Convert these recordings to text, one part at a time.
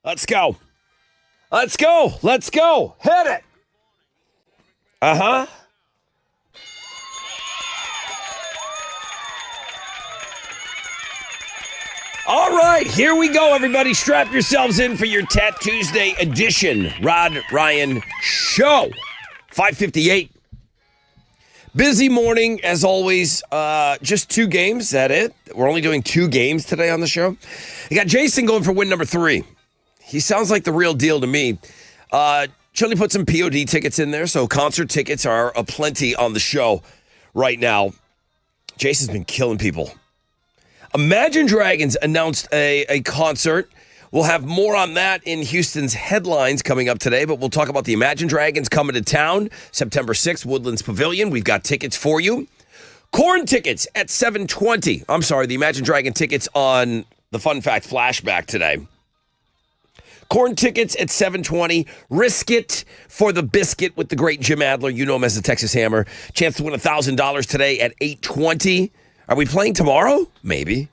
Let's go. Let's go. Let's go. Hit it. Uh-huh. All right, here we go, everybody. Strap yourselves in for your Tat Tuesday edition. Rod Ryan Show. 5:58. Busy morning, as always. Just 2 games, that it? We're only doing 2 games today on the show. You got Jason going for win number 3. He sounds like the real deal to me. Chili put some POD tickets in there, so concert tickets are aplenty on the show right now. Jason's been killing people. Imagine Dragons announced a concert. We'll have more on that in Houston's headlines coming up today, but we'll talk about the Imagine Dragons coming to town September 6th, Woodlands Pavilion. We've got tickets for you. Corn tickets at 7:20. I'm sorry, the Imagine Dragon tickets on the Fun Fact Flashback today. Corn tickets at 7:20. Risk it for the biscuit with the great Jim Adler. You know him as the Texas Hammer. Chance to win $1,000 today at 8:20. Are we playing tomorrow? Maybe.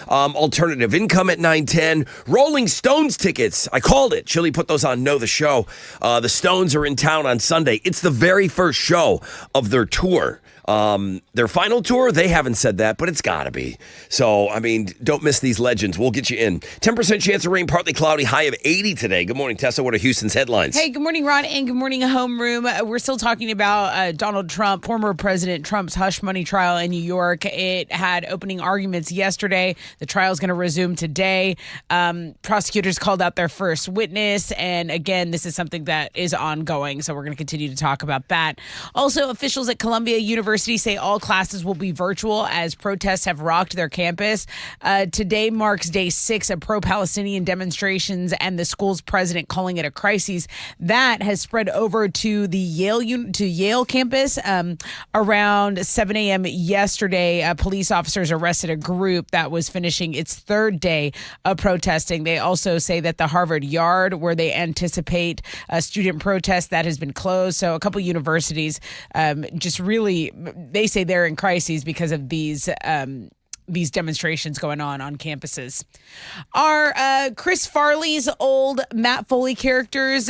Alternative income at 9:10. Rolling Stones tickets. I called it. Chili put those on Know the Show. The Stones are in town on Sunday. It's the very first show of their tour. Their final tour, they haven't said that, but it's got to be. So, I mean, don't miss these legends. We'll get you in. 10% chance of rain, partly cloudy, high of 80 today. Good morning, Tessa. What are Houston's headlines? Hey, good morning, Ron, and good morning, Homeroom. We're still talking about Donald Trump, former President Trump's hush money trial in New York. It had opening arguments yesterday. The trial is going to resume today. Prosecutors called out their first witness, and again, this is something that is ongoing, so we're going to continue to talk about that. Also, officials at Columbia University say all classes will be virtual as protests have rocked their campus. Today marks day 6 of pro-Palestinian demonstrations and the school's president calling it a crisis. That has spread over to the Yale campus. Around 7 a.m. yesterday, police officers arrested a group that was finishing its 3rd day of protesting. They also say that the Harvard Yard, where they anticipate a student protest, that has been closed. So a couple universities just really, they say they're in crises because of these demonstrations going on campuses. Are Chris Farley's old Matt Foley characters,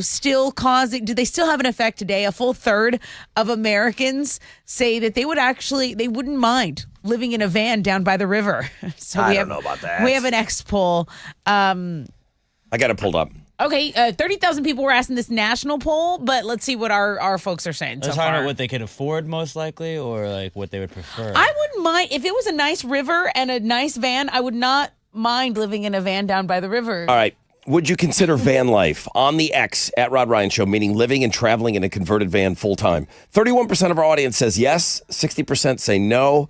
still causing? Do they still have an effect today? A full third of Americans say that they wouldn't mind living in a van down by the river. So I don't know about that. We have an X poll. I got it pulled up. Okay, 30,000 people were asked in this national poll, but let's see what our folks are saying. Let's talk about what they could afford most likely, or like what they would prefer. I wouldn't mind if it was a nice river and a nice van. I would not mind living in a van down by the river. All right. Would you consider van life on the X at Rod Ryan Show, meaning living and traveling in a converted van full time? 31% of our audience says yes. 60% say no.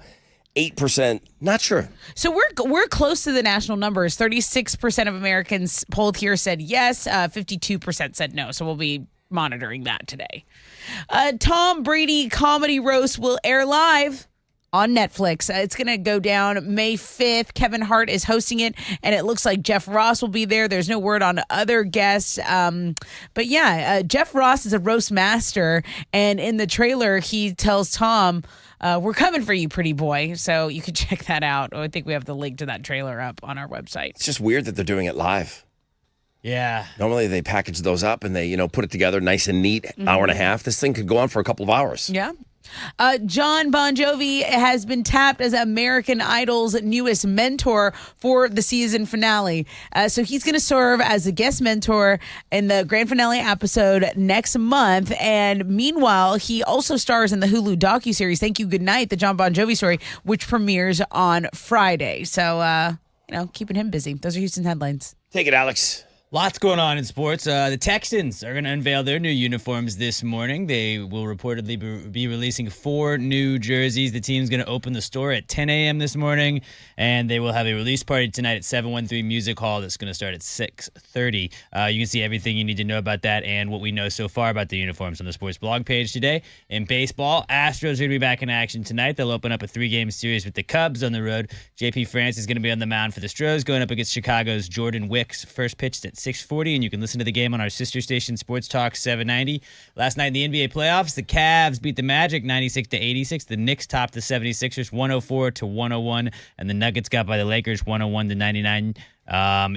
8% not sure. So we're close to the national numbers. 36% of Americans polled here said yes. 52% said no. So we'll be monitoring that today. Tom Brady comedy roast will air live on Netflix. It's going to go down May 5th. Kevin Hart is hosting it, and it looks like Jeff Ross will be there. There's no word on other guests. But yeah, Jeff Ross is a roast master, and in the trailer, he tells Tom, we're coming for you, pretty boy. So you can check that out. I think we have the link to that trailer up on our website. It's just weird that they're doing it live. Yeah. Normally they package those up and they, put it together nice and neat, hour and a half. This thing could go on for a couple of hours. Yeah. John Bon Jovi has been tapped as American Idol's newest mentor for the season finale. So he's going to serve as a guest mentor in the grand finale episode next month. And meanwhile, he also stars in the Hulu docuseries Thank You, Good Night, the John Bon Jovi story, which premieres on Friday. So, keeping him busy. Those are Houston headlines. Take it, Alex. Lots going on in sports. The Texans are going to unveil their new uniforms this morning. They will reportedly be releasing 4 new jerseys. The team's going to open the store at 10 a.m. this morning, and they will have a release party tonight at 713 Music Hall that's going to start at 6:30. You can see everything you need to know about that and what we know so far about the uniforms on the sports blog page today. In baseball, Astros are going to be back in action tonight. They'll open up a 3-game series with the Cubs on the road. JP France is going to be on the mound for the Stros, going up against Chicago's Jordan Wicks. First pitched at 6:40, and you can listen to the game on our sister station, Sports Talk 790. Last night in the NBA playoffs, the Cavs beat the Magic 96-86. The Knicks topped the 76ers 104-101, and the Nuggets got by the Lakers 101-99.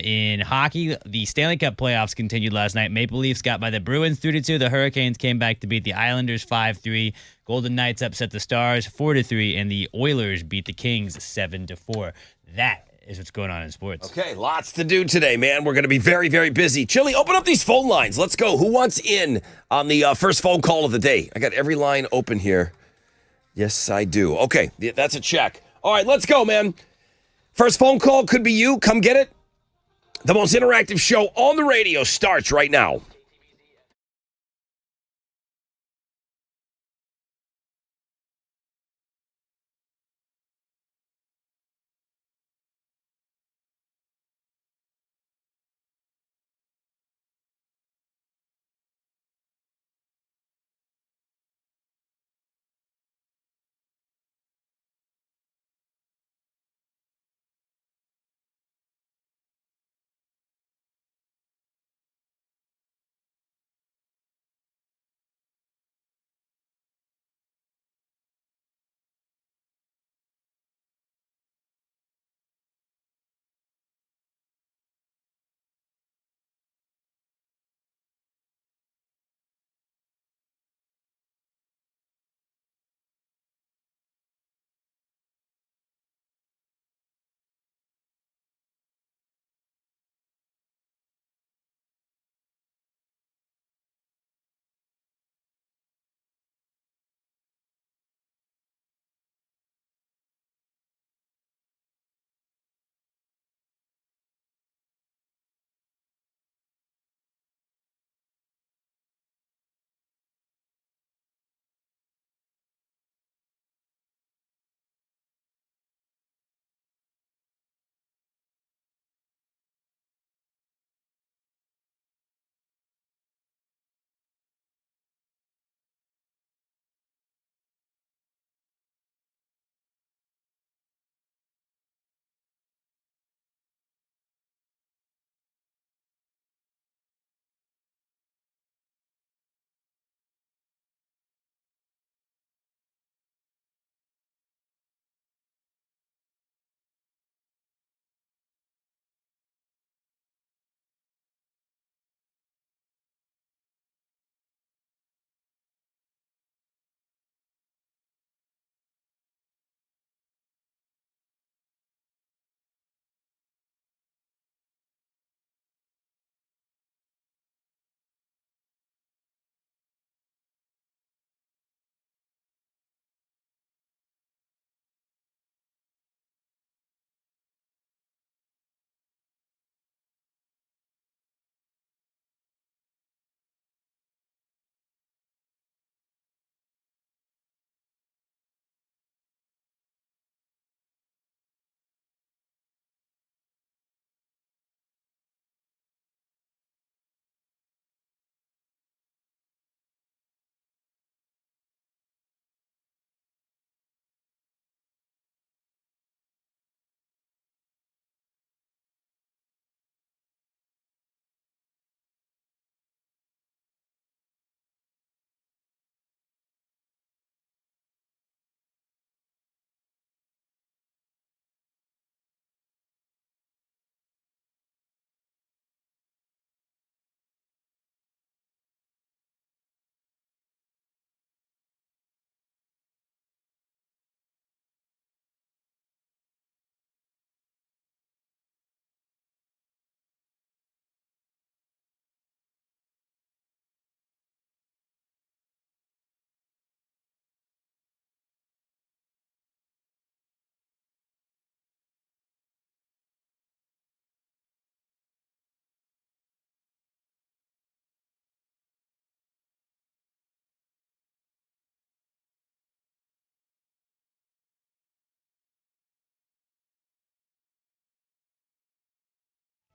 In hockey, the Stanley Cup playoffs continued last night. Maple Leafs got by the Bruins 3-2. The Hurricanes came back to beat the Islanders 5-3. Golden Knights upset the Stars 4-3, and the Oilers beat the Kings 7-4. That is what's going on in sports. Okay, lots to do today, man. We're going to be very, very busy. Chili, open up these phone lines. Let's go. Who wants in on the first phone call of the day? I got every line open here. Yes, I do. Okay, that's a check. All right, let's go, man. First phone call could be you. Come get it. The most interactive show on the radio starts right now.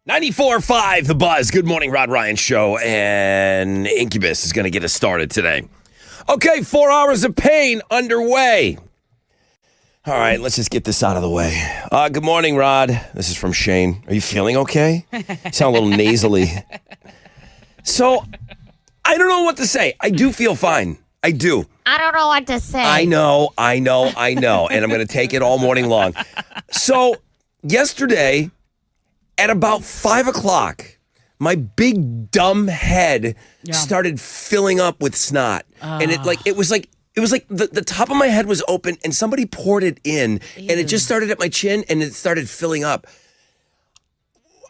.94.5 The Buzz. Good morning, Rod Ryan Show. And Incubus is going to get us started today. Okay, 4 hours of pain underway. All right, let's just get this out of the way. Good morning, Rod. This is from Shane. Are you feeling okay? You sound a little nasally. So, I don't know what to say. I do feel fine. I do. I don't know what to say. I know. And I'm going to take it all morning long. So, yesterday, at about 5 o'clock, my big dumb head started filling up with snot. And it was like the top of my head was open and somebody poured it in and it just started at my chin and it started filling up.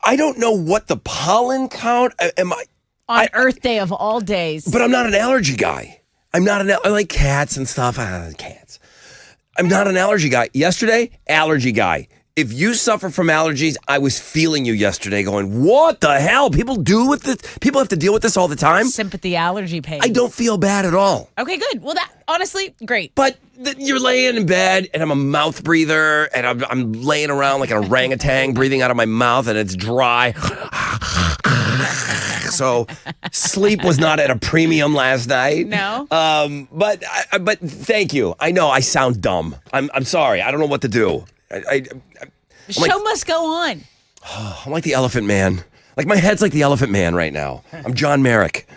I don't know what the pollen count. On Earth Day of all days. But I'm not an allergy guy. I like cats and stuff. Cats. I'm not an allergy guy. Yesterday, allergy guy. If you suffer from allergies, I was feeling you yesterday going, what the hell? People have to deal with this all the time. Sympathy allergy pain. I don't feel bad at all. Okay, good. Well, that honestly, great. But you're laying in bed and I'm a mouth breather and I'm laying around like an orangutan breathing out of my mouth and it's dry. So sleep was not at a premium last night. No. But thank you. I know I sound dumb. I'm sorry. I don't know what to do. Show must go on. I'm like the Elephant Man. Like my head's like the Elephant Man right now. I'm John Merrick.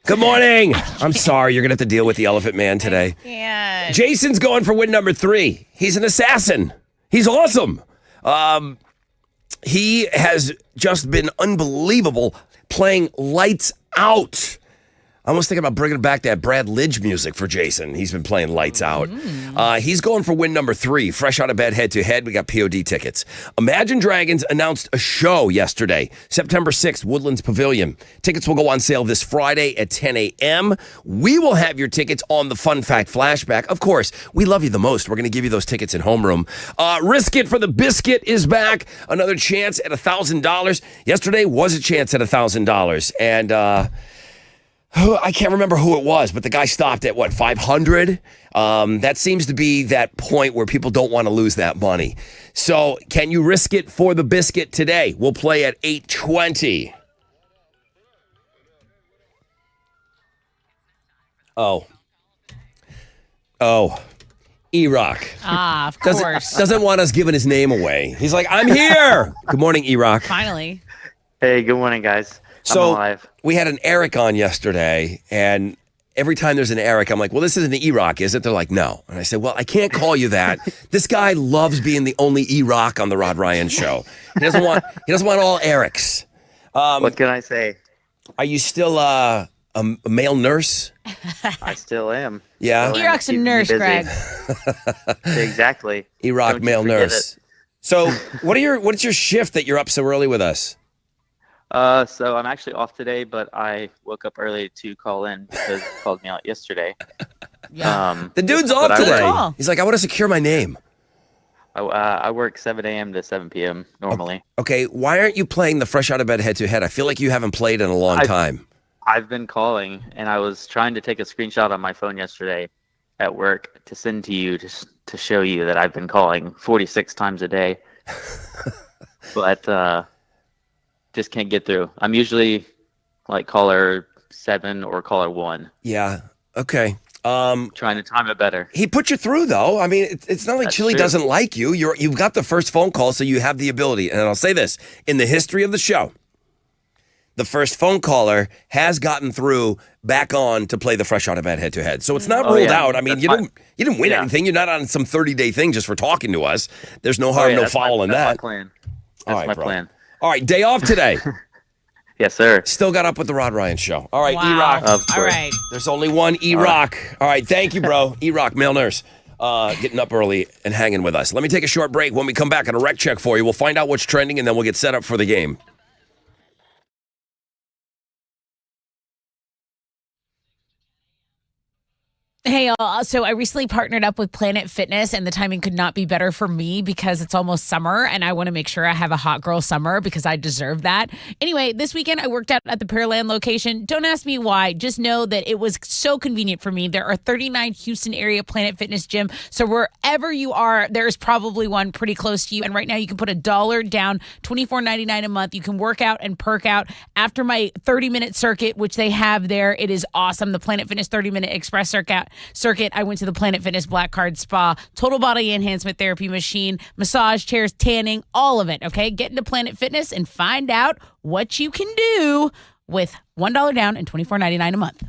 Good morning. I'm sorry. You're going to have to deal with the Elephant Man today. Yeah. Jason's going for win number 3. He's an assassin. He's awesome. He has just been unbelievable playing Lights Out. I was thinking about bringing back that Brad Lidge music for Jason. He's been playing Lights Out. He's going for win number 3. Fresh out of bed, head-to-head. We got POD tickets. Imagine Dragons announced a show yesterday, September 6th, Woodlands Pavilion. Tickets will go on sale this Friday at 10 a.m. We will have your tickets on the Fun Fact Flashback. Of course, we love you the most. We're going to give you those tickets in homeroom. Risk It for the Biscuit is back. Another chance at $1,000. Yesterday was a chance at $1,000. And... I can't remember who it was, but the guy stopped at, 500? That seems to be that point where people don't want to lose that money. So can you risk it for the biscuit today? We'll play at 8:20. Oh, E-Rock. Of course. Doesn't want us giving his name away. He's like, I'm here. Good morning, E-Rock. Finally. Hey, good morning, guys. I'm alive. We had an Eric on yesterday, and every time there's an Eric, I'm like, well, this isn't an E-Rock, is it? They're like, no. And I said, well, I can't call you that. This guy loves being the only E-Rock on the Rod Ryan show. He doesn't want all Erics. What can I say? Are you still a male nurse? I still am. Yeah? Still am. E-Rock's a Keeps me nurse, busy. Greg. Exactly. E-Rock, Don't you male forget nurse. So what's your shift that you're up so early with us? So I'm actually off today, but I woke up early to call in because you called me out yesterday. Yeah. The dude's but off I today. work- He's like, I want to secure my name. I work 7 a.m. to 7 p.m. normally. Okay, why aren't you playing the Fresh Out of Bed head-to-head? I feel like you haven't played in a long time. I've been calling, and I was trying to take a screenshot on my phone yesterday at work to send to you to show you that I've been calling 46 times a day. But just can't get through. I'm usually like caller 7 or caller 1. Yeah, okay. Trying to time it better. He put you through, though. I mean, it's not like That's Chili true. doesn't like you. You've got the first phone call, so you have the ability. And I'll say this. In the history of the show, the first phone caller has gotten through back on to play the Fresh Out of Bed head-to-head. So it's not ruled out. I mean, you didn't win anything. You're not on some 30-day thing just for talking to us. There's no harm, no foul in that. That's my plan. All That's right, my bro. plan. All right, day off today. Yes, sir. Still got up with the Rod Ryan show. All right, Wow. E-Rock. Of course. All right. There's only one E-Rock. All right, thank you, bro. E-Rock, male nurse. Getting up early and hanging with us. Let me take a short break. When we come back, on a rec check for you. We'll find out what's trending, and then we'll get set up for the game. Hey, so I recently partnered up with Planet Fitness, and the timing could not be better for me because it's almost summer, and I want to make sure I have a hot girl summer because I deserve that. Anyway, this weekend I worked out at the Pearland location. Don't ask me why. Just know that it was so convenient for me. There are 39 Houston area Planet Fitness gym, so wherever you are, there's probably one pretty close to you. And right now, you can put $1 down, $24.99 a month. You can work out and perk out after my 30-minute circuit, which they have there. It is awesome. The Planet Fitness 30-minute express circuit. I went to the Planet Fitness Black Card Spa, total body enhancement therapy machine, massage chairs, tanning, all of it. Okay, get into Planet Fitness and find out what you can do with $1 down and $24.99 a month.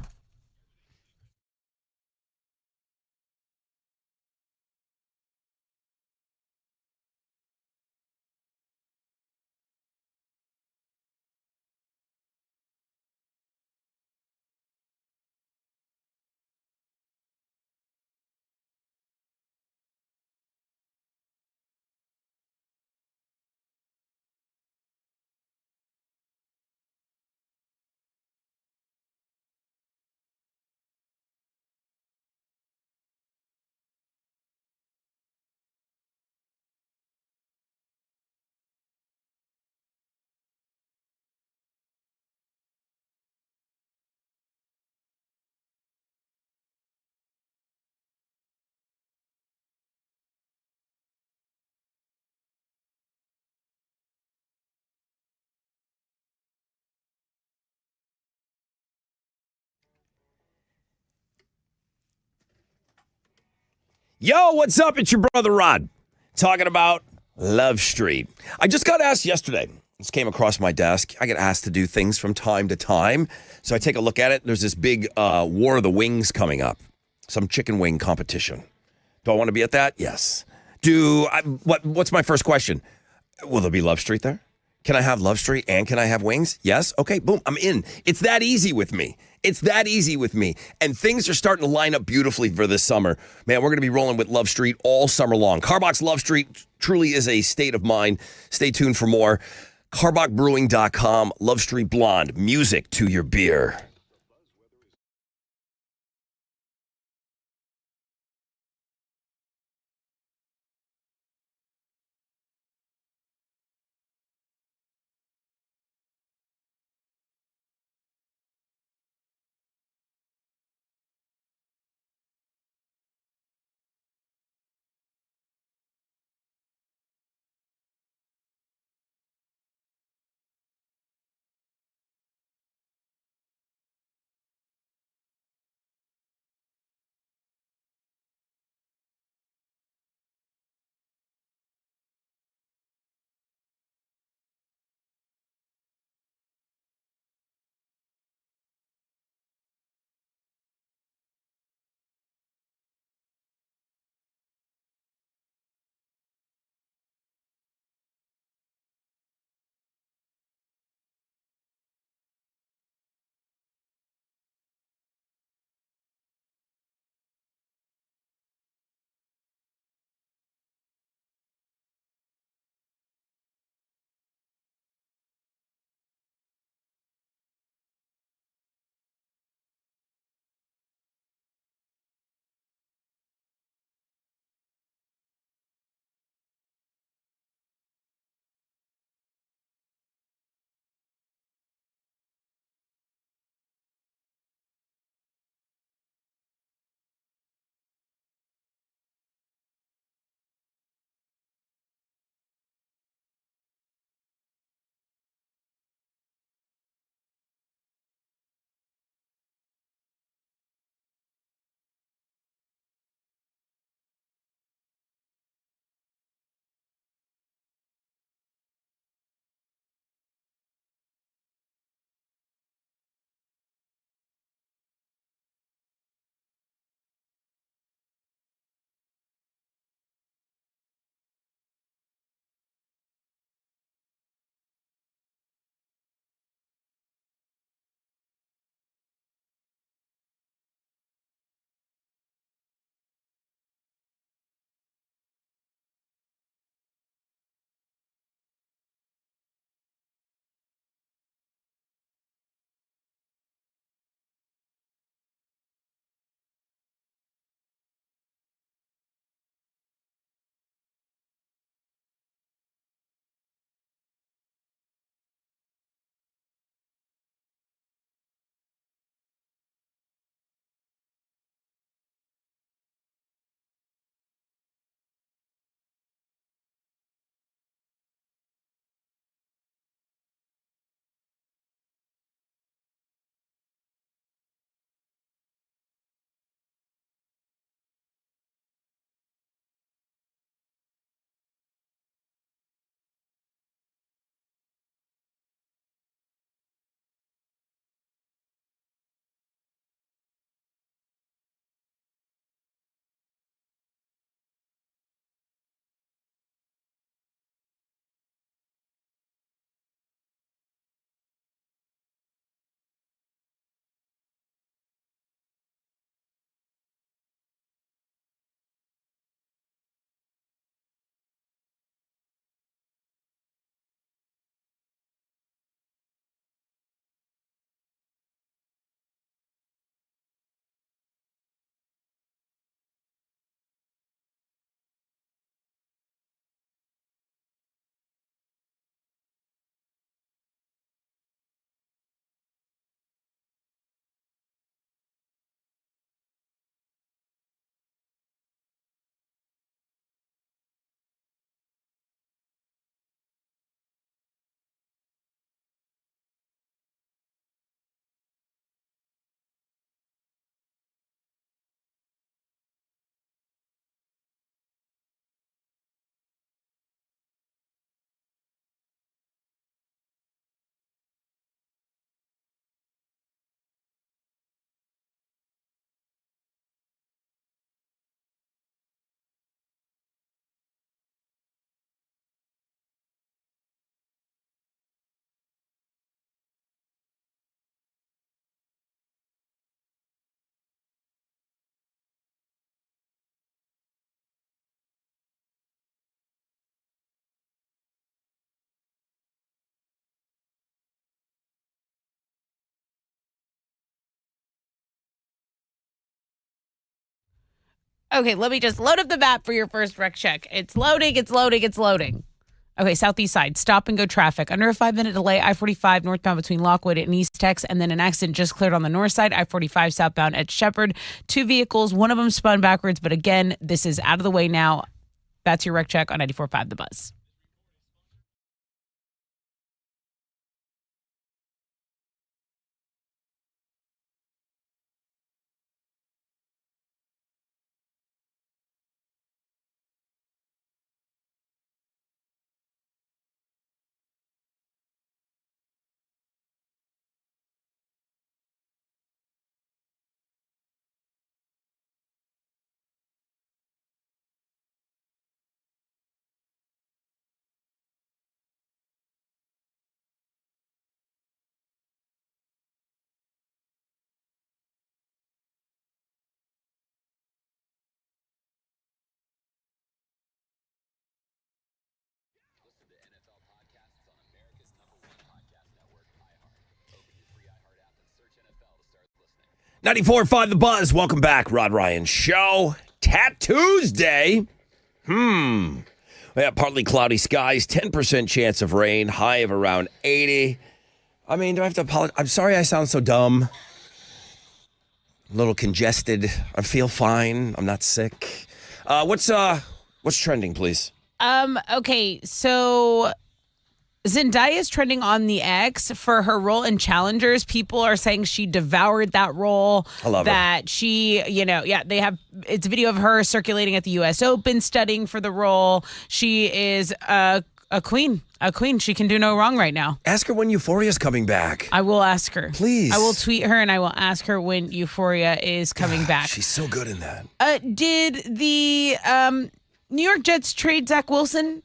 Yo, what's up? It's your brother Rod talking about Love Street. I just got asked yesterday. This came across my desk. I get asked to do things from time to time. So I take a look at it. There's this big War of the Wings coming up. Some chicken wing competition. Do I want to be at that? Yes. What's my first question? Will there be Love Street there? Can I have Love Street and can I have wings? Yes. Okay, boom, I'm in. It's that easy with me. It's that easy with me. And things are starting to line up beautifully for this summer. Man, we're going to be rolling with Love Street all summer long. Karbach's Love Street truly is a state of mind. Stay tuned for more. KarbachBrewing.com, Love Street Blonde, music to your beer. Okay, let me just load up the map for your first rec check. It's loading, it's loading, it's loading. Okay, southeast side, stop and go traffic. Under a 5-minute delay, I-45 northbound between Lockwood and East Tex, and then an accident just cleared on the north side, I-45 southbound at Shepherd. 2 vehicles, one of them spun backwards, but again, this is out of the way now. That's your rec check on 94.5 The Buzz. Ninety-four five The Buzz. Welcome back, Rod Ryan Show. Tattoos Day. Yeah, partly cloudy skies, 10% chance of rain, high of around 80. I mean, do I have to apologize? I'm sorry I sound so dumb. A little congested. I feel fine. I'm not sick. What's trending, please? Okay, so Zendaya is trending on the X for her role in Challengers. People are saying she devoured that role. I love her. That she, they have, it's a video of her circulating at the U.S. Open studying for the role. She is a queen. A queen. She can do no wrong right now. Ask her when Euphoria's coming back. I will ask her. Please. I will tweet her and I will ask her when Euphoria is coming back. She's so good in that. Did the New York Jets trade Zach Wilson?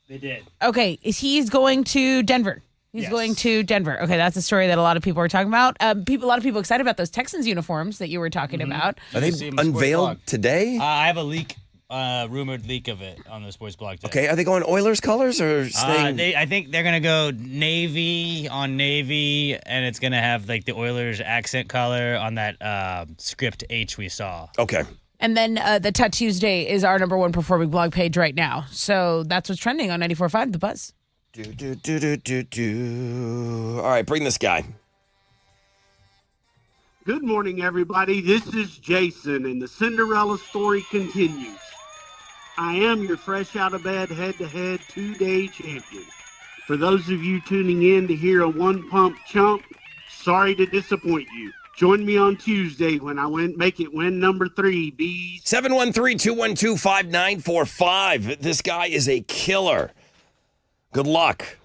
They did. Okay, he's going to Denver. He's Yes. going to Denver. Okay, that's a story that a lot of people are talking about. A lot of people excited about those Texans uniforms that you were talking about. Are they see him on Sports unveiled Blog. today? I have a leak, rumored leak of it on the sports blog today. Okay, are they going Oilers colors or staying? I think they're gonna go navy on navy, and it's gonna have like the Oilers accent color on that script H we saw. Okay. And then the Tattoos Day is our number one performing blog page right now. So that's what's trending on 94.5 The Buzz. All right, bring this guy. Good morning, everybody. This is Jason, and the Cinderella story continues. I am your fresh out of bed, head-to-head, 2-day champion. For those of you tuning in to hear a one-pump chump, sorry to disappoint you. Join me on Tuesday when I make it win number 3, bees. 713-212-5945. This guy is a killer. Good luck.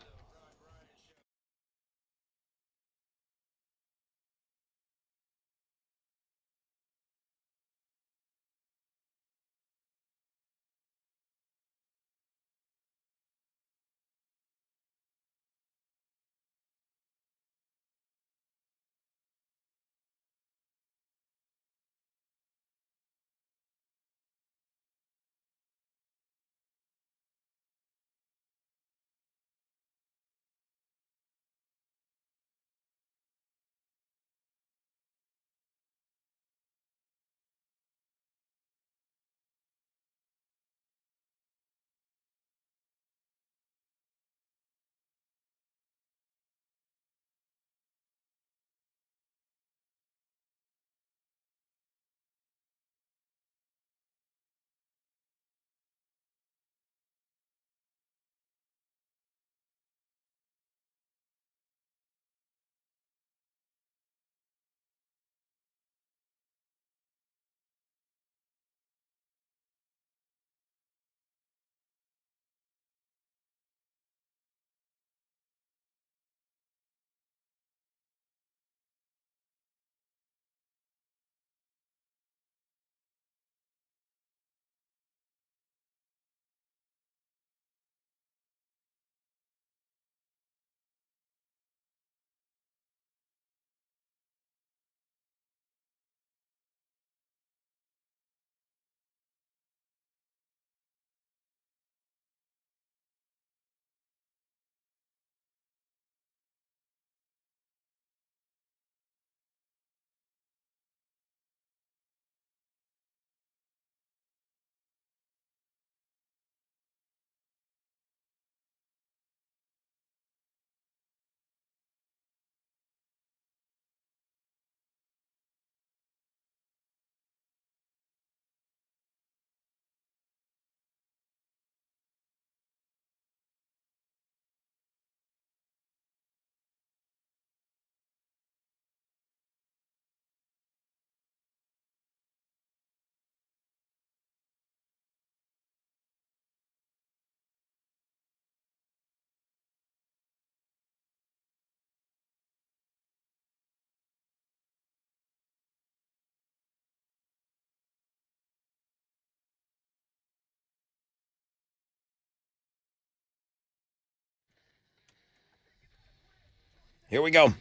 Here we go.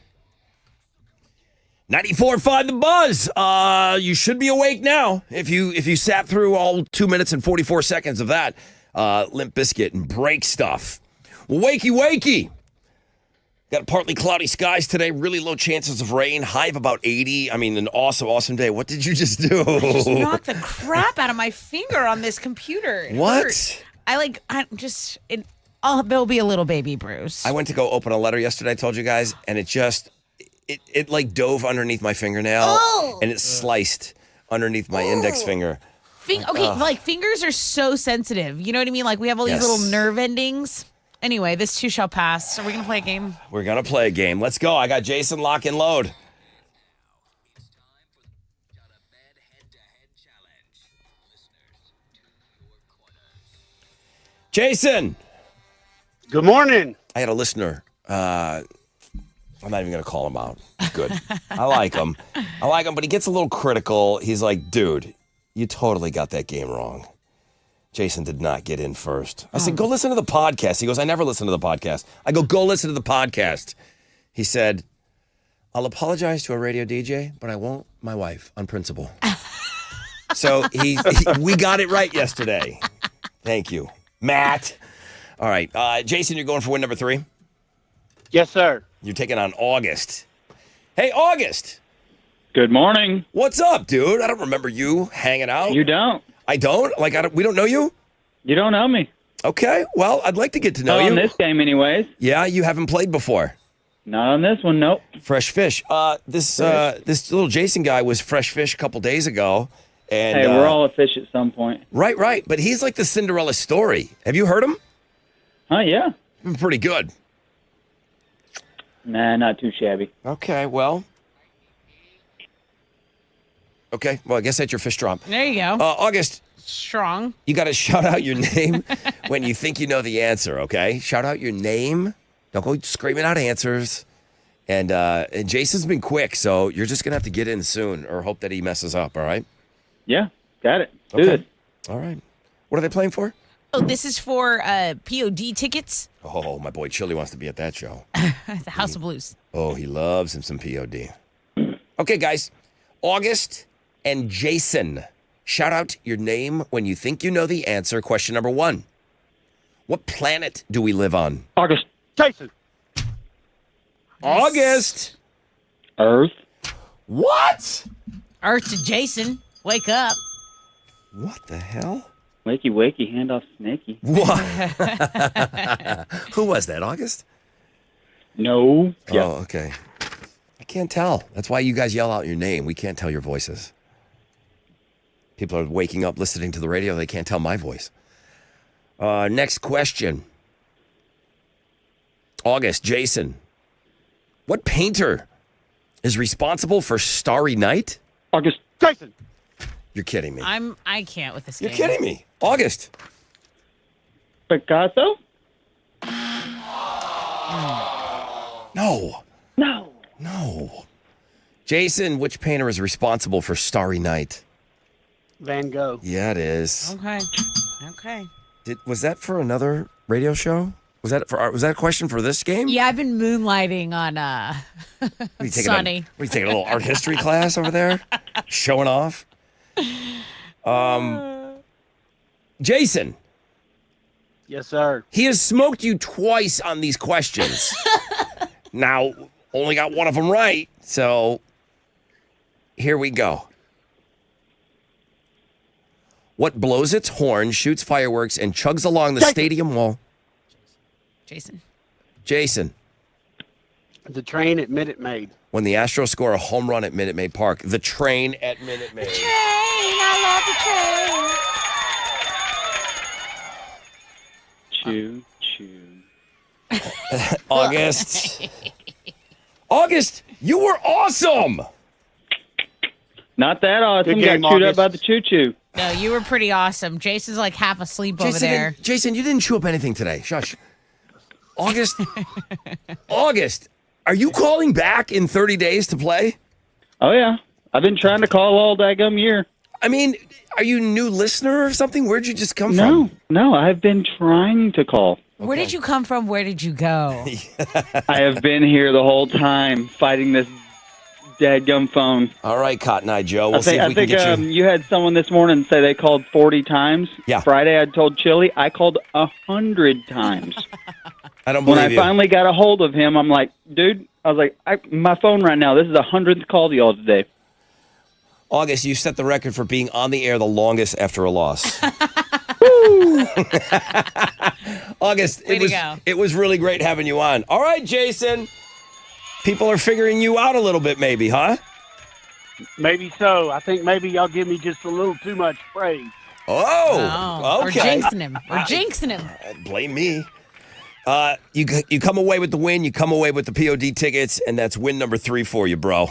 94.5 The Buzz. You should be awake now if you sat through all 2 minutes and 44 seconds of that. Limp Bizkit and Break Stuff. Well, wakey. Got partly cloudy skies today. Really low chances of rain. High of about 80. I mean, an awesome day. What did you just do? Just knocked the crap out of my finger on this computer. It What? hurt. There'll be a little baby bruise. I went to go open a letter yesterday, I told you guys, and it like dove underneath my fingernail and it sliced underneath my index finger. Fingers are so sensitive. You know what I mean? Like we have all these Yes. little nerve endings. Anyway, this too shall pass. Are we going to play a game? We're going to play a game. Let's go. I got Jason lock and load. Jason. Good morning. I had a listener. I'm not even going to call him out. Good. I like him, but he gets a little critical. He's like, dude, you totally got that game wrong. Jason did not get in first. I said, go listen to the podcast. He goes, I never listen to the podcast. I go listen to the podcast. He said, I'll apologize to a radio DJ, but I won't my wife on principle. So we got it right yesterday. Thank you, Matt. All right. Jason, you're going for win number 3? Yes, sir. You're taking on August. Hey, August. Good morning. What's up, dude? I don't remember you hanging out. You don't? I don't? We don't know you? You don't know me. Okay. Well, I'd like to get to know Not you. on this game, anyways. Yeah, you haven't played before. Not on this one, nope. Fresh fish. This little Jason guy was fresh fish a couple days ago. And Hey, we're all a fish at some point. Right. But he's like the Cinderella story. Have you heard him? Huh, yeah. Pretty good. Nah, not too shabby. Okay, well. Okay, well, I guess that's your fish drop. There you go. August, Strong. you got to shout out your name when you think you know the answer, okay? Shout out your name. Don't go screaming out answers. And Jason's been quick, so you're just going to have to get in soon or hope that he messes up, all right? Yeah, got it. Do Okay. this. All right. What are they playing for? Oh, this is for POD tickets. Oh, my boy Chili wants to be at that show. The House of Blues. Oh, he loves him some POD. Okay, guys. August and Jason. Shout out your name when you think you know the answer. Question number 1. What planet do we live on? August. Jason. August. Earth. What? Earth to Jason. Wake up. What the hell? Wakey, wakey, hand off snaky. What? Who was that, August? No. Yeah. Oh, okay. I can't tell. That's why you guys yell out your name. We can't tell your voices. People are waking up listening to the radio. They can't tell my voice. Next question. August, Jason. What painter is responsible for Starry Night? August. Jason. You're kidding me. I can't with this You're game. kidding me. August. Picasso? No. No. No. Jason, which painter is responsible for Starry Night? Van Gogh. Yeah, it is. Okay. Was that for another radio show? Was that a question for this game? Yeah, I've been moonlighting on What are you taking Sunny. What are you taking a little art history class over there? Showing off? Jason, Yes, sir. he has smoked you twice on these questions. Now, only got one of them right, so here we go. What blows its horn, shoots fireworks, and chugs along the stadium wall? Jason. Jason, The train at Minute Maid. when the Astros score a home run at Minute Maid Park, the train at Minute Maid. Choo, choo. August. August, you were awesome. Not that awesome. Good Got game, chewed up August. by the choo-choo. No, you were pretty awesome. Jason's like half asleep over Jason, there. Jason, you didn't chew up anything today. Shush. August. August, are you calling back in 30 days to play? Oh, yeah. I've been trying to call all daggum year. I mean, are you a new listener or something? Where'd you just come No, from? no, I've been trying to call. Where did you come from? Where did you go? I have been here the whole time fighting this dadgum phone. All right, Cotton Eye Joe. We'll see if we can get you. You had someone this morning say they called 40 times. Yeah. Friday I told Chili I called 100 times. I don't When believe I you. finally got a hold of him, I'm like, dude, I was like, my phone right now, this is the 100th call to y'all today. August, you set the record for being on the air the longest after a loss. August, Way to go. it was really great having you on. All right, Jason. People are figuring you out a little bit, maybe, huh? Maybe so. I think maybe y'all give me just a little too much praise. Oh, We're okay. jinxing him. We're jinxing him. Blame me. You come away with the win. You come away with the POD tickets, and that's win number 3 for you, bro.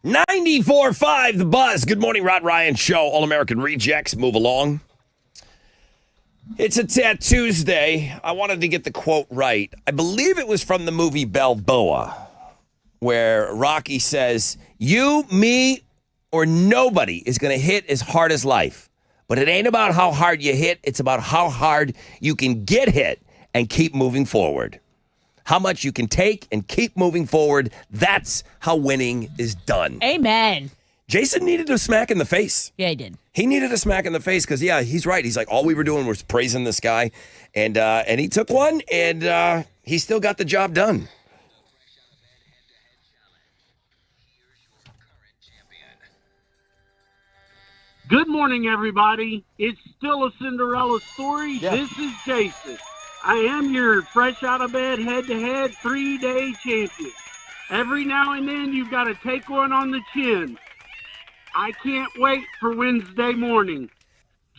.94.5 The Buzz. Good morning, Rod Ryan Show. All-American Rejects. Move along. It's a Tuesday. I wanted to get the quote right. I believe it was from the movie Balboa. where Rocky says, you, me, or nobody is going to hit as hard as life. But it ain't about how hard you hit. It's about how hard you can get hit and keep moving forward. How much you can take and keep moving forward. That's how winning is done. Amen. Jason needed a smack in the face. Yeah, he did. He needed a smack in the face because, yeah, he's right. He's like, all we were doing was praising this guy. And he took one, and he still got the job done. Good morning, everybody. It's still a Cinderella story. Yeah. This is Jason. I am your fresh out of bed, head-to-head, 3-day champion. Every now and then, you've got to take one on the chin. I can't wait for Wednesday morning.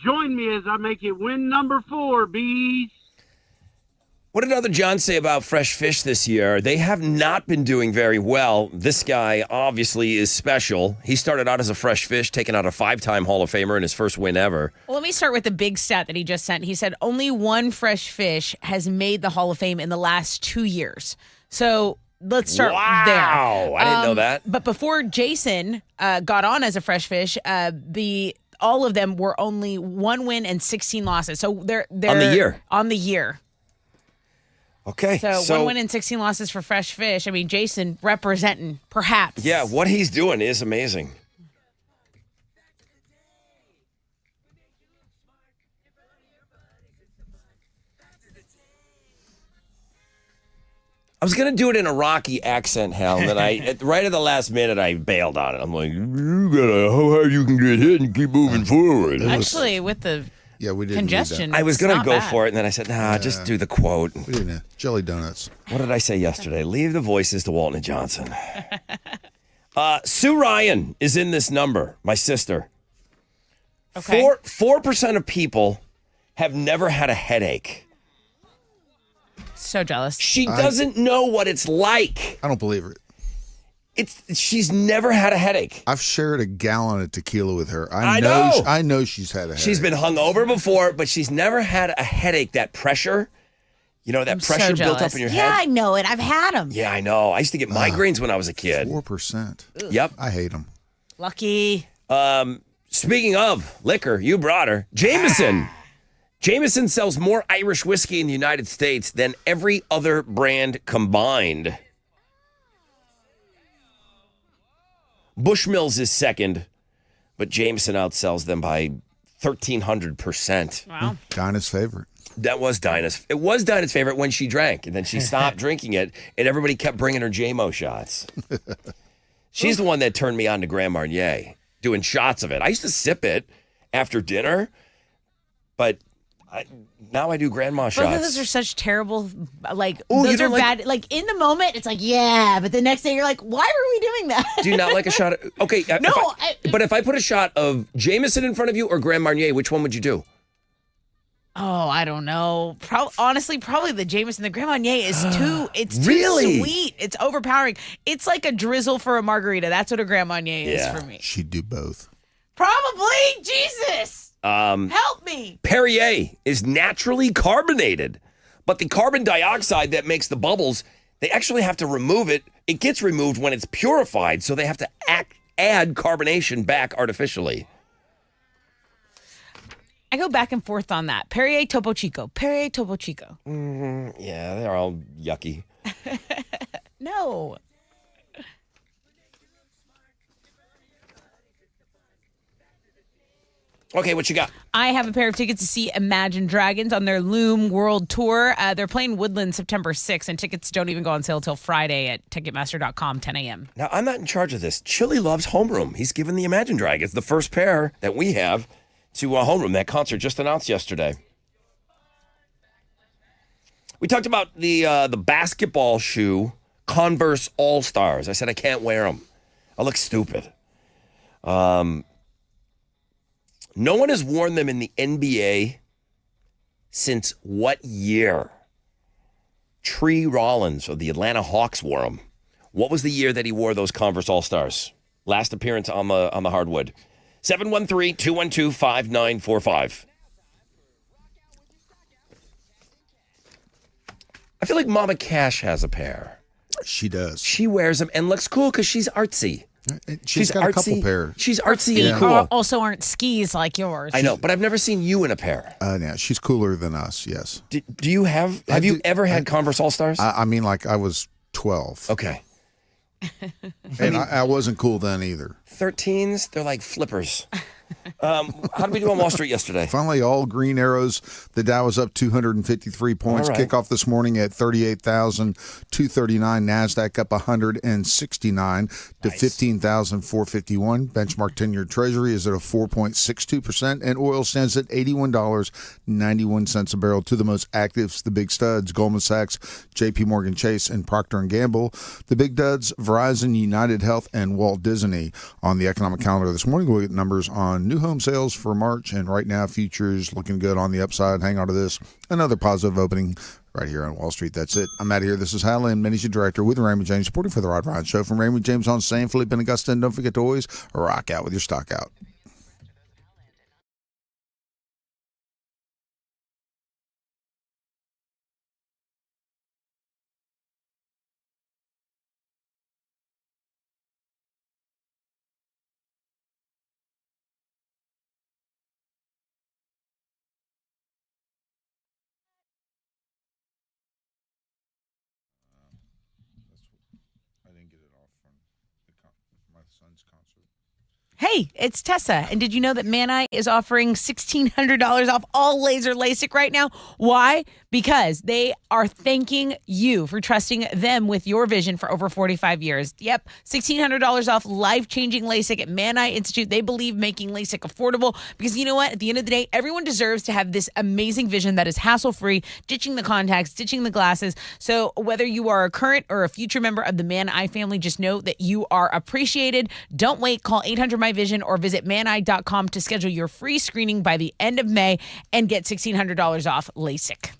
Join me as I make it win number 4, bees. What did Other John say about Fresh Fish this year? They have not been doing very well. This guy obviously is special. He started out as a Fresh Fish, taking out a 5-time Hall of Famer in his first win ever. Well, let me start with the big stat that he just sent. He said only one Fresh Fish has made the Hall of Fame in the last 2 years. So let's start there. Wow, I didn't know that. But before Jason got on as a Fresh Fish, all of them were only 1 win and 16 losses. So they're On the year. On the year. Okay. So 1 win and 16 losses for Fresh Fish. I mean, Jason representing, perhaps. Yeah, what he's doing is amazing. I was going to do it in a Rocky accent, Hal, and then right at the last minute, I bailed on it. I'm like, you gotta, how hard you can get hit and keep moving forward. Actually, with the we didn't congestion, I was going to go for it, and then I said, nah, just do the quote. We didn't have jelly donuts. What did I say yesterday? Leave the voices to Walton and Johnson. Sue Ryan is in this number, my sister. Okay. 4% of people have never had a headache. So jealous. She doesn't know what it's like. I don't believe it. She's never had a headache. I've shared a gallon of tequila with her. I know. I know she's had a headache. She's been hungover before, but she's never had a headache. That pressure, that pressure built up in your head. Yeah, I know it. I've had them. Yeah, I know. I used to get migraines when I was a kid. 4%. Yep. I hate them. Lucky. Speaking of liquor, you brought her. Jameson. Jameson sells more Irish whiskey in the United States than every other brand combined. Bushmills is second, but Jameson outsells them by 1,300%. Wow. Dinah's favorite. That was Dinah's. It was Dinah's favorite when she drank, and then she stopped drinking it, and everybody kept bringing her JMO shots. She's the one that turned me on to Grand Marnier, doing shots of it. I used to sip it after dinner, but now I do grandma shots. Both of those are such terrible, Ooh, those you don't are bad. Like, in the moment, it's like, yeah, but the next day you're like, why are we doing that? Do you not like a shot? Okay. No. But if I put a shot of Jameson in front of you or Grand Marnier, which one would you do? Oh, I don't know. Honestly, probably the Jameson. The Grand Marnier is it's too Really? sweet. It's overpowering. It's like a drizzle for a margarita. That's what a Grand Marnier is Yeah. for me. She'd do both. Probably. Jesus. Help me. Perrier is naturally carbonated, but the carbon dioxide that makes the bubbles, they actually have to remove it. It gets removed when it's purified, so they have to add carbonation back artificially. I go back and forth on that. Perrier, Topo Chico. Perrier, Topo Chico. Yeah, they're all yucky. No. Okay, what you got? I have a pair of tickets to see Imagine Dragons on their Loom World Tour. They're playing Woodland September 6th, and tickets don't even go on sale till Friday at Ticketmaster.com, 10 a.m. Now, I'm not in charge of this. Chili loves Homeroom. He's given the Imagine Dragons the first pair that we have to Homeroom. That concert just announced yesterday. We talked about the basketball shoe Converse All-Stars. I said I can't wear them. I look stupid. No one has worn them in the NBA since what year? Tree Rollins of the Atlanta Hawks wore them. What was the year that he wore those Converse All-Stars? Last appearance on the hardwood. 713-212-5945. I feel like Mama Cash has a pair. She does. She wears them and looks cool because she's artsy. She's got a couple pair. She's artsy Feet and cool. also aren't skis like yours. I know, but I've never seen you in a pair. Yeah, she's cooler than us. Yes. Do you have you ever had Converse All Stars? I mean, like I was 12. Okay. And I wasn't cool then either. 13s, they're like flippers. How did we do on Wall Street yesterday? Finally, all green arrows. The Dow was up 253 points. All right. Kickoff this morning at 38,239. NASDAQ up 169 to 15,451. Benchmark 10-year Treasury is at a 4.62%. And oil stands at $81.91 a barrel. Two of the most active, the big studs, Goldman Sachs, JP Morgan Chase, and Procter & Gamble. The big duds, Verizon, United Health, and Walt Disney. On the economic calendar this morning, we'll get numbers on new home sales for March, and right now futures looking good on the upside. Hang on to this. Another positive opening right here on Wall Street. That's it. I'm out of here. This is Hal Lynn, Managing Director with Raymond James, supporting for the Rod Ryan Show. From Raymond James on San Felipe and Augusta, and don't forget to always rock out with your stock out. I didn't get it off from my son's concert. Hey, it's Tessa. And did you know that Manite is offering $1,600 off all laser LASIK right now? Why? Because they are thanking you for trusting them with your vision for over 45 years. Yep, $1,600 off life-changing LASIK at Manite Institute. They believe making LASIK affordable because you know what? At the end of the day, everyone deserves to have this amazing vision that is hassle-free, ditching the contacts, ditching the glasses. So whether you are a current or a future member of the Manite family, just know that you are appreciated. Don't wait. Call 800-MY-VISION or visit maneye.com to schedule your free screening by the end of May and get $1,600 off LASIK.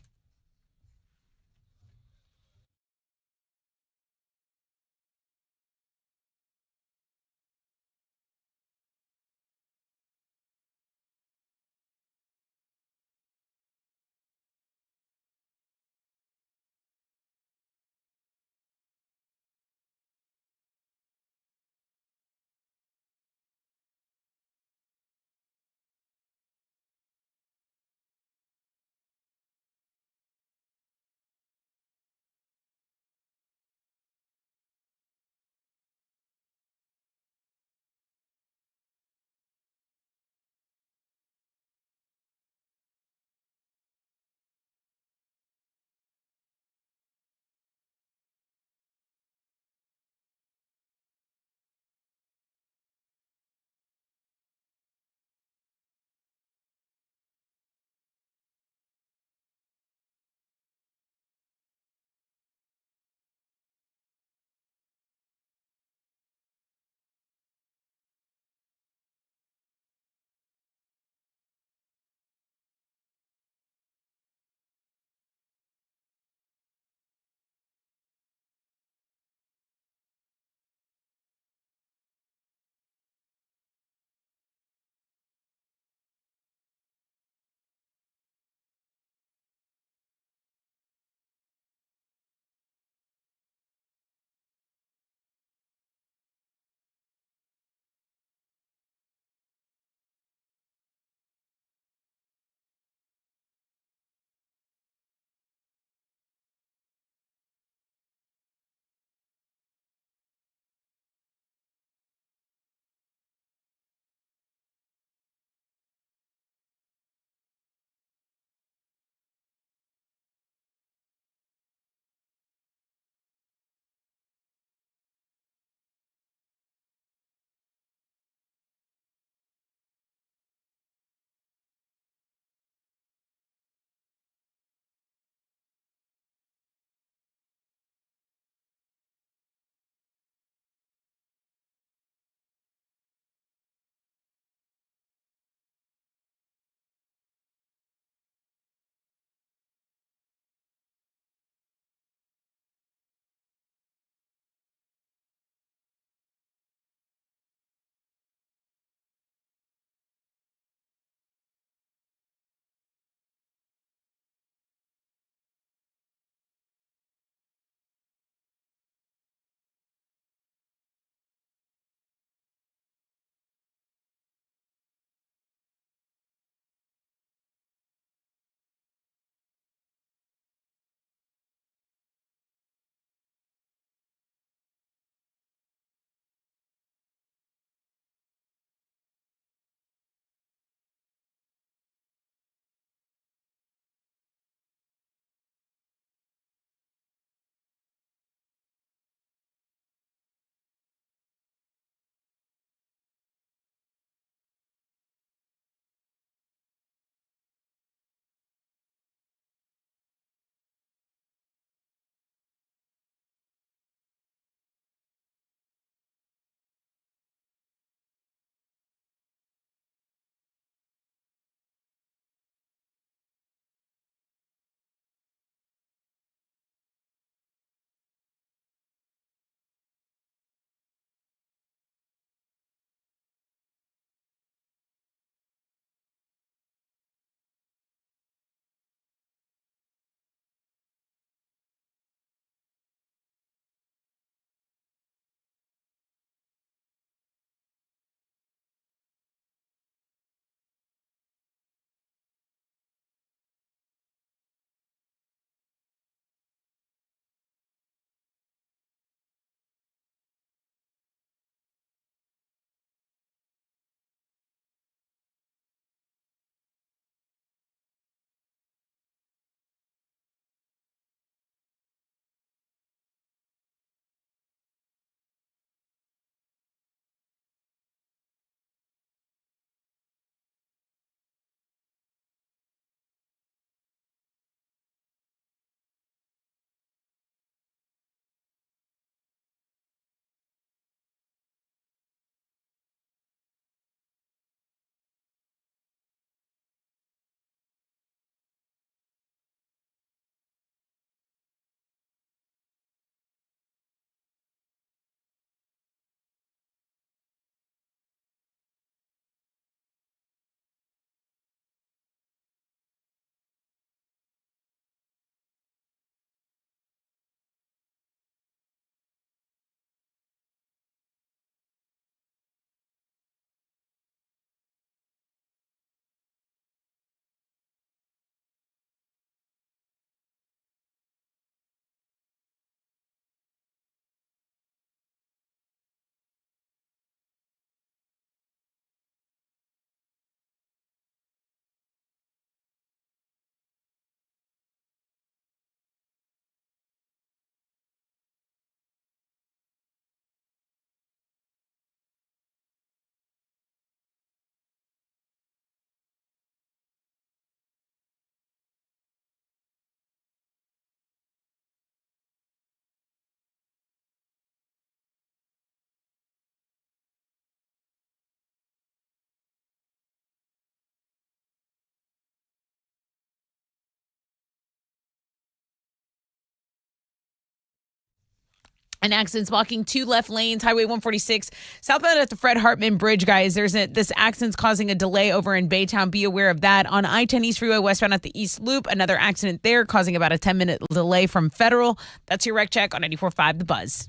An accident's blocking 2 left lanes, Highway 146, southbound at the Fred Hartman Bridge, guys. This accident's causing a delay over in Baytown. Be aware of that. On I-10 East Freeway, westbound at the East Loop, another accident there, causing about a 10-minute delay from Federal. That's your wreck check on 94.5 The Buzz.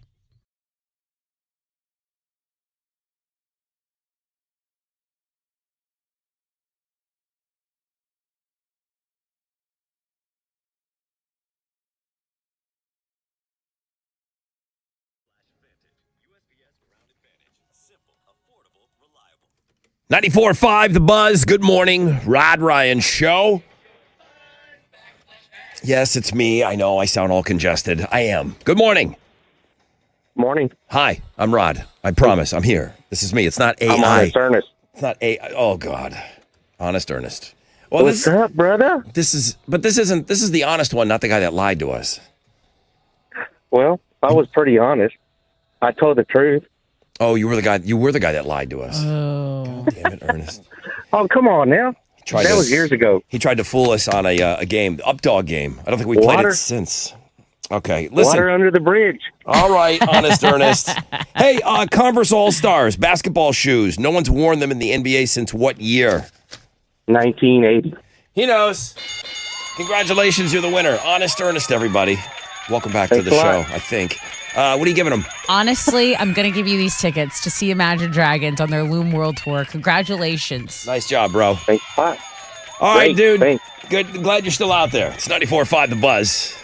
Affordable, reliable. 94.5 The Buzz. Good morning, Rod Ryan Show. Yes, it's me. I know I sound all congested. I am. Good morning. Morning. Hi, I'm Rod. I promise. I'm here. This is me. It's not AI. I'm Honest Ernest. It's not AI. Oh, God. Honest Ernest. Well, What's up, brother? This is the honest one, not the guy that lied to us. Well, I was pretty honest. I told the truth. Oh, you were the guy that lied to us. Oh. God damn it, Ernest. Oh, come on now. That was years ago. He tried to fool us on a game, the Updog game. I don't think we played it since. Okay, listen. Water under the bridge. All right, Honest Ernest. Hey, Converse All-Stars, basketball shoes. No one's worn them in the NBA since what year? 1980. He knows. Congratulations, you're the winner. Honest Ernest, everybody. Welcome back to the show, I think. What are you giving them? Honestly, I'm going to give you these tickets to see Imagine Dragons on their Loom World Tour. Congratulations. Nice job, bro. Thanks a lot. All right, dude. Thanks. Good. Glad you're still out there. It's 94.5 The Buzz.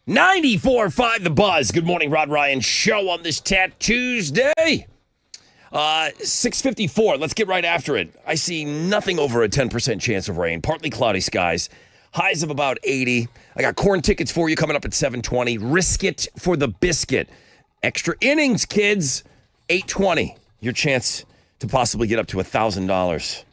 .94.5 The Buzz. Good morning, Rod Ryan Show on this Tat Tuesday. 6:54. Let's get right after it. I see nothing over a 10% chance of rain. Partly cloudy skies. Highs of about 80. I got corn tickets for you coming up at 7:20. Risk it for the biscuit. Extra innings, kids. 8:20. Your chance to possibly get up to $1,000.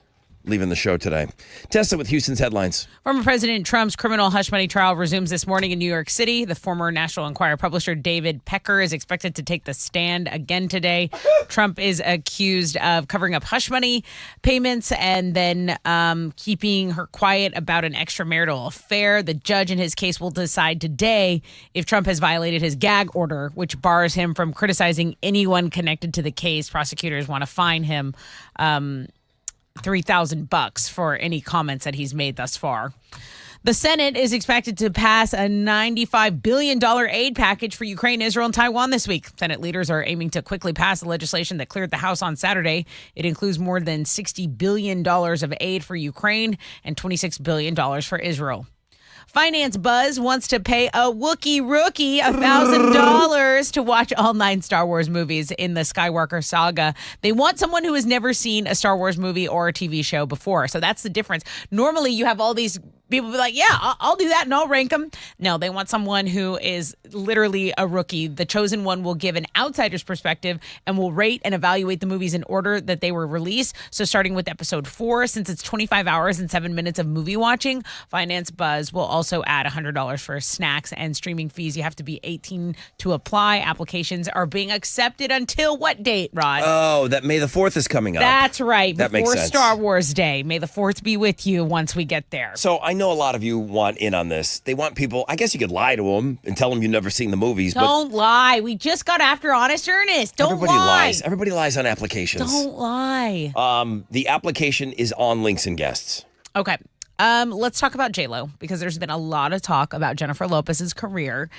leaving the show today. Tessa with Houston's headlines. Former President Trump's criminal hush money trial resumes this morning in New York City. The former National Enquirer publisher David Pecker is expected to take the stand again today. Trump is accused of covering up hush money payments and then keeping her quiet about an extramarital affair. The judge in his case will decide today if Trump has violated his gag order, which bars him from criticizing anyone connected to the case. Prosecutors want to fine him $3,000 for any comments that he's made thus far. The Senate is expected to pass a $95 billion aid package for Ukraine, Israel, and Taiwan this week. Senate leaders are aiming to quickly pass the legislation that cleared the House on Saturday. It includes more than $60 billion of aid for Ukraine and $26 billion for Israel. Finance Buzz wants to pay a Wookiee rookie $1,000 to watch all 9 Star Wars movies in the Skywalker saga. They want someone who has never seen a Star Wars movie or a TV show before. So that's the difference. Normally, you have all these people be like, yeah, I'll do that and I'll rank them. No, they want someone who is literally a rookie. The chosen one will give an outsider's perspective and will rate and evaluate the movies in order that they were released. So starting with episode 4, since it's 25 hours and 7 minutes of movie watching, Finance Buzz will also add $100 for snacks and streaming fees. You have to be 18 to apply. Applications are being accepted until what date, Rod? Oh, that May the 4th is coming up. That's right. That makes before sense. Star Wars Day. May the 4th be with you once we get there. So I know a lot of you want in on this. They want people, I guess you could lie to them and tell them you've never seen the movies. Don't lie. We just got after Honest Ernest. Don't Everybody lie. lies. Everybody lies on applications. Don't lie. The application is on Links and Guests. Okay. Let's talk about J-Lo because there's been a lot of talk about Jennifer Lopez's career.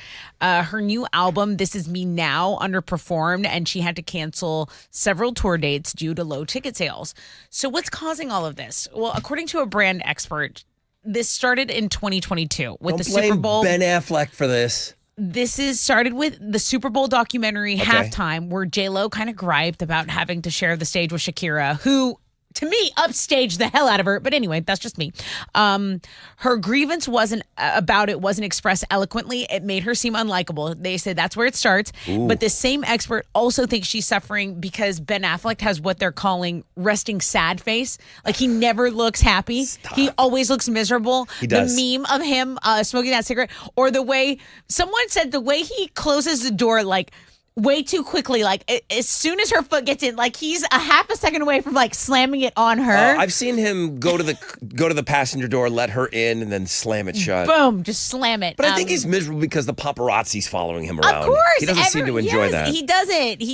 Her new album, This Is Me Now, underperformed and she had to cancel several tour dates due to low ticket sales. So what's causing all of this? Well, according to a brand expert, this started in 2022 with Don't the blame Super Bowl. Ben Affleck for this. This is started with the Super Bowl documentary Halftime, where J-Lo kind of griped about having to share the stage with Shakira, who, to me, upstaged the hell out of her. But anyway, that's just me. Her grievance wasn't expressed eloquently. It made her seem unlikable. They said that's where it starts. Ooh. But the same expert also thinks she's suffering because Ben Affleck has what they're calling resting sad face. Like he never looks happy. Stop. He always looks miserable. He does. The meme of him smoking that cigarette, or the way someone said the way he closes the door, like way too quickly, like as soon as her foot gets in, like he's a half a second away from like slamming it on her. I've seen him go to the passenger door, let her in, and then slam it shut. Boom, just slam it. But I think he's miserable because the paparazzi's following him around. Of course. He doesn't seem to enjoy that. He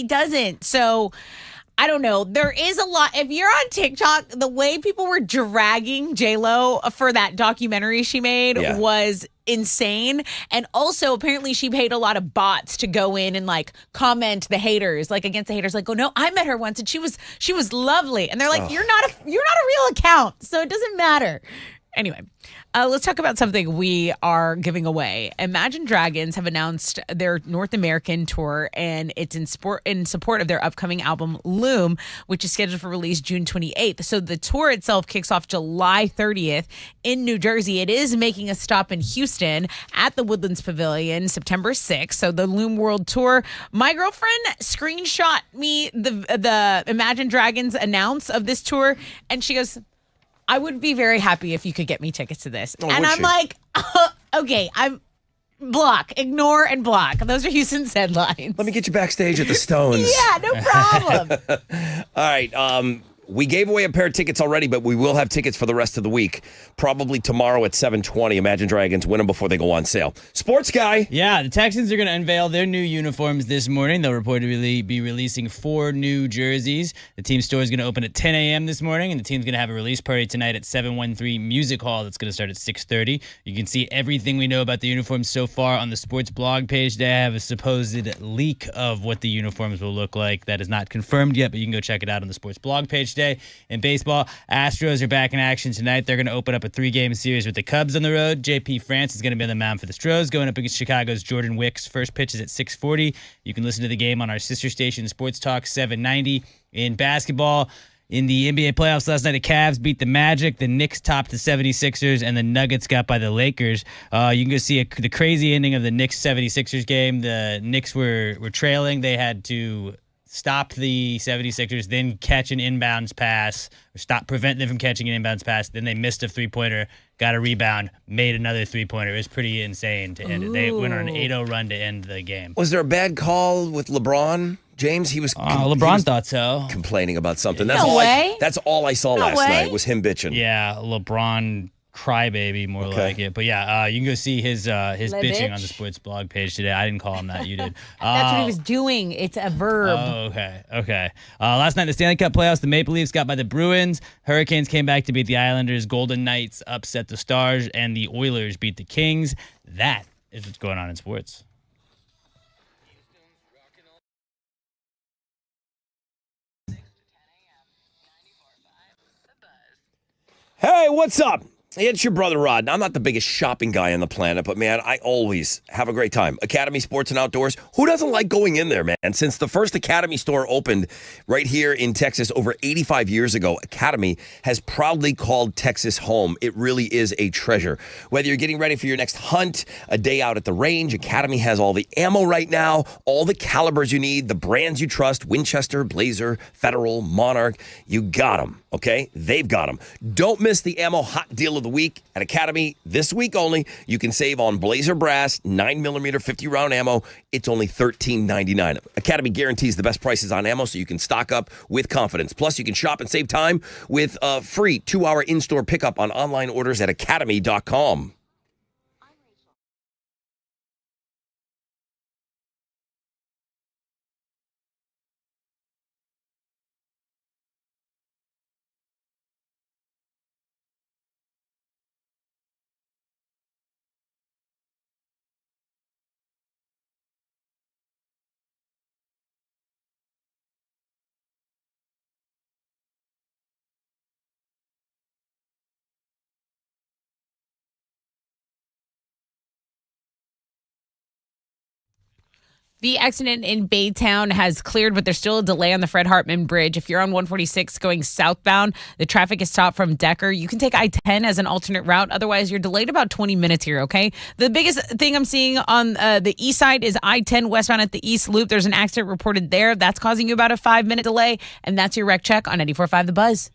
doesn't. So I don't know. There is a lot. If you're on TikTok, the way people were dragging J-Lo for that documentary she made was insane. And also, apparently, she paid a lot of bots to go in and like comment the haters, like against the haters. Like, oh no, I met her once and she was lovely. And they're like, you're not a real account, so it doesn't matter. Anyway, let's talk about something we are giving away. Imagine Dragons have announced their North American tour, and it's in support of their upcoming album Loom, which is scheduled for release June 28th. So the tour itself kicks off July 30th in New Jersey. It is making a stop in Houston at the Woodlands Pavilion September 6th. So the Loom World Tour. My girlfriend screenshot me the Imagine Dragons announce of this tour, and she goes, I would be very happy if you could get me tickets to this. Oh, and would I'm she? like, okay, I'm ignore and block. Those are Houston's headlines. Let me get you backstage at the Stones. Yeah, no problem. All right. We gave away a pair of tickets already, but we will have tickets for the rest of the week. Probably tomorrow at 7:20. Imagine Dragons win them before they go on sale. Sports guy. Yeah, the Texans are going to unveil their new uniforms this morning. They'll reportedly be releasing 4 new jerseys. The team store is going to open at 10 a.m. this morning, and the team's going to have a release party tonight at 713 Music Hall. That's going to start at 6:30. You can see everything we know about the uniforms so far on the sports blog page. They have a supposed leak of what the uniforms will look like. That is not confirmed yet, but you can go check it out on the sports blog page today. In baseball, Astros are back in action tonight. They're going to open up a 3-game series with the Cubs on the road. JP France is going to be on the mound for the Stros, going up against Chicago's Jordan Wicks. First pitch is at 6:40. You can listen to the game on our sister station, Sports Talk 790. In basketball, in the NBA playoffs last night, the Cavs beat the Magic, the Knicks topped the 76ers, and the Nuggets got by the Lakers. You can go see the crazy ending of the Knicks 76ers game. The Knicks were trailing. They had to stop the 76ers, then catch an inbounds pass, or prevent them from catching an inbounds pass. Then they missed a three-pointer, got a rebound, made another three-pointer. It was pretty insane to end it. They went on an 8-0 run to end the game. Was there a bad call with LeBron James? He was. LeBron thought so. Complaining about something. No way. That's all I saw last night was him bitching. Yeah, LeBron crybaby, more like it. But yeah, you can go see his bitching on the sports blog page today. I didn't call him that. You did. That's what he was doing. It's a verb. Oh, okay. Last night in the Stanley Cup playoffs, the Maple Leafs got by the Bruins. Hurricanes came back to beat the Islanders. Golden Knights upset the Stars, and the Oilers beat the Kings. That is what's going on in sports. Hey, what's up? It's your brother Rod. I'm not the biggest shopping guy on the planet, but man, I always have a great time. Academy Sports and Outdoors. Who doesn't like going in there, man? Since the first Academy store opened right here in Texas over 85 years ago, Academy has proudly called Texas home. It really is a treasure. Whether you're getting ready for your next hunt, a day out at the range, Academy has all the ammo right now, all the calibers you need, the brands you trust, Winchester, Blazer, Federal, Monarch. You got them, okay? They've got them. Don't miss the ammo hot deal of the week at Academy this week only. You can save on Blazer Brass 9mm 50-round ammo. It's only $13.99. Academy guarantees the best prices on ammo so you can stock up with confidence. Plus, you can shop and save time with a free 2-hour in-store pickup on online orders at academy.com. The accident in Baytown has cleared, but there's still a delay on the Fred Hartman Bridge. If you're on 146 going southbound, the traffic is stopped from Decker. You can take I-10 as an alternate route. Otherwise, you're delayed about 20 minutes here, okay? The biggest thing I'm seeing on the east side is I-10 westbound at the East Loop. There's an accident reported there. That's causing you about a 5-minute delay. And that's your wreck check on 94.5 The Buzz.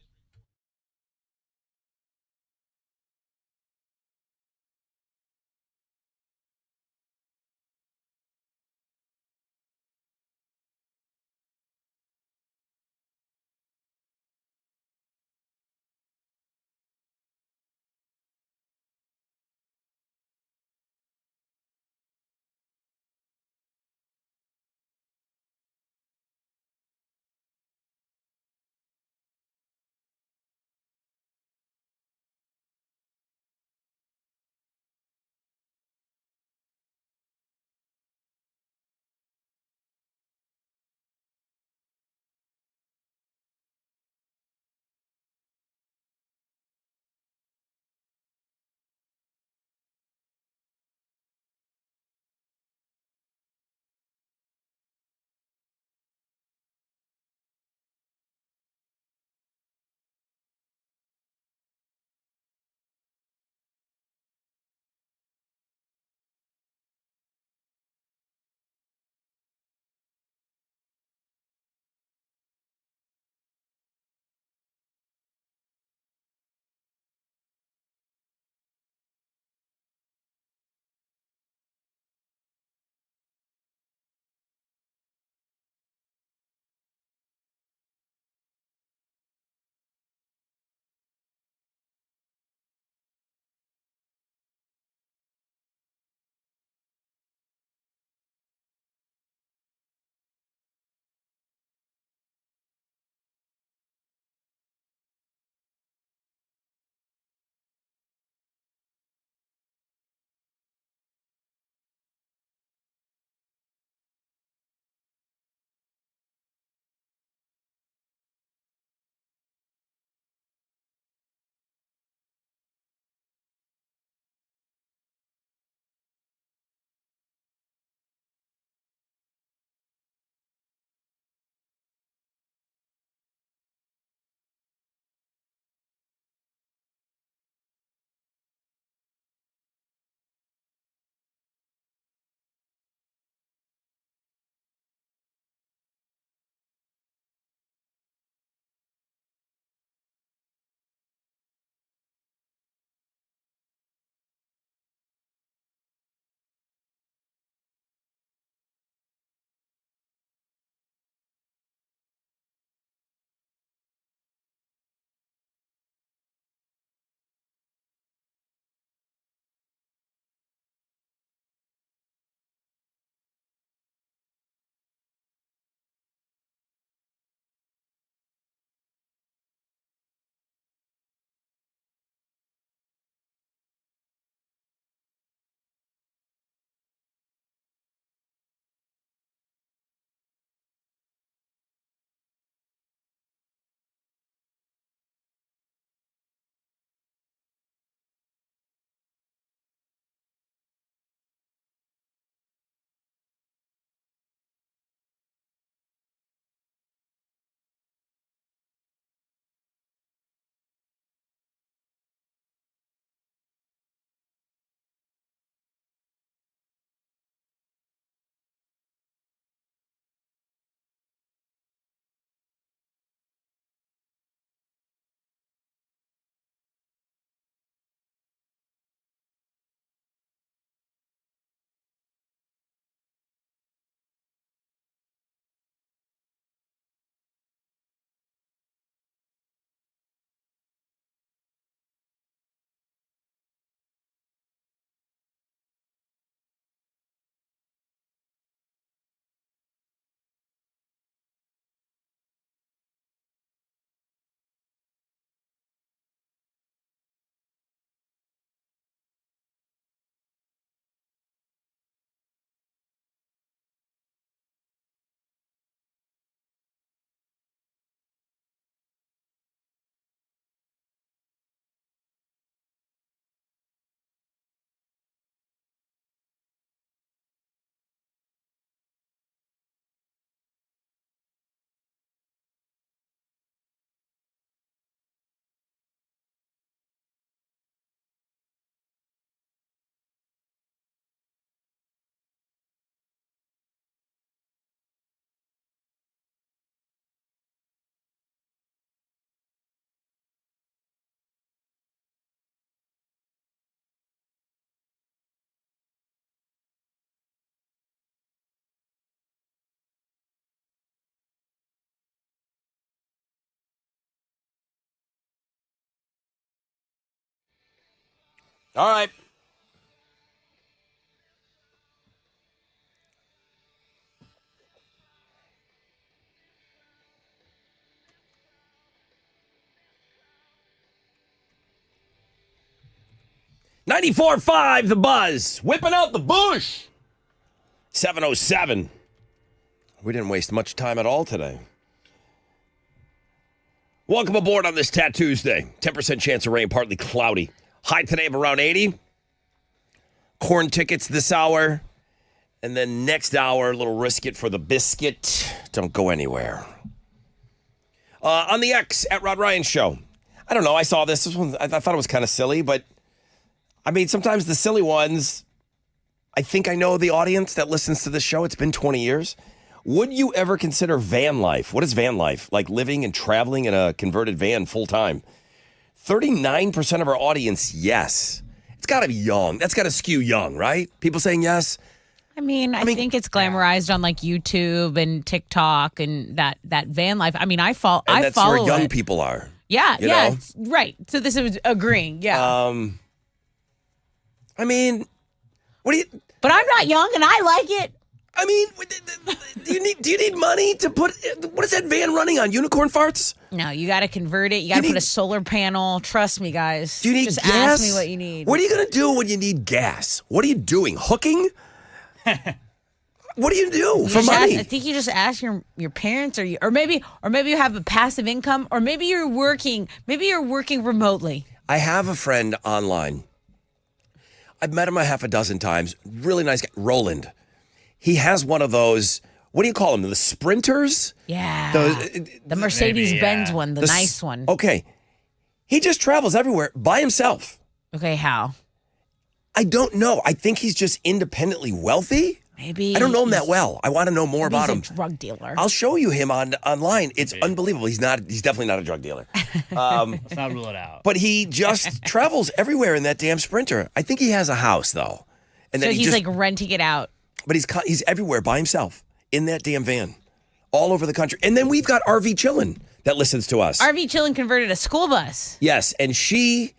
All right. $94.5 The Buzz. Whipping out the bush. 7:07. We didn't waste much time at all today. Welcome aboard on this Tuesday. 10% chance of rain, partly cloudy. High today of around 80. Corn tickets this hour. And then next hour, a little risk it for the biscuit. Don't go anywhere. On the X at Rod Ryan Show. I don't know. I saw this. This one, I thought it was kind of silly, but I mean, sometimes the silly ones, I think I know the audience that listens to this show. It's been 20 years. Would you ever consider van life? What is van life? Like living and traveling in a converted van full time? 39% of our audience, yes. It's got to be young. That's got to skew young, right? People saying yes. I mean, I think it's glamorized on like YouTube and TikTok and that van life. I mean, I follow And that's where young it. people are. Yeah, you yeah, know? right. So this is agreeing. Yeah. I mean, what do you? But I'm not young, and I like it. I mean, do you need money to put? What is that van running on? Unicorn farts? No, you got to convert it. You got to put a solar panel. Trust me, guys. Do you need Just gas? ask me what you need. What are you gonna do when you need gas? What are you doing? Hooking? What do you do for money? I think you just ask your parents, or maybe you have a passive income, or maybe you're working. Maybe you're working remotely. I have a friend online. I've met him a half a dozen times. Really nice guy, Roland. He has one of those. What do you call them? The Sprinters? Yeah. The Mercedes-Benz one, the nice one. Okay. He just travels everywhere by himself. Okay, how? I don't know. I think he's just independently wealthy. Maybe. I don't know him that well. I want to know more about him. He's a drug dealer. I'll show you him online. It's unbelievable. He's definitely not a drug dealer. Let's not rule it out. But he just travels everywhere in that damn Sprinter. I think he has a house though. And so then he's like renting it out. But he's everywhere by himself in that damn van. All over the country. And then we've got RV Chillin' that listens to us. RV Chillin' converted a school bus. Yes, and she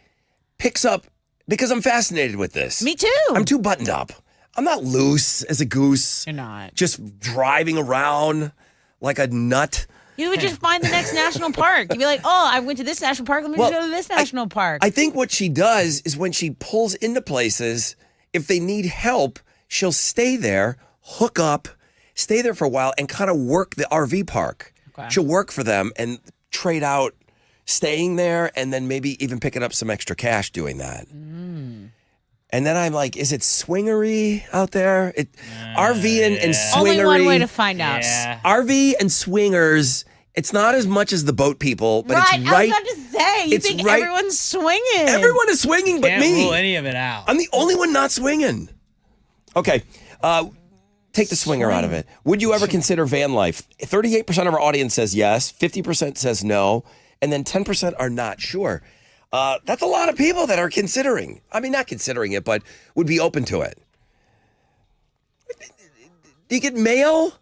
picks up because I'm fascinated with this. Me too. I'm too buttoned up. I'm not loose as a goose. You're not. Just driving around like a nut. You would just find the next national park. You'd be like, oh, I went to this national park. Let me go to this national park. I think what she does is when she pulls into places, if they need help, she'll stay there, hook up, stay there for a while, and kind of work the RV park. Okay. She'll work for them and trade out staying there and then maybe even picking up some extra cash doing that. And then I'm like, is it swingery out there? RVing and swingery. Only one way to find out. Yeah. RV and swingers, it's not as much as the boat people, but it's right. I was about to say, you it's think right. everyone's swinging. Everyone is swinging but Can't me. rule any of it out. I'm the only one not swinging. Okay. Take the swinger out of it. Would you ever consider van life? 38% of our audience says yes. 50% says no. And then 10% are not sure. That's a lot of people that are considering. I mean, not considering it, but would be open to it. Do you get mail?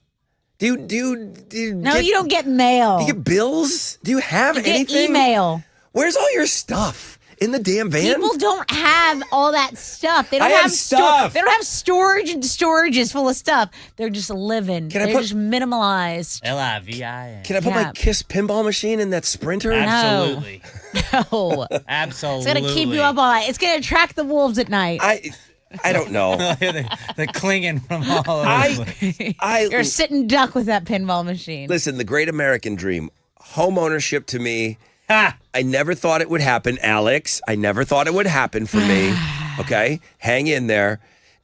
Do you No, you don't get mail. Do you get bills? Do you have You get anything? email. Where's all your stuff? In the damn van? People don't have all that stuff. They don't I have have stuff. They don't have storage and storages full of stuff. They're just living. Can I They're put- just minimalized. LIVIN. Can I put my Yeah. Kiss pinball machine in that Sprinter? Absolutely. No. Absolutely. It's gonna keep you up all night. It's gonna attract the wolves at night. I don't know. the clinging from all over the place. You're a sitting duck with that pinball machine. Listen, the great American dream, home ownership to me, I never thought it would happen, Alex. I never thought it would happen for me. Okay? Hang in there.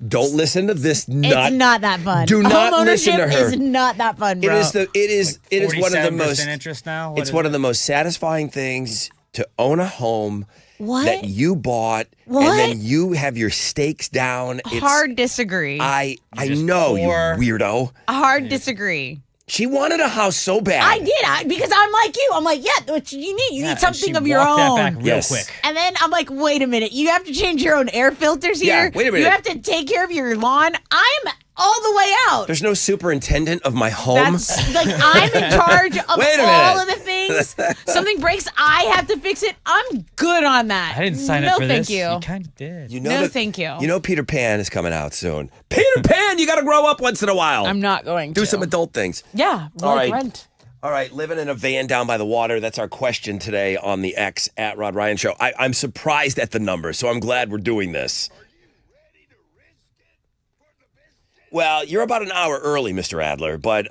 Don't listen to this nut. It's not that fun. Do not listen to Homeownership her. is not that fun, bro. It is one of the 47% most interest now? It's one of the most satisfying things to own a home What? that you bought What? and then you have your stakes down. Hard disagree. I just know, you poor. weirdo. Hard disagree. She wanted a house so bad. I did. Because I'm like you. I'm like, yeah, what you need. You need something of your own. That back real Yes. quick. And then I'm like, wait a minute. You have to change your own air filters Yeah, here. wait a minute. You have to take care of your lawn. I'm all the way out. There's no superintendent of my home. That's like I'm in charge of Wait a all minute. of the things. Something breaks, I have to fix it. I'm good on that. I didn't sign no, up for thank this. you. You kind of did. No, thank you. You know Peter Pan is coming out soon. Peter Pan, you got to grow up once in a while. I'm not going to. Do some adult things. Yeah, All like right. rent. All right, living in a van down by the water. That's our question today on the X at Rod Ryan Show. I'm surprised at the numbers, so I'm glad we're doing this. Well, you're about an hour early, Mr. Adler, but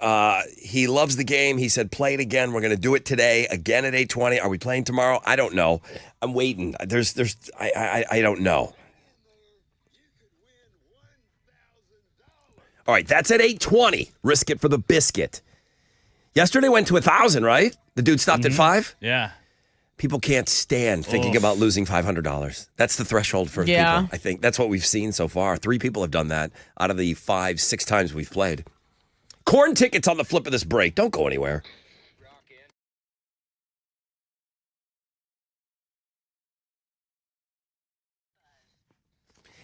he loves the game. He said, play it again. We're going to do it today, again at 8:20. Are we playing tomorrow? I don't know. I'm waiting. I don't know. All right, that's at 8:20. Risk it for the biscuit. Yesterday went to 1,000, right? The dude stopped at 5? Yeah. People can't stand thinking about losing $500. That's the threshold for Yeah. people, I think. That's what we've seen so far. 3 people have done that out of the 5, 6 times we've played. Corn tickets on the flip of this break. Don't go anywhere.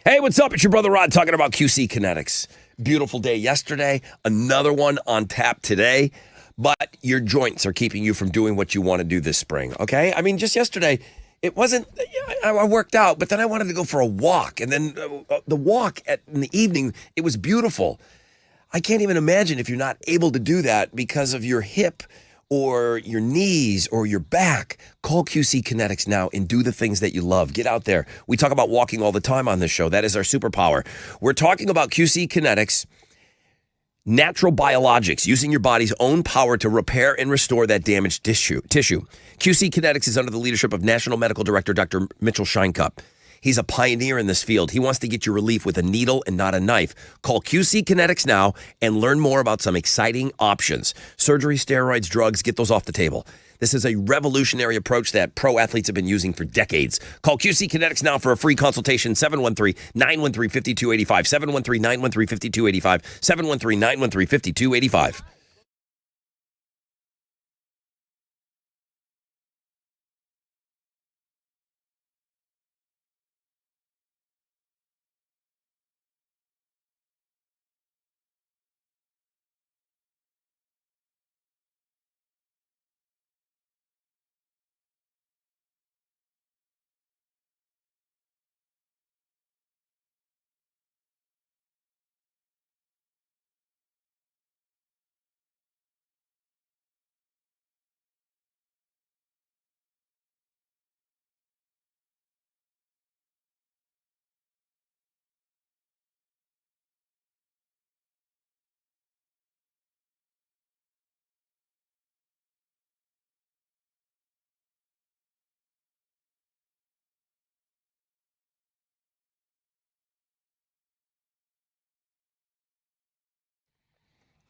Hey, what's up? It's your brother Rod talking about QC Kinetics. Beautiful day yesterday. Another one on tap today. But your joints are keeping you from doing what you want to do this spring, okay? I mean, just yesterday, it wasn't, I worked out, but then I wanted to go for a walk. And then the walk in the evening, it was beautiful. I can't even imagine if you're not able to do that because of your hip or your knees or your back. Call QC Kinetics now and do the things that you love. Get out there. We talk about walking all the time on this show. That is our superpower. We're talking about QC Kinetics. Natural biologics, using your body's own power to repair and restore that damaged tissue. QC Kinetics is under the leadership of National Medical Director Dr. Mitchell Scheinkup. He's a pioneer in this field. He wants to get you relief with a needle and not a knife. Call QC Kinetics now and learn more about some exciting options. Surgery, steroids, drugs, get those off the table. This is a revolutionary approach that pro athletes have been using for decades. Call QC Kinetics now for a free consultation, 713-913-5285, 713-913-5285, 713-913-5285.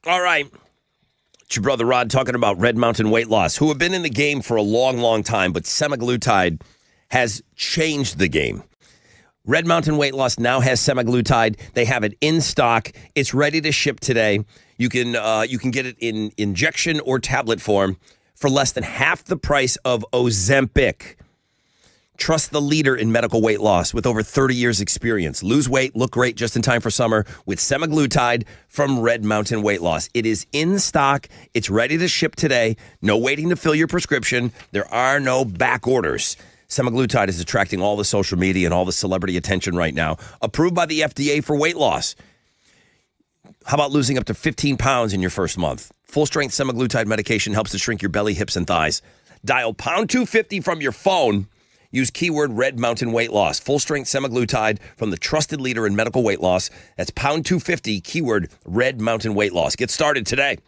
All right. It's your brother Rod talking about Red Mountain Weight Loss, who have been in the game for a long, long time, but semaglutide has changed the game. Red Mountain Weight Loss now has semaglutide. They have it in stock. It's ready to ship today. You can get it in injection or tablet form for less than half the price of Ozempic. Trust the leader in medical weight loss with over 30 years experience. Lose weight, look great just in time for summer with semaglutide from Red Mountain Weight Loss. It is in stock. It's ready to ship today. No waiting to fill your prescription. There are no back orders. Semaglutide is attracting all the social media and all the celebrity attention right now. Approved by the FDA for weight loss. How about losing up to 15 pounds in your first month? Full-strength semaglutide medication helps to shrink your belly, hips, and thighs. Dial pound 250 from your phone. Use keyword Red Mountain Weight Loss. Full-strength semaglutide from the trusted leader in medical weight loss. That's pound 250, keyword Red Mountain Weight Loss. Get started today.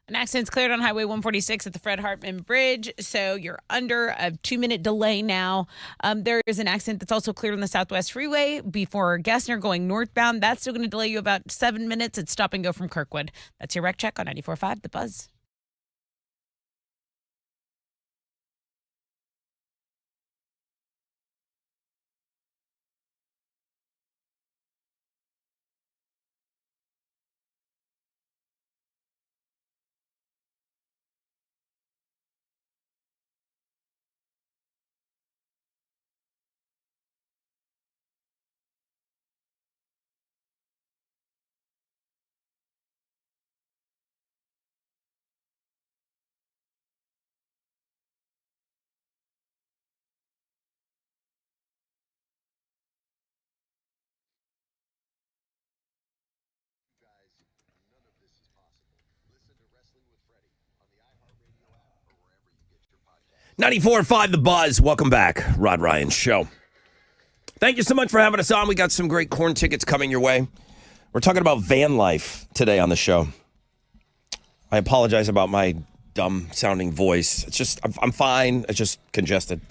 An accident's cleared on Highway 146 at the Fred Hartman Bridge, so you're under a 2-minute delay now. There is an accident that's also cleared on the Southwest Freeway before Gessner going northbound. That's still going to delay you about 7 minutes. It's stop and go from Kirkwood. That's your wreck check on 94.5 The Buzz. None of this is possible. Listen to Wrestling with Freddie on the iHeartRadio app or wherever you get your podcasts. 94.5 The Buzz. Welcome back. Rod Ryan Show. Thank you so much for having us on. We got some great corn tickets coming your way. We're talking about van life today on the show. I apologize about my dumb-sounding voice. It's just, I'm fine. It's just congested.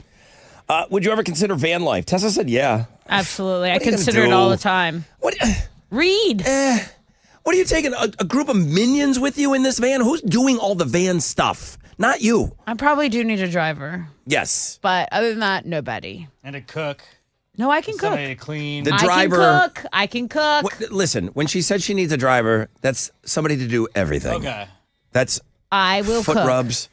Would you ever consider van life? Tessa said yeah. Absolutely. I What are you gonna consider it do? all the time. What? Read. What are you taking? A group of minions with you in this van? Who's doing all the van stuff? Not you. I probably do need a driver, Yes. but other than that, nobody. And a cook. No, I can cook. Somebody to clean. The driver. I can cook. Listen, when she said she needs a driver, that's somebody to do everything. Okay. That's I will foot cook. rubs.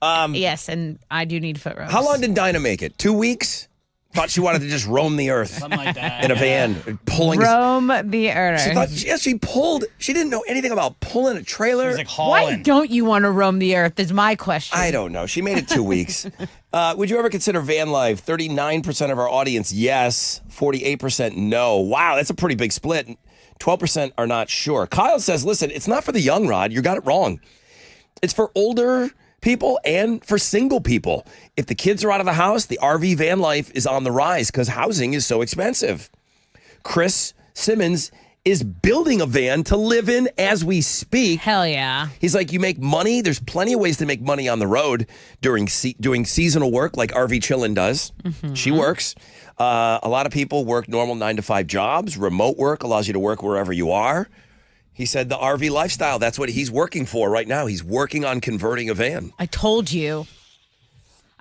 Yes, and I do need foot rubs. How long did Dinah make it? 2 weeks? Thought she wanted to just roam the earth Something like that. in a van, pulling. Roam the earth. She thought, she pulled. She didn't know anything about pulling a trailer. It was like Why hauling. don't you want to roam the earth is my question. I don't know. She made it 2 weeks. Would you ever consider van life? 39% of our audience, yes. 48% no. Wow, that's a pretty big split. 12% are not sure. Kyle says, listen, it's not for the young, Rod. You got it wrong. It's for older people and for single people. If the kids are out of the house, the RV van life is on the rise because housing is so expensive. Chris Simmons is building a van to live in as we speak. Hell yeah. He's like, you make money. There's plenty of ways to make money on the road during doing seasonal work like RV Chillin' does. She works. A lot of people work normal 9-to-5 jobs. Remote work allows you to work wherever you are. He said the RV lifestyle, that's what he's working for right now. He's working on converting a van. I told you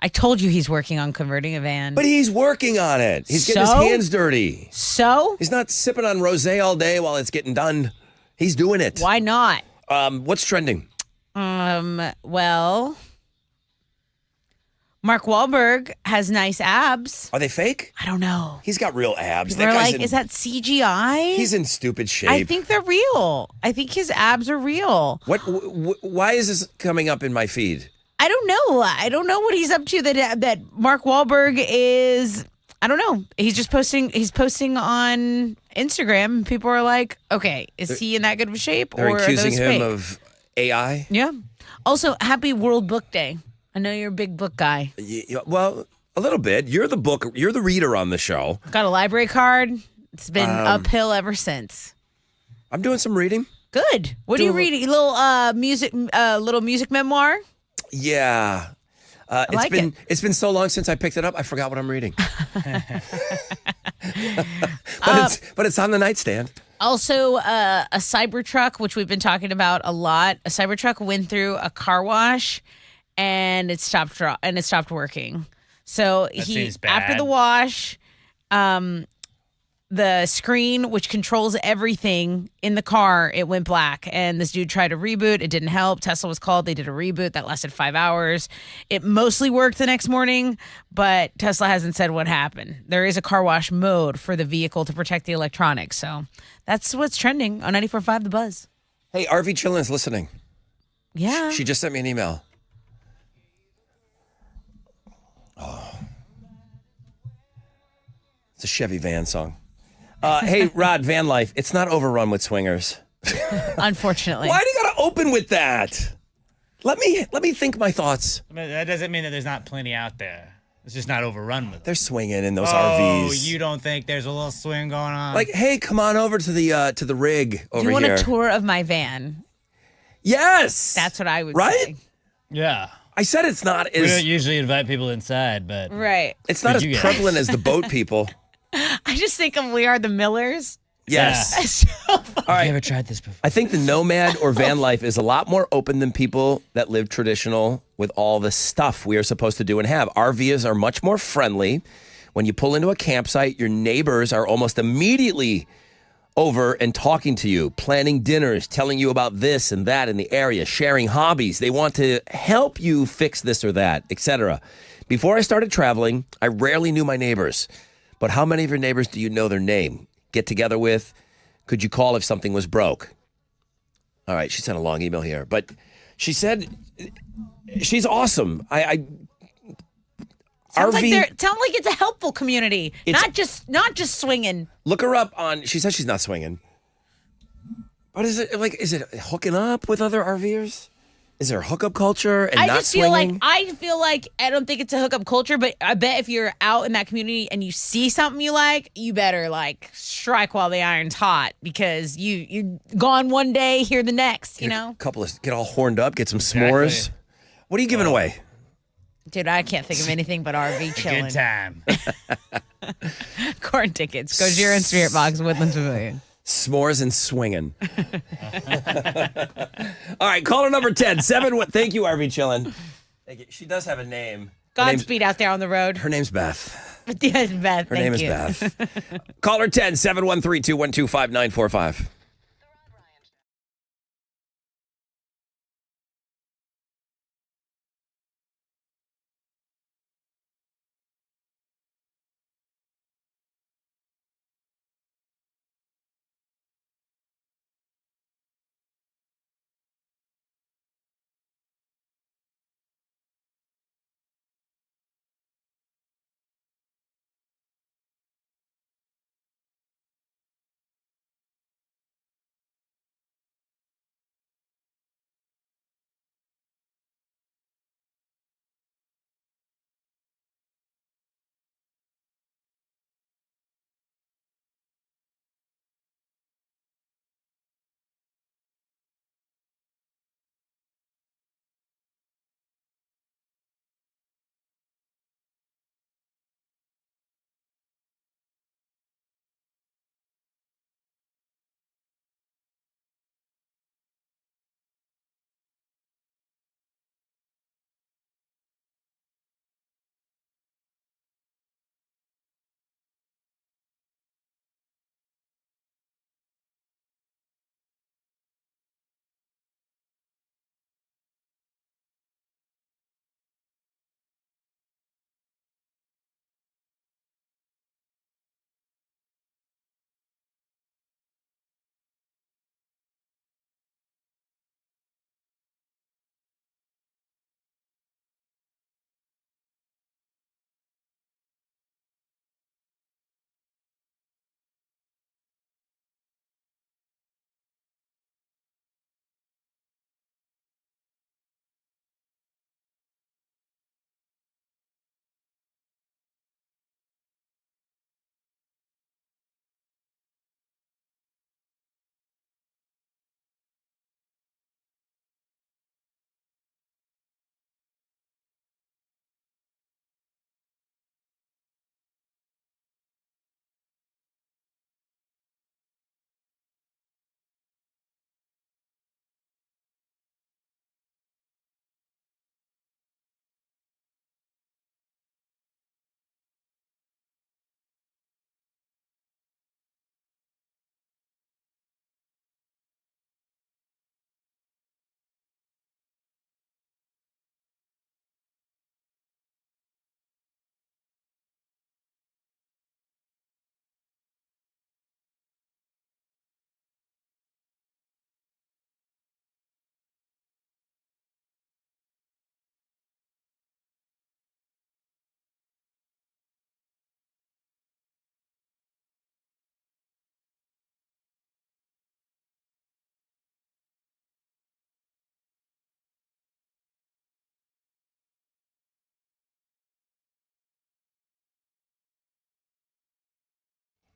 he's working on converting a van. But he's working on it. He's getting his So? hands dirty. So? He's not sipping on rosé all day while it's getting done. He's doing it. Why not? What's trending? Well, Mark Wahlberg has nice abs. Are they fake? I don't know. He's got real abs. They're guy's like, is that CGI? He's in stupid shape. I think they're real. I think his abs are real. Why is this coming up in my feed? I don't know. I don't know what he's up to. That Mark Wahlberg is. I don't know. He's just posting. He's posting on Instagram. And people are like, "Okay, is he in that good of a shape?" They're or accusing are those him fake? of AI. Yeah. Also, happy World Book Day. I know you're a big book guy. Well, a little bit. You're the reader on the show. Got a library card. It's been uphill ever since. I'm doing some reading. Good. What are you reading? A little music memoir. Yeah. It's been so long since I picked it up. I forgot what I'm reading. but it's on the nightstand. Also, a Cybertruck, which we've been talking about a lot. A Cybertruck went through a car wash, and it stopped working. So seems after bad. the wash, the screen which controls everything in the car, it went black. And this dude tried to reboot. It didn't help. Tesla was called. They did a reboot that lasted 5 hours. It mostly worked the next morning, but Tesla hasn't said what happened. There is a car wash mode for the vehicle to protect the electronics. So that's what's trending on 94.5 The Buzz. Hey, RV Chillin' is listening. Yeah. She just sent me an email. It's a Chevy van song. Hey, Rod, van life. It's not overrun with swingers. Unfortunately. Why do you gotta open with that? Let me think my thoughts. I mean, that doesn't mean that there's not plenty out there. It's just not overrun with. They're swinging in those Oh, RVs. you don't think there's a little swing going on? Like, hey, come on over to the rig Do over you want here. a tour of my van? Yes. That's what I would Right? say. Yeah. I said it's not We don't as usually invite people inside, but Right. it's not Who'd as you get? prevalent as the boat people. I just think of We Are the Millers. Yes. So All I've right. never tried this before. I think the nomad or van life is a lot more open than people that live traditional with all the stuff we are supposed to do and have. RVs are much more friendly. When you pull into a campsite, your neighbors are almost immediately over and talking to you, planning dinners, telling you about this and that in the area, sharing hobbies. They want to help you fix this or that, etc. Before I started traveling, I rarely knew my neighbors. But how many of your neighbors do you know their name? Get together with? Could you call if something was broke? All right, she sent a long email here, but she said she's awesome. sounds like RV it's a helpful community, not just swinging. Look her up on. She says she's not swinging. But is it hooking up with other RVers? Is there hookup culture and I not just feel swinging? like I don't think it's a hookup culture, but I bet if you're out in that community and you see something you like, you better like strike while the iron's hot because you're gone one day, here the next. You know, Get all horned up, get some s'mores. What are you giving away? dude, I can't think of anything but RV chilling. Good time. Corn tickets. Go Jira and Spirit Box, Woodlands Pavilion. S'mores and swinging. All right, caller number 10. Thank you, RV Chillin. Thank you. She does have a name. Godspeed out there on the road. Her name's Beth. Yes, Beth. Her name is Beth. Caller 10, 713-212-5945.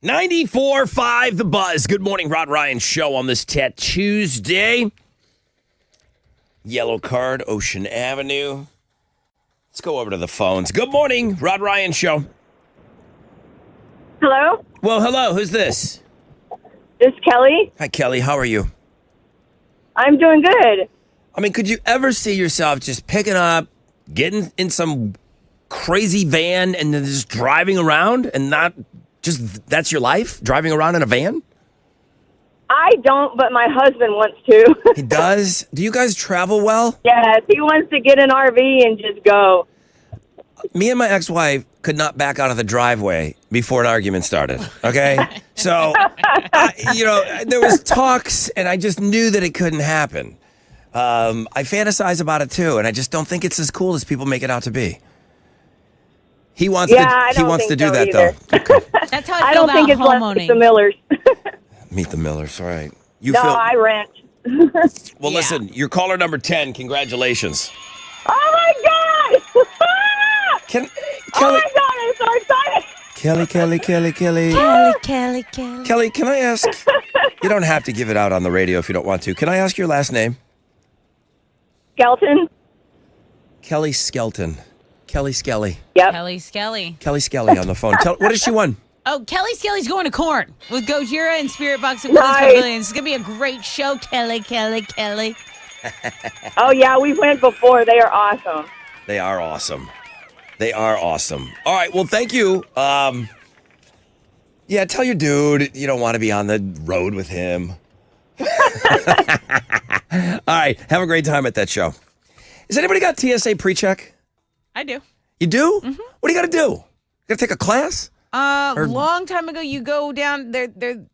$94.5 The Buzz. Good morning, Rod Ryan Show on this Tuesday. Yellow card, Ocean Avenue. Let's go over to the phones. Good morning, Rod Ryan Show. Hello, Well, hello. Who's this? this is Kelly. Hi, Kelly. How are you? I'm doing good. I mean, could you ever see yourself just picking up, getting in some crazy van, and then just driving around and not just that's your life? Driving around in a van? I don't, but my husband wants to. He does. Do you guys travel well? Yes, he wants to get an RV and just go. Me and my ex-wife could not back out of the driveway before an argument started. Okay, so there was talks, and I just knew that it couldn't happen. I fantasize about it too, and I just don't think it's as cool as people make it out to be. He wants I he don't wants to think do so that either. though. Okay. That's how I I feel don't think it's about less like homeowning. the Millers. Meet the Millers. All right. You No, feel I rent. well. Yeah. Listen, you're caller number 10. Congratulations. Oh my God! Can Oh Kelly? my God! I'm so excited. Kelly. Kelly. Kelly, can I ask? You don't have to give it out on the radio if you don't want to. Can I ask your last name? Skelton. Kelly Skelton. Kelly Skelly. Yep. Kelly Skelly. Kelly Skelly on the phone. What does she won? Oh, Kelly Skelly's going to Corn with Gojira and Spirit Box and Willis Nice. Pavilions. It's going to be a great show, Kelly. Oh yeah, we went before. They are awesome. They are awesome. They are awesome. All right. Well, thank you. Yeah, tell your dude you don't want to be on the road with him. All right. Have a great time at that show. Has anybody got TSA pre-check? I do. You do? What do you got to do? You got to take a class? Long time ago, you go down there.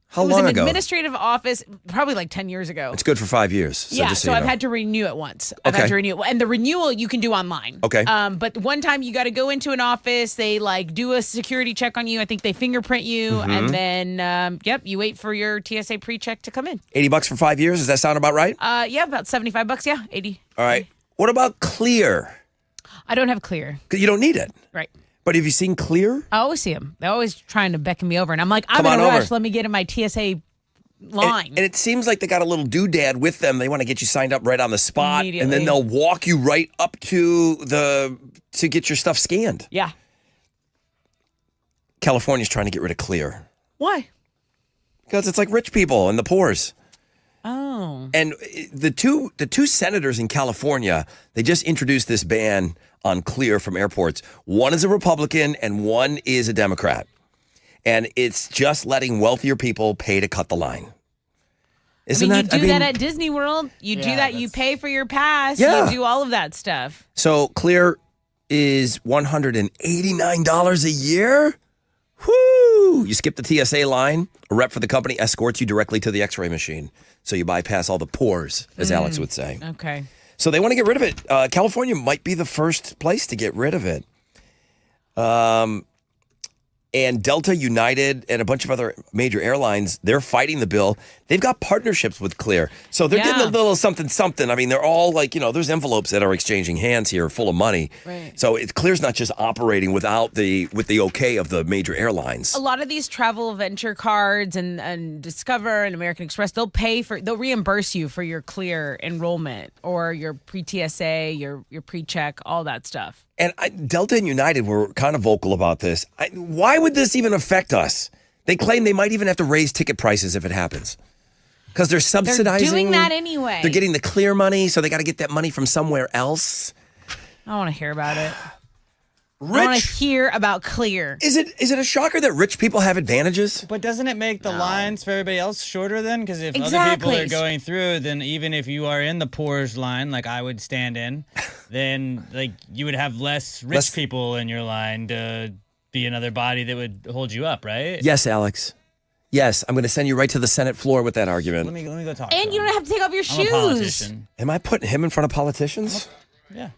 How it was long an ago? administrative office, probably like 10 years ago. It's good for 5 years. So Yeah, just so you I've know. had to renew it once. I've Okay. had to renew it. And the renewal you can do online. Okay. But one time you got to go into an office, they like do a security check on you. I think they fingerprint you. Mm-hmm. And then, you wait for your TSA pre-check to come in. $80 for 5 years. Does that sound about right? Yeah, about $75. Yeah, 80. All right. What about Clear? I don't have Clear. 'Cause you don't need it. Right. But have you seen Clear? I always see them. They're always trying to beckon me over. And I'm like, I'm Come in on a rush. over. Let me get in my TSA line. And it seems like they got a little doodad with them. They want to get you signed up right on the spot, and Immediately. then they'll walk you right up to get your stuff scanned. Yeah. California's trying to get rid of Clear Why? because it's like rich people and the poor's. Oh. And the two senators in California, they just introduced this ban on Clear from airports. One is a Republican and one is a Democrat. And it's just letting wealthier people pay to cut the line. Isn't you that? do that at Disney World. You do that. You pay for your pass. Yeah. You do all of that stuff. So Clear is $189 a year. Whoo! You skip the TSA line. A rep for the company escorts you directly to the X-ray machine. So you bypass all the pores, as Alex would say. Okay. So they want to get rid of it. California might be the first place to get rid of it. And Delta, United, and a bunch of other major airlines, they're fighting the bill. They've got partnerships with Clear. So they're getting a little something. I mean, they're all like, there's envelopes that are exchanging hands here full of money. Right. So Clear's not just operating with the okay of the major airlines. A lot of these travel venture cards and Discover and American Express, they'll reimburse you for your Clear enrollment or your pre-TSA, your pre-check, all that stuff. And Delta and United were kind of vocal about this. Why would this even affect us? They claim they might even have to raise ticket prices if it happens. Because they're subsidizing. They're doing that anyway. They're getting the Clear money, so they got to get that money from somewhere else. I don't want to hear about it. I want to hear about Clear. Is it a shocker that rich people have advantages? But doesn't it make the lines for everybody else shorter then? Because if other Exactly. people are going through, then even if you are in the poor's line, like I would stand in, then like you would have less rich people in your line to be another body that would hold you up, right? Yes, Alex. Yes, I'm going to send you right to the Senate floor with that argument. Let me go talk. And to you him. don't have to take off your I'm a shoes. politician. Am I putting him in front of politicians? Yeah.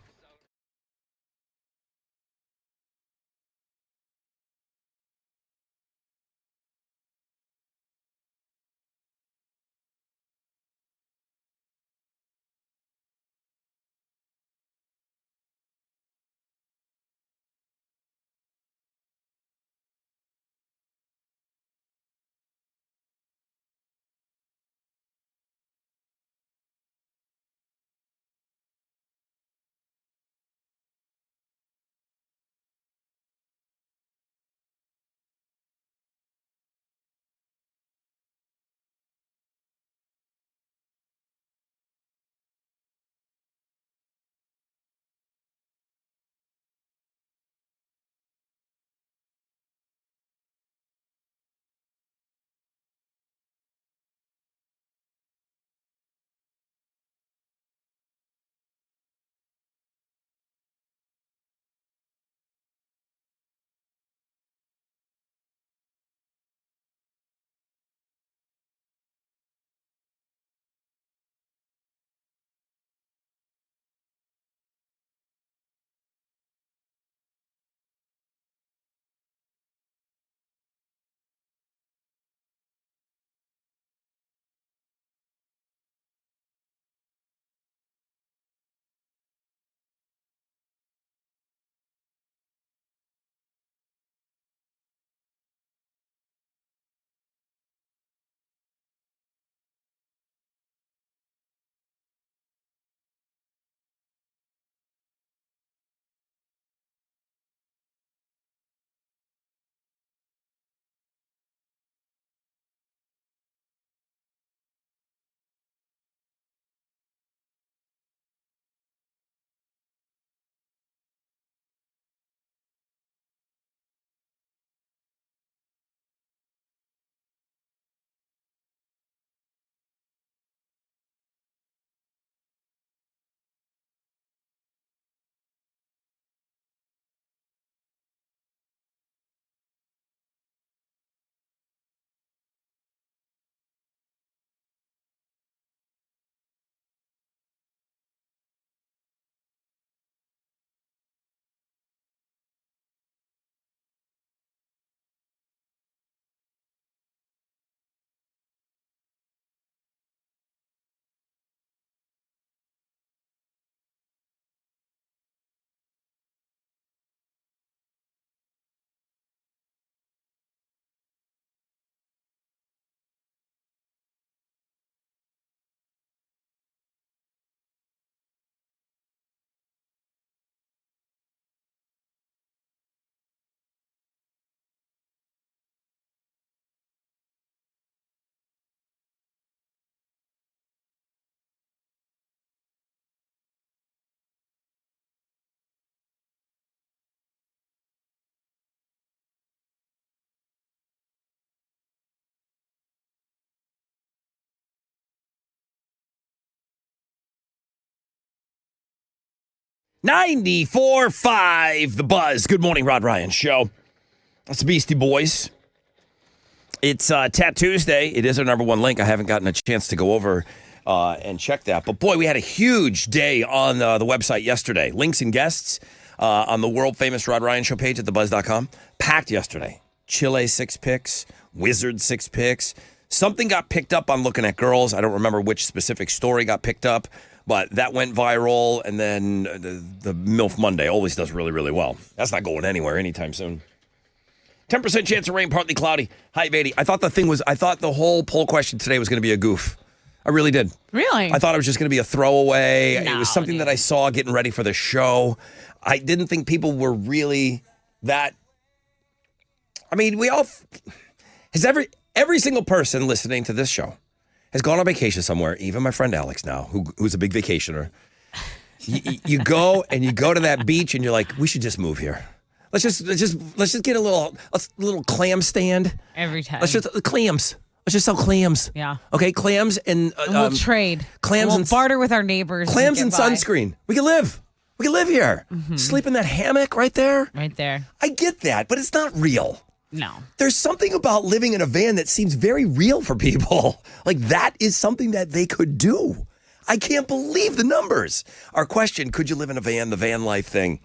94.5 The Buzz. Good morning, Rod Ryan Show. That's the Beastie Boys. It's Tat Tuesday. It is our number one link. I haven't gotten a chance to go over and check that. But boy, we had a huge day on the website yesterday. Links and guests on the world famous Rod Ryan Show page at thebuzz.com. Packed yesterday. Chile 6 picks, Wizard 6 picks. Something got picked up on looking at girls. I don't remember which specific story got picked up, but that went viral. And then the MILF Monday always does really, really well. That's not going anywhere anytime soon. 10% chance of rain, partly cloudy. High of 80. I thought the whole poll question today was going to be a goof. I really did. Really? I thought it was just going to be a throwaway. No, it was something that I saw getting ready for the show. I didn't think people were really that. I mean, every single person listening to this show has gone on vacation somewhere. Even my friend Alex now, who's a big vacationer. You go to that beach and you're like, we should just move here. Let's just get a little clam stand. Every time. Let's just clams. Let's just sell clams. Yeah. Okay, clams and we'll trade. Clams we'll and barter with our neighbors. Clams and get by. sunscreen. We can live here. Sleep in that hammock right there. Right there. I get that, but it's not real. No. There's something about living in a van that seems very real for people. Like that is something that they could do. I can't believe the numbers. Our question, could you live in a van, the van life thing?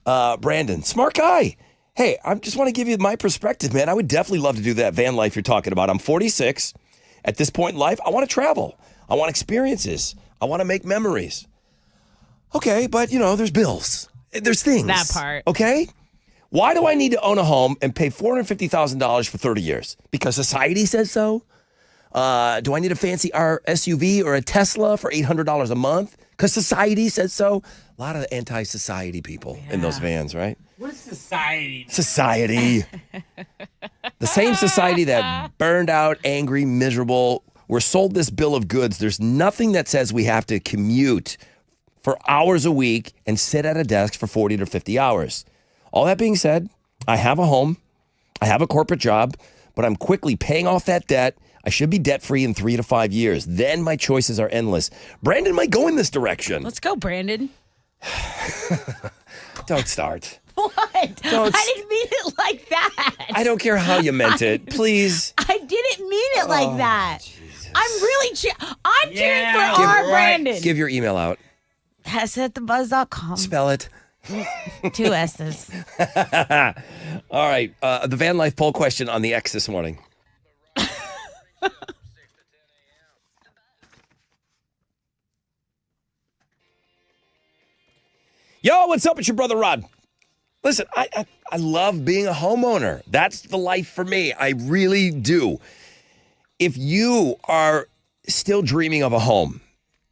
Brandon, smart guy. Hey, I just want to give you my perspective, man. I would definitely love to do that van life you're talking about. I'm 46. At this point in life, I want to travel. I want experiences. I want to make memories. Okay, but, there's bills. There's things. That part. Okay? Why do I need to own a home and pay $450,000 for 30 years? Because society says so? Do I need a fancy SUV or a Tesla for $800 a month? Because society says so? A lot of anti-society people in those vans, right? What is society? Society. The same society that burned out, angry, miserable. We're sold this bill of goods. There's nothing that says we have to commute for hours a week and sit at a desk for 40 to 50 hours. All that being said, I have a home. I have a corporate job, but I'm quickly paying off that debt. I should be debt-free in 3 to 5 years. Then my choices are endless. Brandon might go in this direction. Let's go, Brandon. Don't start. What? I didn't mean it like that. I don't care how you meant it. Please. I didn't mean it like that. Jesus. I'm really I'm cheering for Give- our Brandon. Give your email out. Hess at thebuzz.com. Spell it. 2 S's. All right. The van life poll question on the X this morning. Yo, what's up? It's your brother Rod. Listen, I love being a homeowner. That's the life for me. I really do. If you are still dreaming of a home,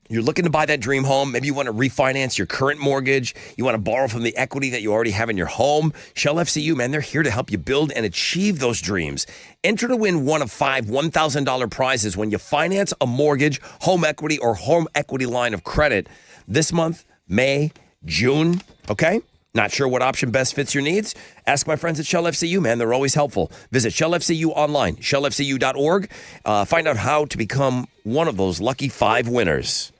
you're looking to buy that dream home, maybe you want to refinance your current mortgage, you want to borrow from the equity that you already have in your home, Shell FCU, man, they're here to help you build and achieve those dreams. Enter to win one of 5 $1,000 prizes when you finance a mortgage, home equity, or home equity line of credit this month, May, June, okay? Not sure what option best fits your needs? Ask my friends at Shell FCU, man. They're always helpful. Visit Shell FCU online, shellfcu.org. Find out how to become one of those lucky 5 winners.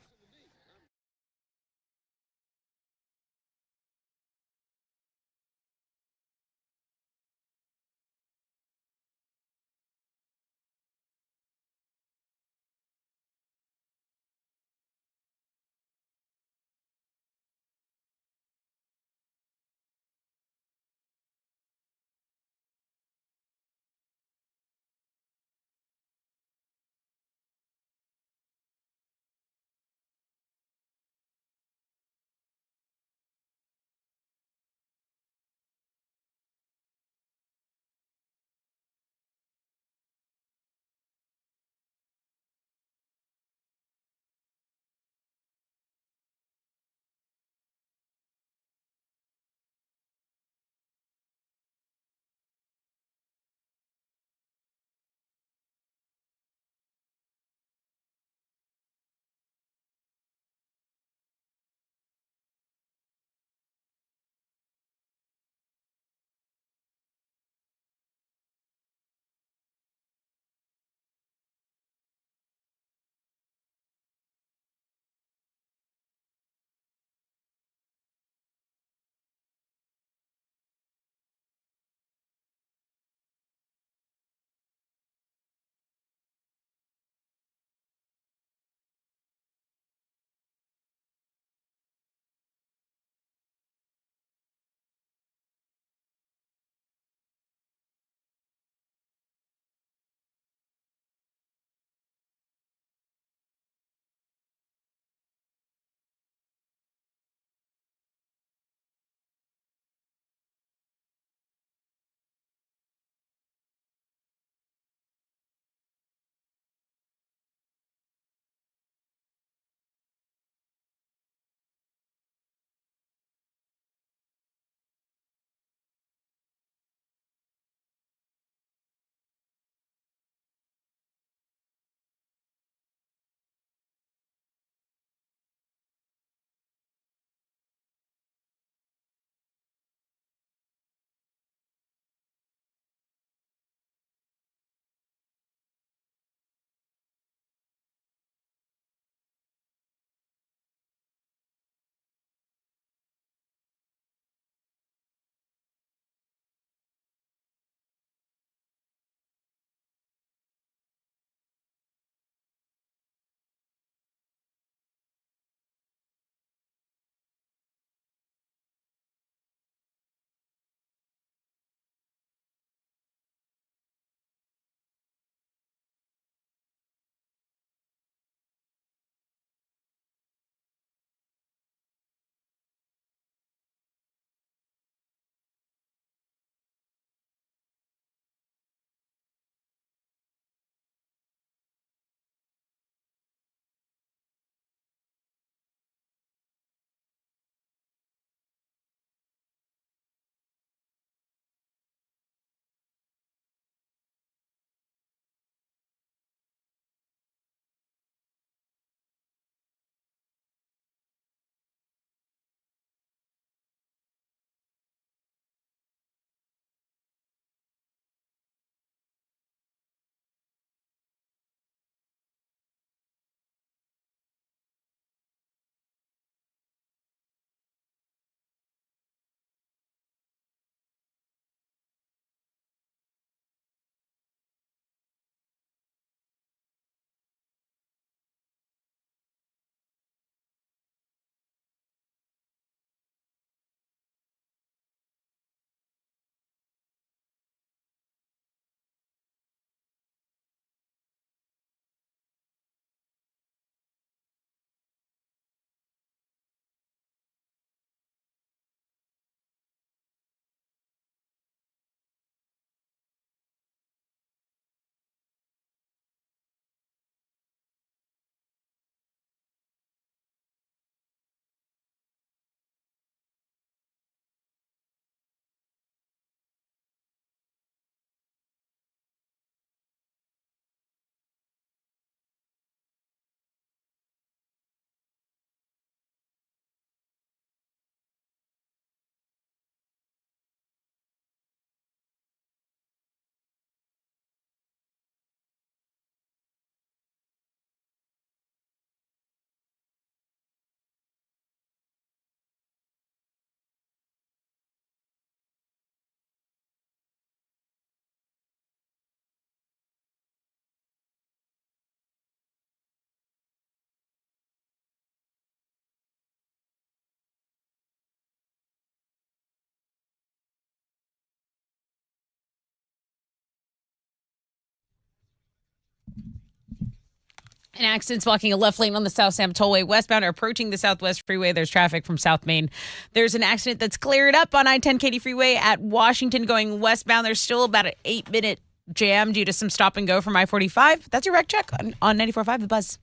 An accident's blocking a left lane on the South Sam Tollway westbound or approaching the Southwest Freeway. There's traffic from South Main. There's an accident that's cleared up on I-10 Katy Freeway at Washington going westbound. There's still about an 8-minute jam due to some stop and go from I-45. That's your wreck check on 94.5 The Buzz.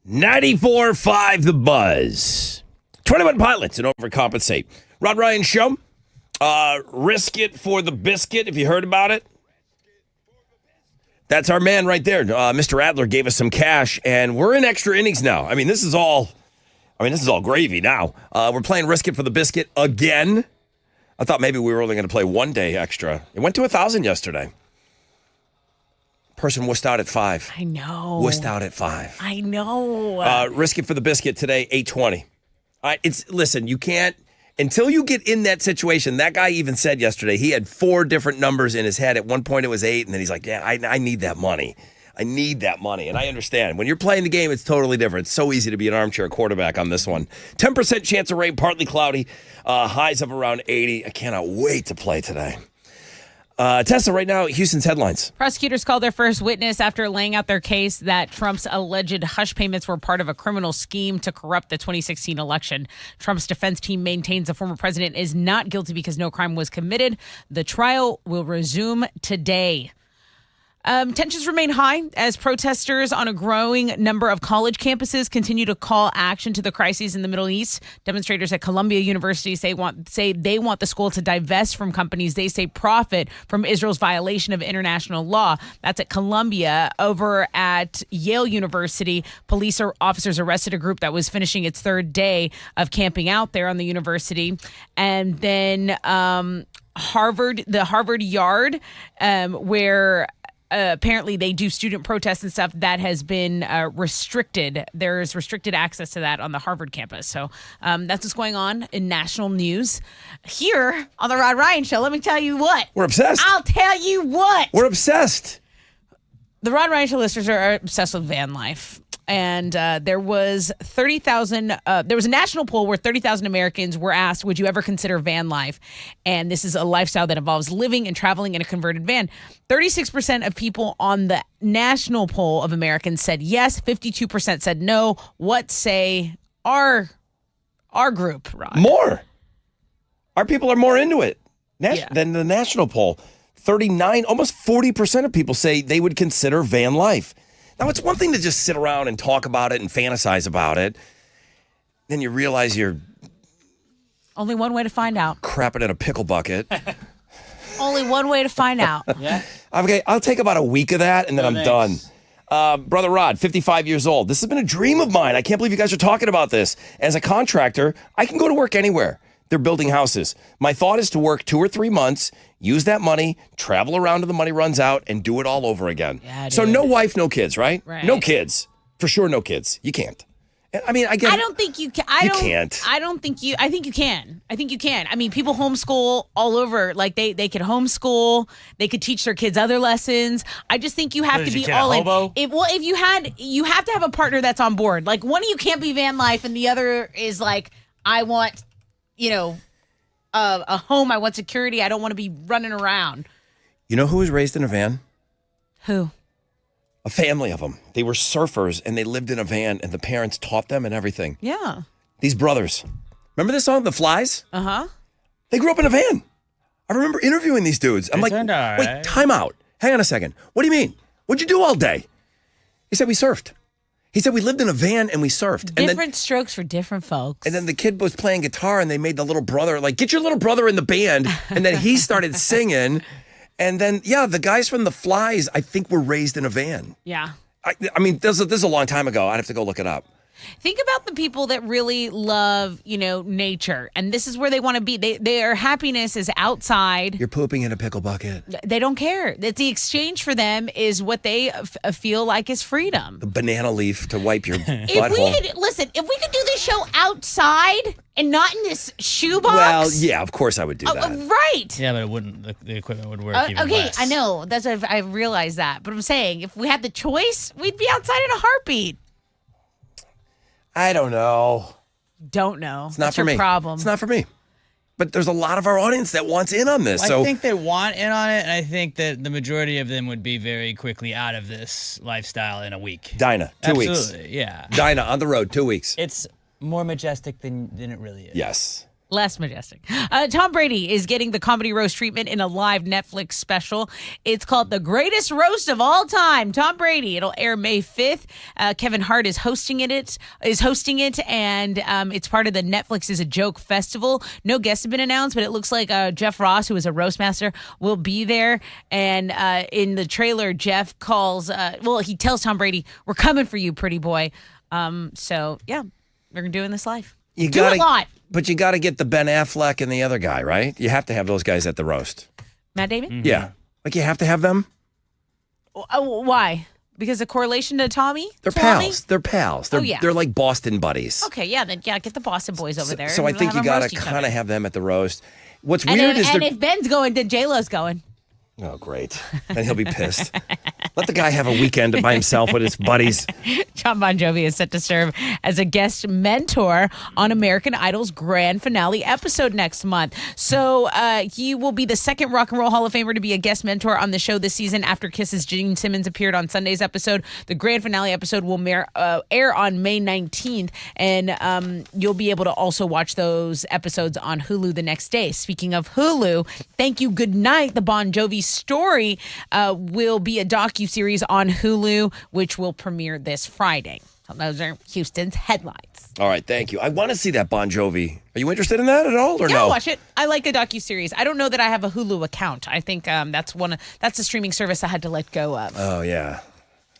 .94.5 The Buzz. 21 Pilots and Overcompensate. Rod Ryan Show. Risk it for the biscuit, if you heard about it. That's our man right there. Mr. Adler gave us some cash, and we're in extra innings now. This is all gravy now. We're playing Risk It for the Biscuit again. I thought maybe we were only going to play one day extra. It went to 1,000 yesterday. Person wussed out at 5. I know. Wussed out at 5. I know. Risk It for the Biscuit today, 820. Listen, you can't, until you get in that situation. That guy even said yesterday he had 4 different numbers in his head. At one point it was 8, and then he's like, yeah, I need that money. I need that money. And I understand. When you're playing the game, it's totally different. It's so easy to be an armchair quarterback on this one. 10% chance of rain, partly cloudy, highs of around 80. I cannot wait to play today. Tessa, right now, Houston's headlines. Prosecutors called their first witness after laying out their case that Trump's alleged hush payments were part of a criminal scheme to corrupt the 2016 election. Trump's defense team maintains the former president is not guilty because no crime was committed. The trial will resume today. Tensions remain high as protesters on a growing number of college campuses continue to call action to the crises in the Middle East. Demonstrators at Columbia University say they want the school to divest from companies they say profit from Israel's violation of international law. That's at Columbia. Over at Yale University, police officers arrested a group that was finishing its third day of camping out there on the university. And then the Harvard Yard, where apparently they do student protests and stuff, that has been restricted. There's restricted access to that on the Harvard campus. So that's what's going on in national news. Here on the Rod Ryan Show, let me tell you what. We're obsessed. I'll tell you what. We're obsessed. The Rod Ryan Show listeners are obsessed with van life. And there was 30,000. There was a national poll where 30,000 Americans were asked, would you ever consider van life? And this is a lifestyle that involves living and traveling in a converted van. 36% of people on the national poll of Americans said yes. 52% said no. What say our group, Rod? More. Our people are more into it than the national poll. 39, almost 40% of people say they would consider van life. Now, it's one thing to just sit around and talk about it and fantasize about it. Then you realize you're only one way to find out. Crapping in a pickle bucket. Only one way to find out. Yeah. Okay, I'll take about a week of that, and then I'm done. Brother Rod, 55 years old. This has been a dream of mine. I can't believe you guys are talking about this. As a contractor, I can go to work anywhere. They're building houses. My thought is to work 2 or 3 months, use that money, travel around till the money runs out, and do it all over again. Yeah, so no wife, no kids, right? Right. No kids. For sure, no kids. You can't. I mean, I get I it. don't think you can. You can't. I think you can. I think you can. I mean, people homeschool all over. Like they could homeschool. They could teach their kids other lessons. I just think you have to be all in. If you have to have a partner that's on board. Like one of you can't be van life, and the other is like, I want, a home. I want security. I don't want to be running around. You know who was raised in a van? Who? A family of them. They were surfers, and they lived in a van, and the parents taught them and everything. Yeah. These brothers. Remember this song, The Flies? Uh-huh. They grew up in a van. I remember interviewing these dudes. I'm like, wait, time out. Hang on a second. What do you mean? What'd you do all day? He said, we surfed. He said, we lived in a van and we surfed. Different strokes for different folks. And then the kid was playing guitar, and they made the little brother, like, get your little brother in the band. And then he started singing. And then, the guys from The Flies, I think, were raised in a van. Yeah. I mean, this is a long time ago. I'd have to go look it up. Think about the people that really love, nature, and this is where they want to be. Their happiness is outside. You're pooping in a pickle bucket. They don't care. That the exchange for them is what they feel like is freedom. The banana leaf to wipe your butthole. If we could do this show outside and not in this shoebox. Well, yeah, of course I would do that. Right. Yeah, but it wouldn't. The equipment would work even okay, less. I know. I realize that, but I'm saying if we had the choice, we'd be outside in a heartbeat. I don't know. Don't know. It's not That's for your me. problem. It's not for me. But there's a lot of our audience that wants in on this. I think they want in on it, and I think that the majority of them would be very quickly out of this lifestyle in a week. Dinah, 2 weeks. Absolutely, yeah. Dinah, on the road, 2 weeks. It's more majestic than it really is. Yes. Less majestic. Tom Brady is getting the comedy roast treatment in a live Netflix special. It's called The Greatest Roast of All Time. Tom Brady. It'll air May 5th. Kevin Hart is hosting it, and it's part of the Netflix is a Joke Festival. No guests have been announced, but it looks like Jeff Ross, who is a roast master, will be there. And in the trailer, Jeff he tells Tom Brady, "We're coming for you, pretty boy." So yeah, we're doing this live. Do it live. But you got to get the Ben Affleck and the other guy, right? You have to have those guys at the roast. Matt Damon? Mm-hmm. Yeah. Like you have to have them? Why? Because of correlation to Tommy? They're pals. They're They're like Boston buddies. Okay, then get the Boston boys over there. So I think you got to kind of have them at the roast. What's weird is if Ben's going, then J-Lo's going. Oh, great. Then he'll be pissed. Let the guy have a weekend by himself with his buddies. John Bon Jovi is set to serve as a guest mentor on American Idol's grand finale episode next month. So he will be the second Rock and Roll Hall of Famer to be a guest mentor on the show this season after Kiss's Gene Simmons appeared on Sunday's episode. The grand finale episode will air on May 19th, and you'll be able to also watch those episodes on Hulu the next day. Speaking of Hulu, Thank You, Good Night, the Bon Jovi story will be a docuseries on Hulu, which will premiere this Friday. So those are Houston's headlines. All right, thank you. I want to see that Bon Jovi. Are you interested in that at all, or Yeah, no? I'll watch it. I like a docuseries. I don't know that I have a Hulu account. I think that's the streaming service I had to let go of. Oh, yeah.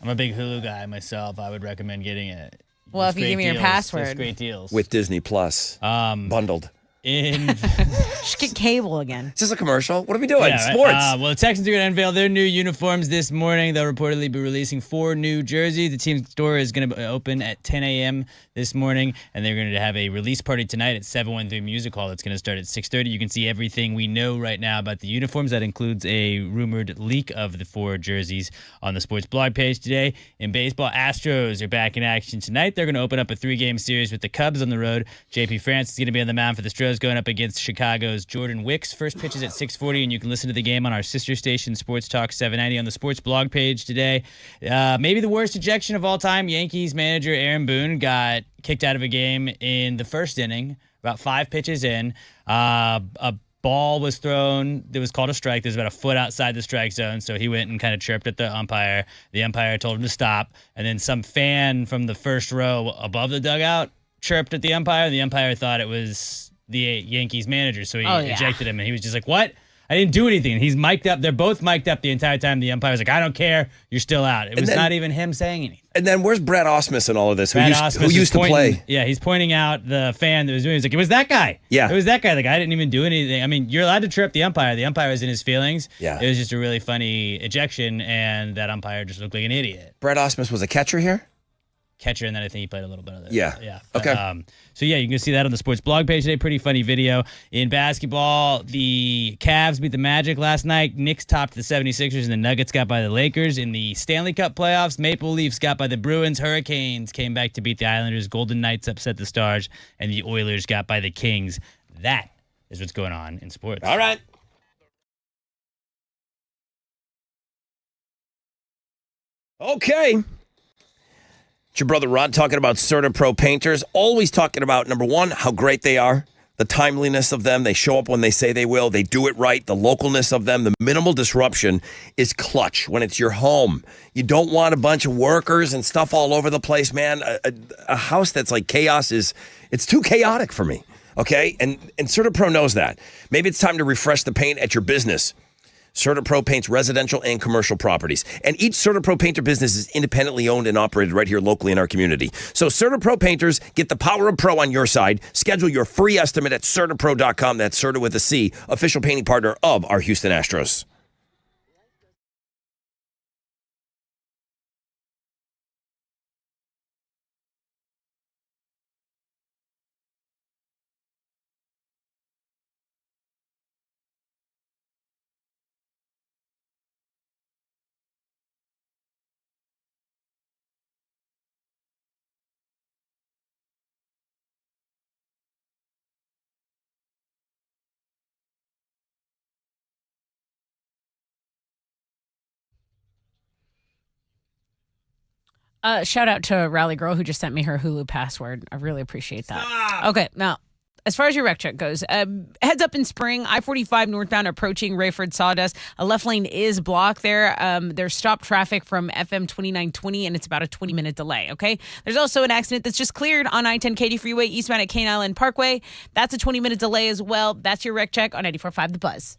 I'm a big Hulu guy myself. I would recommend getting it. Well, if you give me your password. There's great deals. With Disney Plus. Bundled. Just get cable again. Is this a commercial? What are we doing? Yeah, right. Sports. Well, the Texans are going to unveil their new uniforms this morning. They'll reportedly be releasing 4 new jerseys. The team's store is going to open at 10 a.m. this morning, and they're going to have a release party tonight at 713 Music Hall. That's going to start at 6:30. You can see everything we know right now about the uniforms. That includes a rumored leak of the 4 jerseys on the sports blog page today. In baseball, Astros are back in action tonight. They're going to open up a 3-game series with the Cubs on the road. JP France is going to be on the mound for the Stros, going up against Chicago's Jordan Wicks. First pitch is at 6:40, and you can listen to the game on our sister station, Sports Talk 790, on the sports blog page today. Maybe the worst ejection of all time. Yankees manager Aaron Boone got kicked out of a game in the first inning, about 5 pitches in. A ball was thrown. It was called a strike. It was about a foot outside the strike zone, so he went and kind of chirped at the umpire. The umpire told him to stop, and then some fan from the first row above the dugout chirped at the umpire. The umpire thought it was the Yankees manager, so he ejected him, and he was just like, "What? I didn't do anything." And he's mic'd up. They're both mic'd up the entire time. The umpire's like, "I don't care. You're still out." It was not even him saying anything. And then where's Brad Osmus in all of this? Who Brad used Osmus to pointing, play? Yeah, he's pointing out the fan that was doing it. He's like, "It was that guy." Yeah. It was that guy. The guy didn't even do anything. I mean, you're allowed to trip the umpire. The umpire was in his feelings. Yeah. It was just a really funny ejection, and that umpire just looked like an idiot. Brad Osmus was a catcher here? Catcher, and then I think he played a little bit of it. Yeah. Yeah. Okay. So, yeah, you can see that on the sports blog page today. Pretty funny video. In basketball, the Cavs beat the Magic last night. Knicks topped the 76ers, and the Nuggets got by the Lakers. In the Stanley Cup playoffs, Maple Leafs got by the Bruins. Hurricanes came back to beat the Islanders. Golden Knights upset the Stars, and the Oilers got by the Kings. That is what's going on in sports. All right. Okay. It's your brother Rod talking about CertaPro painters. Always talking about, number one, how great they are, the timeliness of them. They show up when they say they will. They do it right. The localness of them, the minimal disruption is clutch when it's your home. You don't want a bunch of workers and stuff all over the place, man. A house that's like chaos it's too chaotic for me. Okay? And CertaPro knows that. Maybe it's time to refresh the paint at your business. CertaPro paints residential and commercial properties. And each CertaPro painter business is independently owned and operated right here locally in our community. So CertaPro painters, get the power of pro on your side. Schedule your free estimate at CertaPro.com. That's Certa with a C, official painting partner of our Houston Astros. Shout out to Rally Girl who just sent me her Hulu password. I really appreciate that. Okay, now, as far as your rec check goes, heads up in spring, I-45 northbound approaching Rayford Sawdust. A left lane is blocked there. There's stop traffic from FM 2920, and it's about a 20-minute delay, okay? There's also an accident that's just cleared on I-10 Katy Freeway eastbound at Cane Island Parkway. That's a 20-minute delay as well. That's your rec check on 94.5 The Buzz.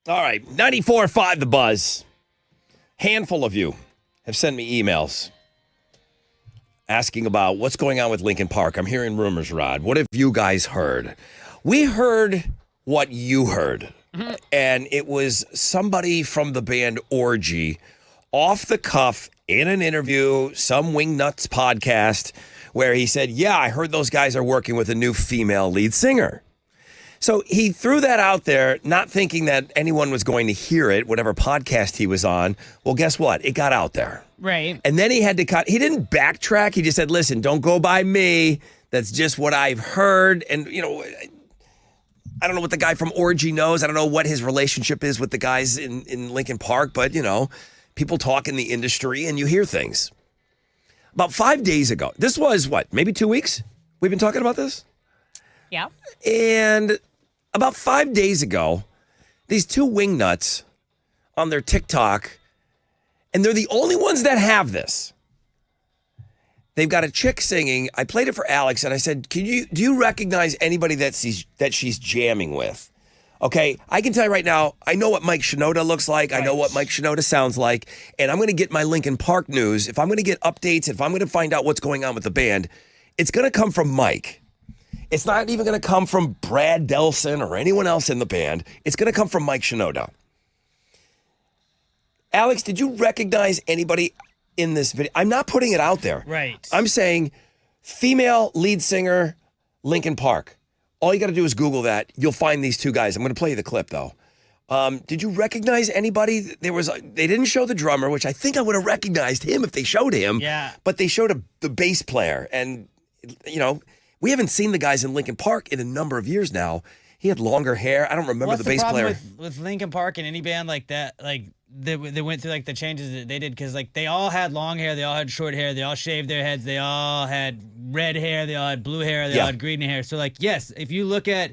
All right, 94.5 The Buzz. Handful of you have sent me emails asking about what's going on with Linkin Park. I'm hearing rumors, Rod. What have you guys heard? We heard what you heard, and it was somebody from the band Orgy off the cuff in an interview, some Wingnuts podcast, where he said, yeah, I heard those guys are working with a new female lead singer. So he threw that out there, not thinking that anyone was going to hear it, whatever podcast he was on. Well, guess what? It got out there. Right. And then he had to cut. He didn't backtrack. He just said, listen, don't go by me. That's just what I've heard. And, you know, I don't know what the guy from Orgy knows. I don't know what his relationship is with the guys in Linkin Park. But, you know, people talk in the industry and you hear things. About 5 days ago, this was what, maybe 2 weeks? We've been talking about this? Yeah. And about 5 days ago, these two Wingnuts on their TikTok, and they're the only ones that have this. They've got a chick singing. I played it for Alex, and I said, do you recognize anybody that she's jamming with? Okay, I can tell you right now, I know what Mike Shinoda looks like. Right. I know what Mike Shinoda sounds like, and I'm going to get my Linkin Park news. If I'm going to get updates, if I'm going to find out what's going on with the band, it's going to come from Mike. It's not even going to come from Brad Delson or anyone else in the band. It's going to come from Mike Shinoda. Alex, did you recognize anybody in this video? I'm not putting it out there. Right. I'm saying female lead singer, Linkin Park. All you got to do is Google that. You'll find these two guys. I'm going to play you the clip, though. Did you recognize anybody? They didn't show the drummer, which I think I would have recognized him if they showed him. Yeah. But they showed the bass player. And, you know, we haven't seen the guys in Linkin Park in a number of years now. He had longer hair. I don't remember the bass player. With Linkin Park and any band like that, like they went through like the changes that they did, because like they all had long hair, they all had short hair, they all shaved their heads, they all had red hair, they all had blue hair, they all had green hair. So like, yes, if you look at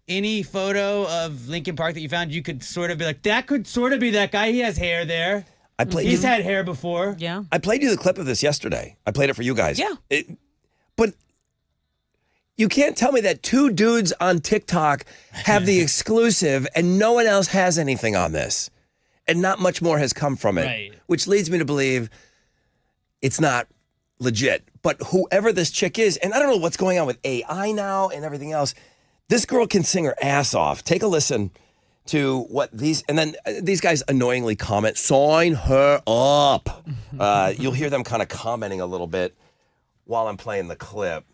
any photo of Linkin Park that you found, you could sort of be like, that could sort of be that guy. He has hair there. He's had hair before. Yeah. I played you the clip of this yesterday. I played it for you guys. Yeah. But you can't tell me that two dudes on TikTok have the exclusive and no one else has anything on this. And not much more has come from it. Right. Which leads me to believe it's not legit. But whoever this chick is, and I don't know what's going on with AI now and everything else, this girl can sing her ass off. Take a listen to what these, and then these guys annoyingly comment, sign her up. You'll hear them kind of commenting a little bit while I'm playing the clip.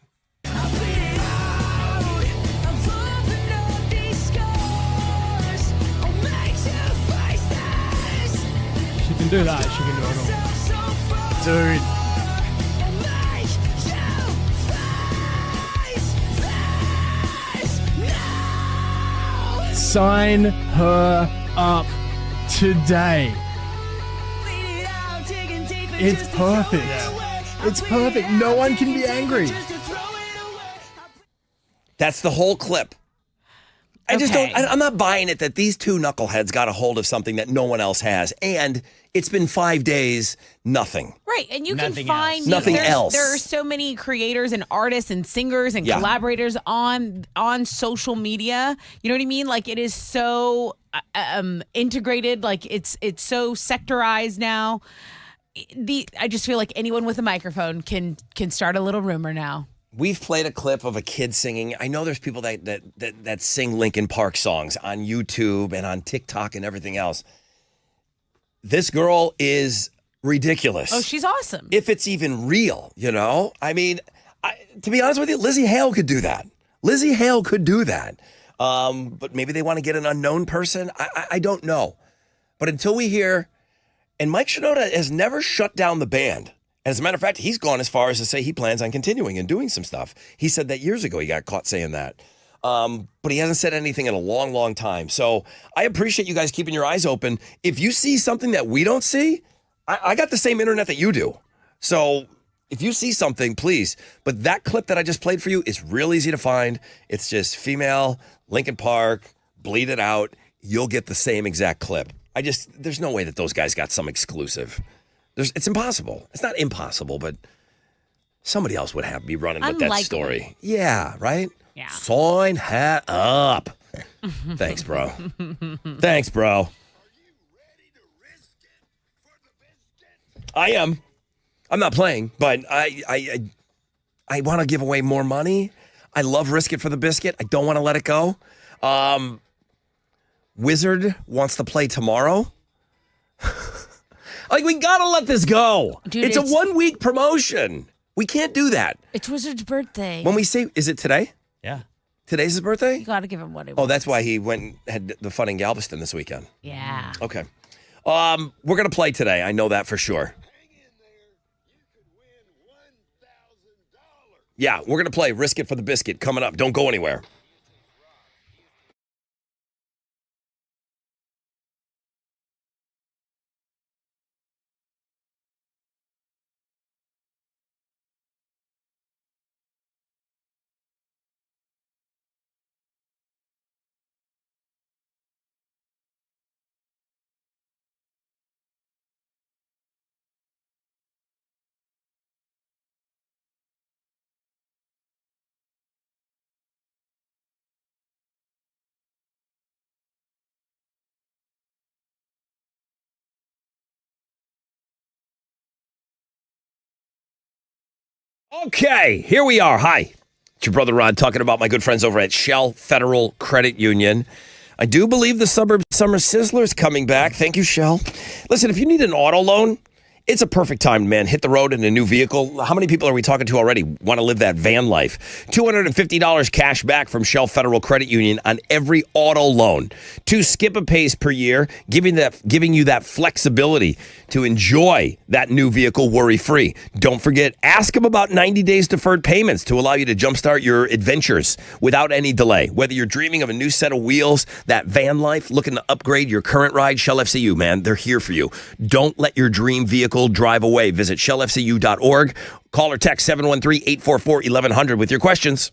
She can do that. She can do it all. Dude. Sign her up today. It's perfect. It's perfect. No one can be angry. That's the whole clip. I'm not buying it that these two knuckleheads got a hold of something that no one else has. And it's been 5 days, nothing. Right. And you Nothing can find Nothing else. There are so many creators and artists and singers and collaborators on social media. You know what I mean? Like, it is so integrated. Like, it's so sectorized now. I just feel like anyone with a microphone can start a little rumor now. We've played a clip of a kid singing. I know there's people that sing Linkin Park songs on YouTube and on TikTok and everything else. This girl is ridiculous. Oh, she's awesome. If it's even real, you know? I mean, to be honest with you, Lizzie Hale could do that. Lizzie Hale could do that. But maybe they want to get an unknown person. I don't know. But until we hear, and Mike Shinoda has never shut down the band. As a matter of fact, he's gone as far as to say he plans on continuing and doing some stuff. He said that years ago. He got caught saying that. But he hasn't said anything in a long, long time. So I appreciate you guys keeping your eyes open. If you see something that we don't see, I got the same internet that you do. So if you see something, please. But that clip that I just played for you is real easy to find. It's just female, Linkin Park, bleed it out. You'll get the same exact clip. There's no way that those guys got some exclusive. It's impossible. It's not impossible, but somebody else would be running with that story. Yeah, right? Yeah. Sign her up. Thanks, bro. Thanks, bro. I am. I'm not playing, but I want to give away more money. I love Risk It for the Biscuit. I don't want to let it go. Wizard wants to play tomorrow. Like, we got to let this go. Dude, it's a 1 week promotion. We can't do that. It's Wizard's birthday. When we say, is it today? Yeah. Today's his birthday? You got to give him what he Oh, wants. that's why he had the fun in Galveston this weekend. Yeah. Okay. We're going to play today. I know that for sure. Yeah, we're going to play Risk It for the Biscuit coming up. Don't go anywhere. Okay, here we are. Hi, it's your brother Rod talking about my good friends over at Shell Federal Credit Union. I do believe the Suburb Summer Sizzler is coming back. Thank you, Shell. Listen, if you need an auto loan, it's a perfect time, man. Hit the road in a new vehicle. How many people are we talking to already want to live that van life? $250 cash back from Shell Federal Credit Union on every auto loan. 2 skip-a-pays per year, giving you that flexibility to enjoy that new vehicle worry-free. Don't forget, ask them about 90 days deferred payments to allow you to jumpstart your adventures without any delay. Whether you're dreaming of a new set of wheels, that van life, looking to upgrade your current ride, Shell FCU, man, they're here for you. Don't let your dream vehicle drive away. Visit shellfcu.org. Call or text 713-844-1100 with your questions.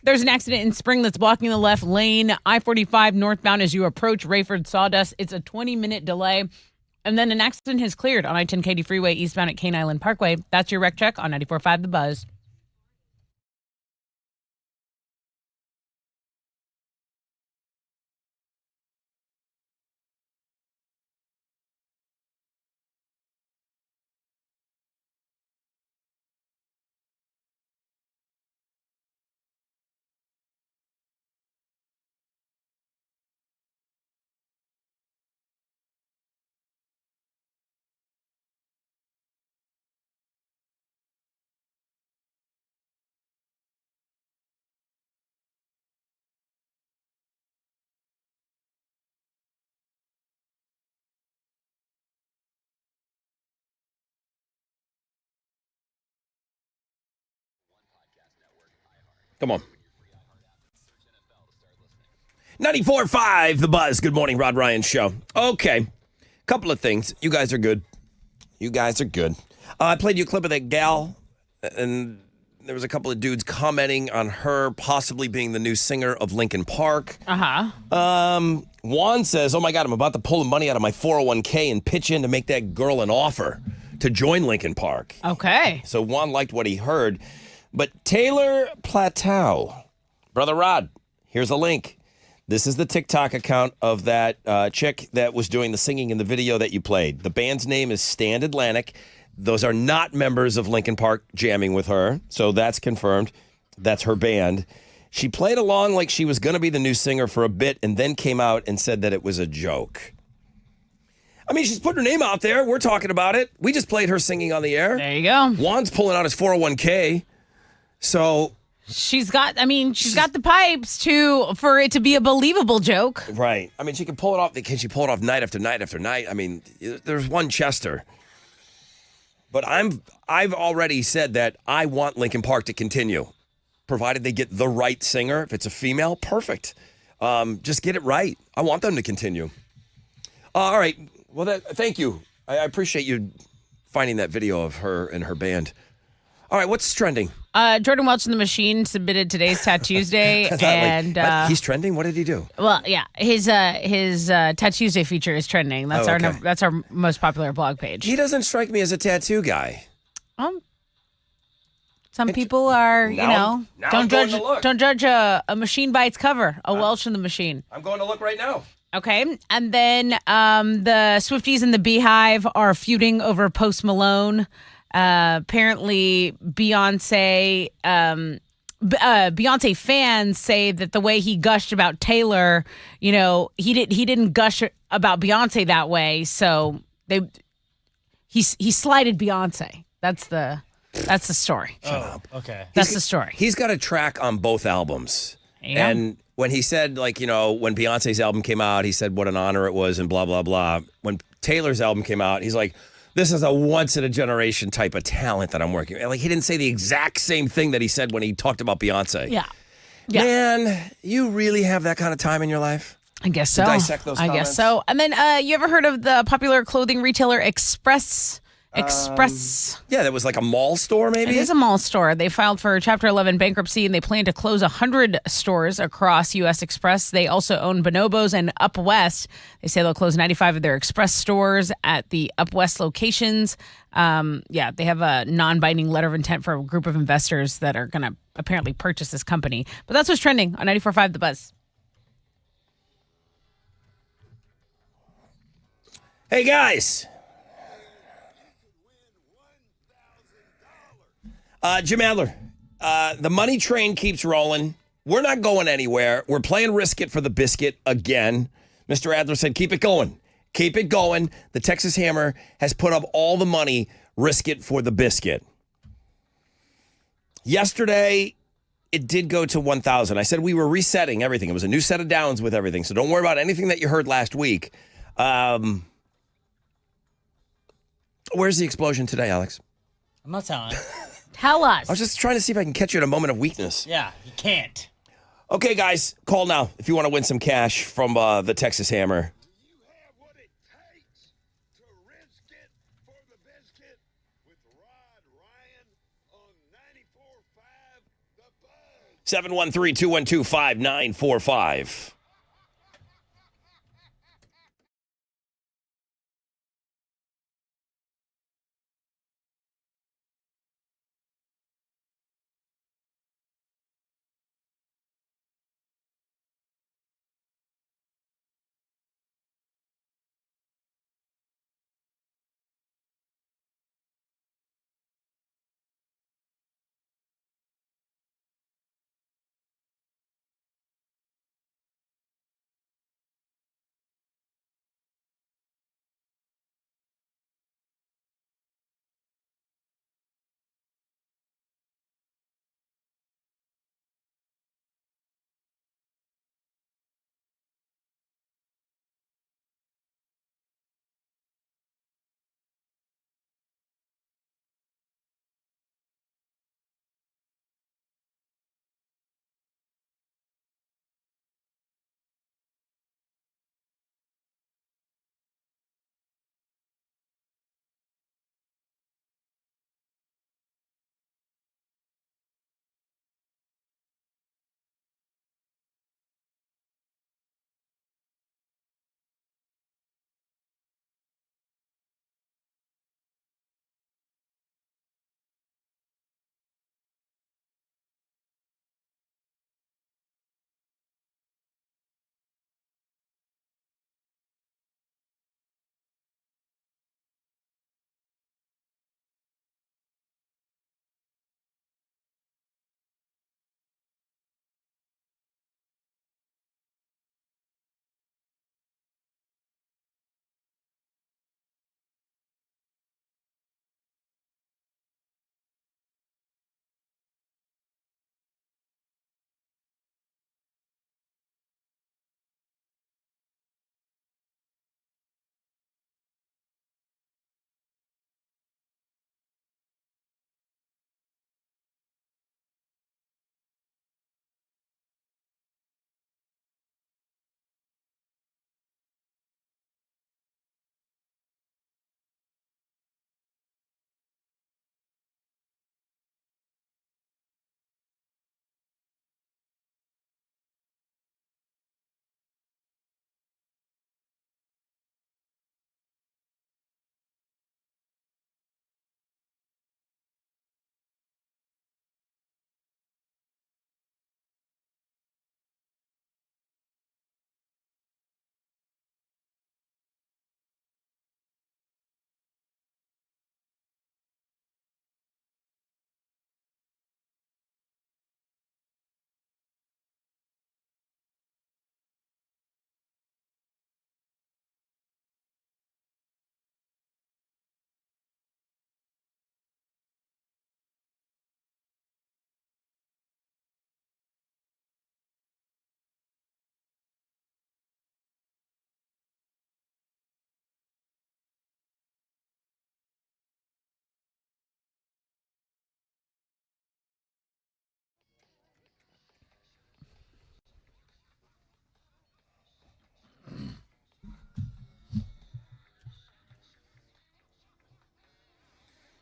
There's an accident in Spring that's blocking the left lane. I-45 northbound as you approach Rayford Sawdust. It's a 20-minute delay. And then an accident has cleared on I-10 Katy Freeway eastbound at Cane Island Parkway. That's your wreck check on 94.5 The Buzz. Come on. 94.5 The Buzz. Good morning, Rod Ryan Show. Okay. Couple of things. You guys are good. I played you a clip of that gal, and there was a couple of dudes commenting on her possibly being the new singer of Linkin Park. Juan says, oh my God, I'm about to pull the money out of my 401k and pitch in to make that girl an offer to join Linkin Park. Okay. So Juan liked what he heard. But Taylor Plateau, Brother Rod, here's a link. This is the TikTok account of that chick that was doing the singing in the video that you played. The band's name is Stand Atlantic. Those are not members of Linkin Park jamming with her, so that's confirmed. That's her band. She played along like she was going to be the new singer for a bit and then came out and said that it was a joke. I mean, she's putting her name out there. We're talking about it. We just played her singing on the air. There you go. Juan's pulling out his 401k. So she's got the pipes for it to be a believable joke. Right. I mean, she can pull it off. Can she pull it off night after night after night? I mean, there's one Chester. But I've already said that I want Linkin Park to continue, provided they get the right singer. If it's a female, perfect. Just get it right. I want them to continue. All right. Well, thank you. I appreciate you finding that video of her and her band. All right, what's trending? Jordan Welch and the Machine submitted today's Tatttuesday, and he's trending. What did he do? Well, yeah, his Tatttuesday feature is trending. That's our most popular blog page. He doesn't strike me as a tattoo guy. Some people are, now don't judge a machine by its cover. Welch and the Machine. I'm going to look right now. Okay, and then the Swifties and the Beehive are feuding over Post Malone. Apparently, Beyonce fans say that the way he gushed about Taylor, he didn't gush about Beyonce that way. So he slighted Beyonce. That's the story. Oh, okay. That's the story. He's got a track on both albums, Yeah. and when he said, when Beyonce's album came out, he said what an honor it was and blah blah blah. When Taylor's album came out, he's like, this is a once-in-a-generation type of talent that I'm working with. Like, he didn't say the exact same thing that he said when he talked about Beyonce. Yeah. Man, you really have that kind of time in your life? I guess so. To dissect those I comments? guess so. And then you ever heard of the popular clothing retailer Express? Yeah, that was like a mall store, maybe? It is a mall store. They filed for Chapter 11 bankruptcy, and they plan to close 100 stores across U.S. Express. They also own Bonobos and Up West. They say they'll close 95 of their Express stores at the Up West locations. They have a non-binding letter of intent for a group of investors that are going to apparently purchase this company. But that's what's trending on 94.5 The Buzz. Hey, guys. Jim Adler, the money train keeps rolling. We're not going anywhere. We're playing Risk It for the Biscuit again. Mr. Adler said, keep it going. Keep it going. The Texas Hammer has put up all the money. Risk it for the biscuit. Yesterday, it did go to 1,000. I said we were resetting everything. It was a new set of downs with everything. So don't worry about anything that you heard last week. Where's the explosion today, Alex? I'm not telling. Tell us. I was just trying to see if I can catch you at a moment of weakness. Yeah, you can't. Okay, guys, call now if you want to win some cash from the Texas Hammer. 713-212-5945.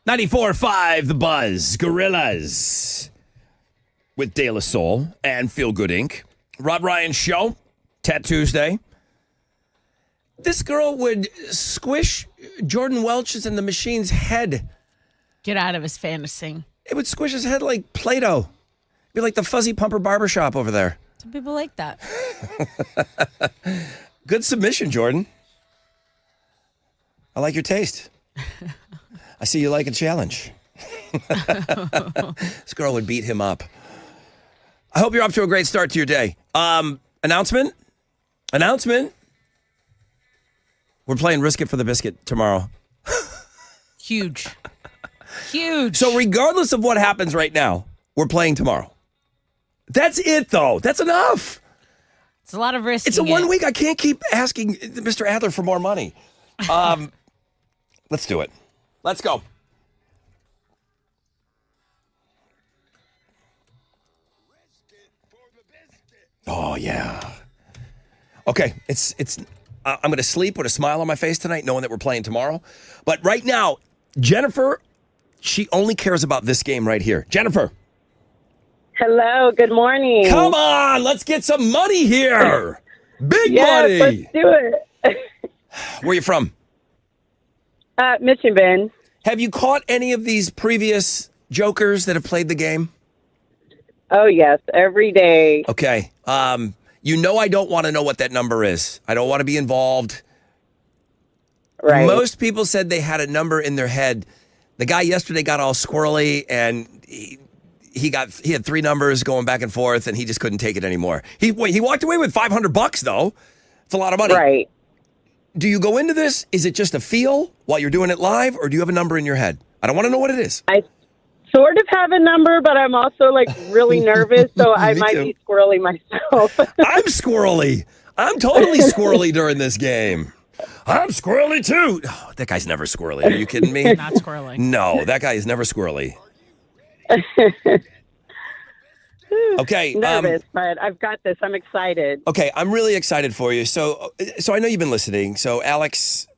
.94.5 The Buzz, Gorillas, with De La Soul and Feel Good Inc. Rod Ryan Show, Tattoos Day. This girl would squish Jordan Welch's and the Machine's head. Get out of his fantasy. It would squish his head like Play-Doh. Be like the Fuzzy Pumper Barbershop over there. Some people like that. Good submission, Jordan. I like your taste. I see you like a challenge. This girl would beat him up. I hope you're off to a great start to your day. Announcement. We're playing Risk It for the Biscuit tomorrow. Huge. So regardless of what happens right now, we're playing tomorrow. That's it, though. That's enough. It's a lot of risk. It's a 1 week. I can't keep asking Mr. Adler for more money. Let's do it. Let's go. Oh, yeah. Okay, I'm going to sleep with a smile on my face tonight, knowing that we're playing tomorrow. But right now, Jennifer, she only cares about this game right here. Jennifer. Hello, good morning. Come on, let's get some money here. Big Yes, money. let's do it. Where are you from? Michigan. Have you caught any of these previous jokers that have played the game? Oh, yes, every day. Okay. You know I don't want to know what that number is. I don't want to be involved. Right. Most people said they had a number in their head. The guy yesterday got all squirrely, and he had three numbers going back and forth, and he just couldn't take it anymore. He walked away with $500 though. It's a lot of money. Right. Do you go into this? Is it just a feel while you're doing it live, or do you have a number in your head? I don't want to know what it is. I sort of have a number, but I'm also like really nervous, so I might be squirrely myself. I'm squirrely. I'm totally squirrely during this game. I'm squirrely too. Oh, that guy's never squirrely. Are you kidding me? Not squirrely. No, that guy is never squirrely. Okay. Nervous, but I've got this. I'm excited. Okay, I'm really excited for you. So I know you've been listening. So Alex,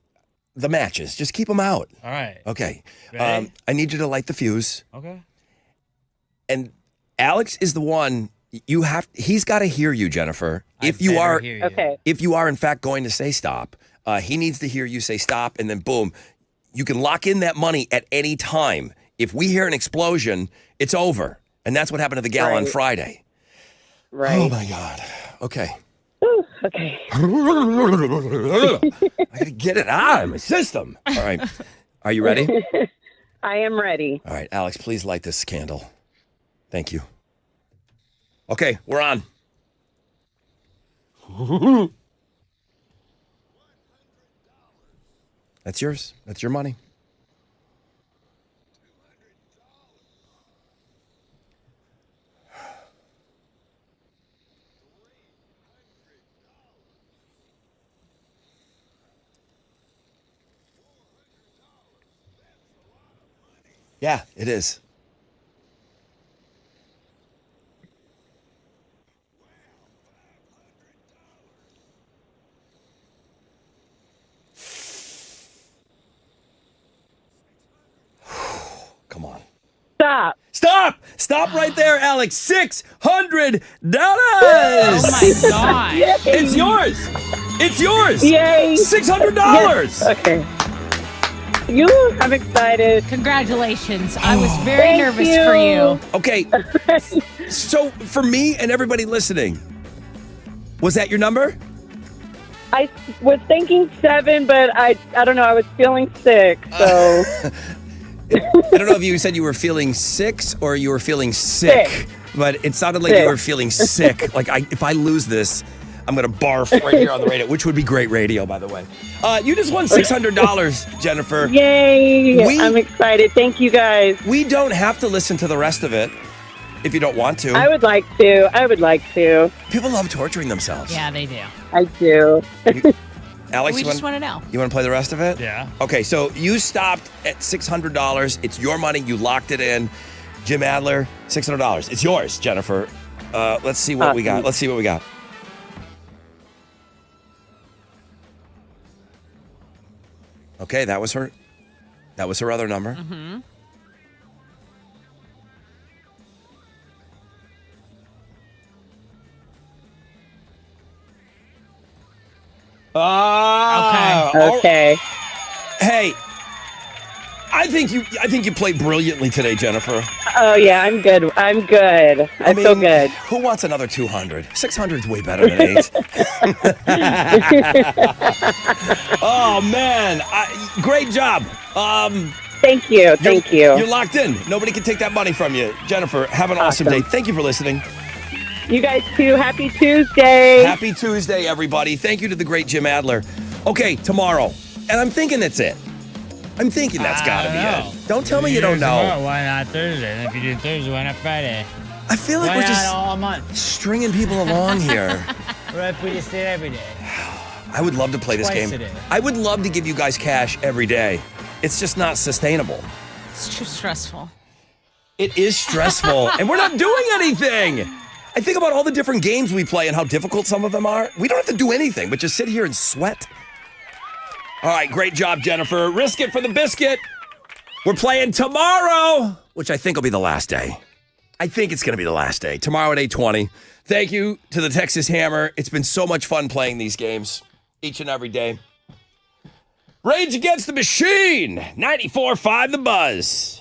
the matches, just keep them out. All right. Okay. Ready? I need you to light the fuse. Okay. And Alex is the one he's got to hear you, Jennifer. If you better are hear you. Okay. if you are in fact going to say stop, he needs to hear you say stop, and then boom, you can lock in that money at any time. If we hear an explosion, it's over. And that's what happened to the gal on Right. Friday. Right. Oh my God. Okay. Ooh, okay. I gotta get it out of my system. All right. Are you ready? I am ready. All right, Alex, please light this candle. Thank you. Okay, we're on. That's yours. That's your money. Yeah, it is. Come on. Stop. Stop! Stop right there, Alex. $600. Oh my God. It's yours. It's yours. Yay. $600. Yes. Okay. I'm excited. Congratulations. I was very Thank nervous you. for you. Okay. So for me and everybody listening, was that your number? I was thinking 7, but I don't know. I was feeling sick, so. I don't know if you said you were feeling 6 or you were feeling sick, but it sounded like you were feeling sick. Like if I lose this, I'm going to barf right here on the radio, which would be great radio, by the way. You just won $600, Jennifer. Yay. I'm excited. Thank you, guys. We don't have to listen to the rest of it if you don't want to. I would like to. People love torturing themselves. Yeah, they do. I do. Alex, We you just want want to know. to play the rest of it? Yeah. Okay, so you stopped at $600. It's your money. You locked it in. Jim Adler, $600. It's yours, Jennifer. Let's see what we got. Let's see what we got. Okay, that was her other number. Mm-hmm. Okay. Hey, I think you played brilliantly today, Jennifer. Oh, yeah, I'm good. I feel good. Who wants another 200? 600 is way better than 8. Oh man, great job. Thank you. You're locked in. Nobody can take that money from you. Jennifer, have an awesome day. Thank you for listening. You guys too. Happy Tuesday. Happy Tuesday, everybody. Thank you to the great Jim Adler. Okay, tomorrow. And I'm thinking that's it. I'm thinking that's got to be it. Don't tell me you don't know. Tomorrow, why not Thursday? And if you do Thursday, why not Friday? I feel like Why we're not just all month? stringing people along here. What if we just did every day? I would love to play this Twice game. a day. I would love to give you guys cash every day. It's just not sustainable. It's too stressful. It is stressful, and we're not doing anything. I think about all the different games we play and how difficult some of them are. We don't have to do anything, but just sit here and sweat. All right, great job, Jennifer. Risk it for the biscuit. We're playing tomorrow, which I think will be the last day. I think it's going to be the last day. Tomorrow at 8:20. Thank you to the Texas Hammer. It's been so much fun playing these games each and every day. Rage Against the Machine, 94.5 The Buzz.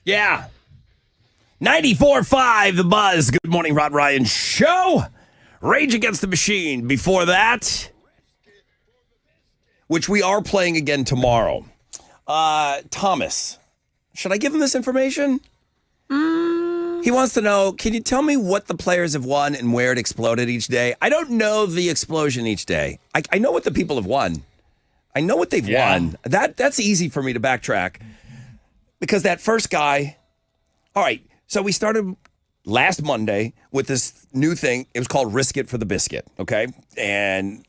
Yeah. 94.5 The Buzz. Good morning, Rod Ryan Show. Rage Against the Machine. Before that, which we are playing again tomorrow. Thomas, should I give him this information? He wants to know, can you tell me what the players have won and where it exploded each day? I don't know the explosion each day. I know what the people have won. I know what they've won. That's easy for me to backtrack. Because that first guy, all right, so we started last Monday with this new thing. It was called Risk It for the Biscuit, okay? And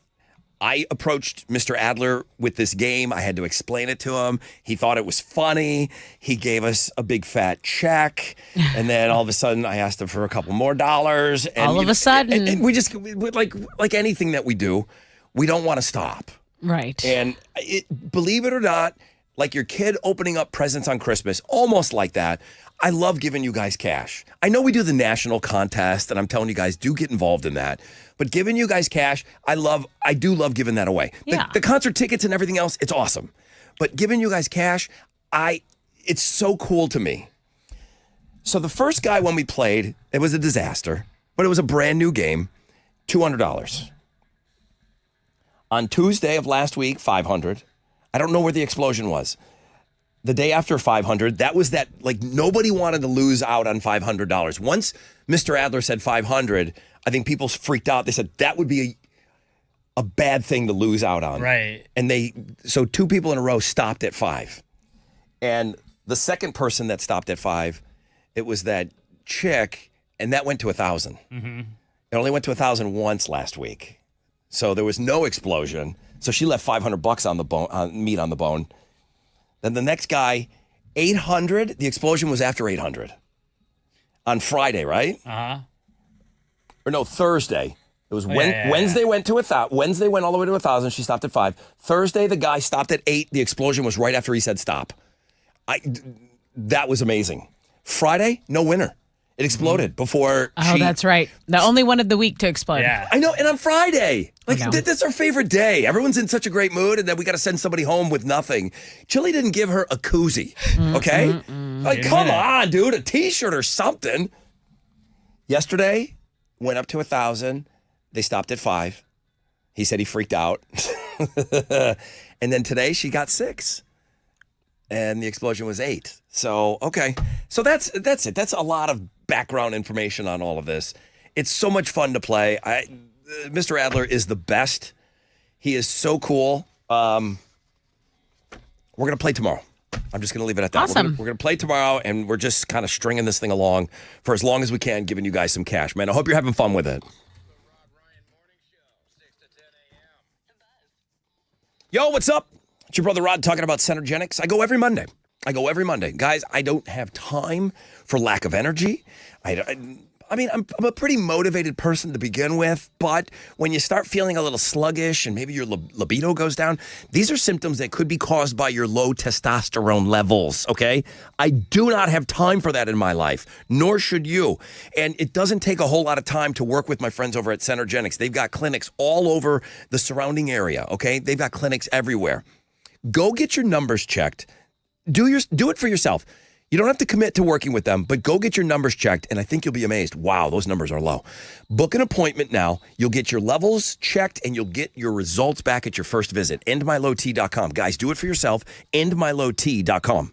I approached Mr. Adler with this game. I had to explain it to him. He thought it was funny. He gave us a big fat check. And then all of a sudden, I asked him for a couple more dollars. And all of a sudden. And we just, like anything that we do, we don't want to stop. Right. And believe it or not, like your kid opening up presents on Christmas, almost like that. I love giving you guys cash. I know we do the national contest, and I'm telling you guys, do get involved in that. But giving you guys cash, I do love giving that away. Yeah. The concert tickets and everything else, it's awesome. But giving you guys cash, it's so cool to me. So the first guy when we played, it was a disaster, but it was a brand new game, $200. On Tuesday of last week, $500. I don't know where the explosion was. The day after $500, that was that, like, nobody wanted to lose out on $500. Once Mr. Adler said $500, I think people freaked out. They said that would be a bad thing to lose out on. Right. And so two people in a row stopped at $5. And the second person that stopped at $5, it was that chick, and that went to $1,000. Mm-hmm. It only went to $1,000 once last week. So there was no explosion. So she left $500 on the bone, meat on the bone. Then the next guy, $800. The explosion was after $800 on Friday, right? Uh-huh. Or no, Thursday. It was yeah. Wednesday went to $1,000. Wednesday went all the way to $1,000. She stopped at $5. Thursday, the guy stopped at $8. The explosion was right after he said stop. That was amazing. Friday, no winner. It exploded before. Oh, that's right. The only one of the week to explode. Yeah. I know, and on Friday, like I know. that's our favorite day. Everyone's in such a great mood, and then we got to send somebody home with nothing. Chili didn't give her a koozie, okay? Like, come on, dude, a T-shirt or something. Yesterday, went up to $1,000. They stopped at $5. He said he freaked out, and then today she got $6, and the explosion was $8. So okay, so that's it. That's a lot of background information on all of this. It's so much fun to play. Mr. Adler is the best. He is so cool. We're gonna play tomorrow. I'm just gonna leave it at that. Awesome. We're gonna play tomorrow, and we're just kind of stringing this thing along for as long as we can, giving you guys some cash, man. I hope you're having fun with it. Yo, what's up? It's your brother Rod talking about Centergenics. I go every Monday. Guys, I don't have time for lack of energy. I mean, I'm a pretty motivated person to begin with, but when you start feeling a little sluggish and maybe your libido goes down, these are symptoms that could be caused by your low testosterone levels, okay? I do not have time for that in my life, nor should you. And it doesn't take a whole lot of time to work with my friends over at Centergenics. They've got clinics all over the surrounding area, okay? They've got clinics everywhere. Go get your numbers checked. Do it for yourself. You don't have to commit to working with them, but go get your numbers checked, and I think you'll be amazed. Wow, those numbers are low. Book an appointment now. You'll get your levels checked, and you'll get your results back at your first visit. EndMyLowT.com. Guys, do it for yourself. EndMyLowT.com.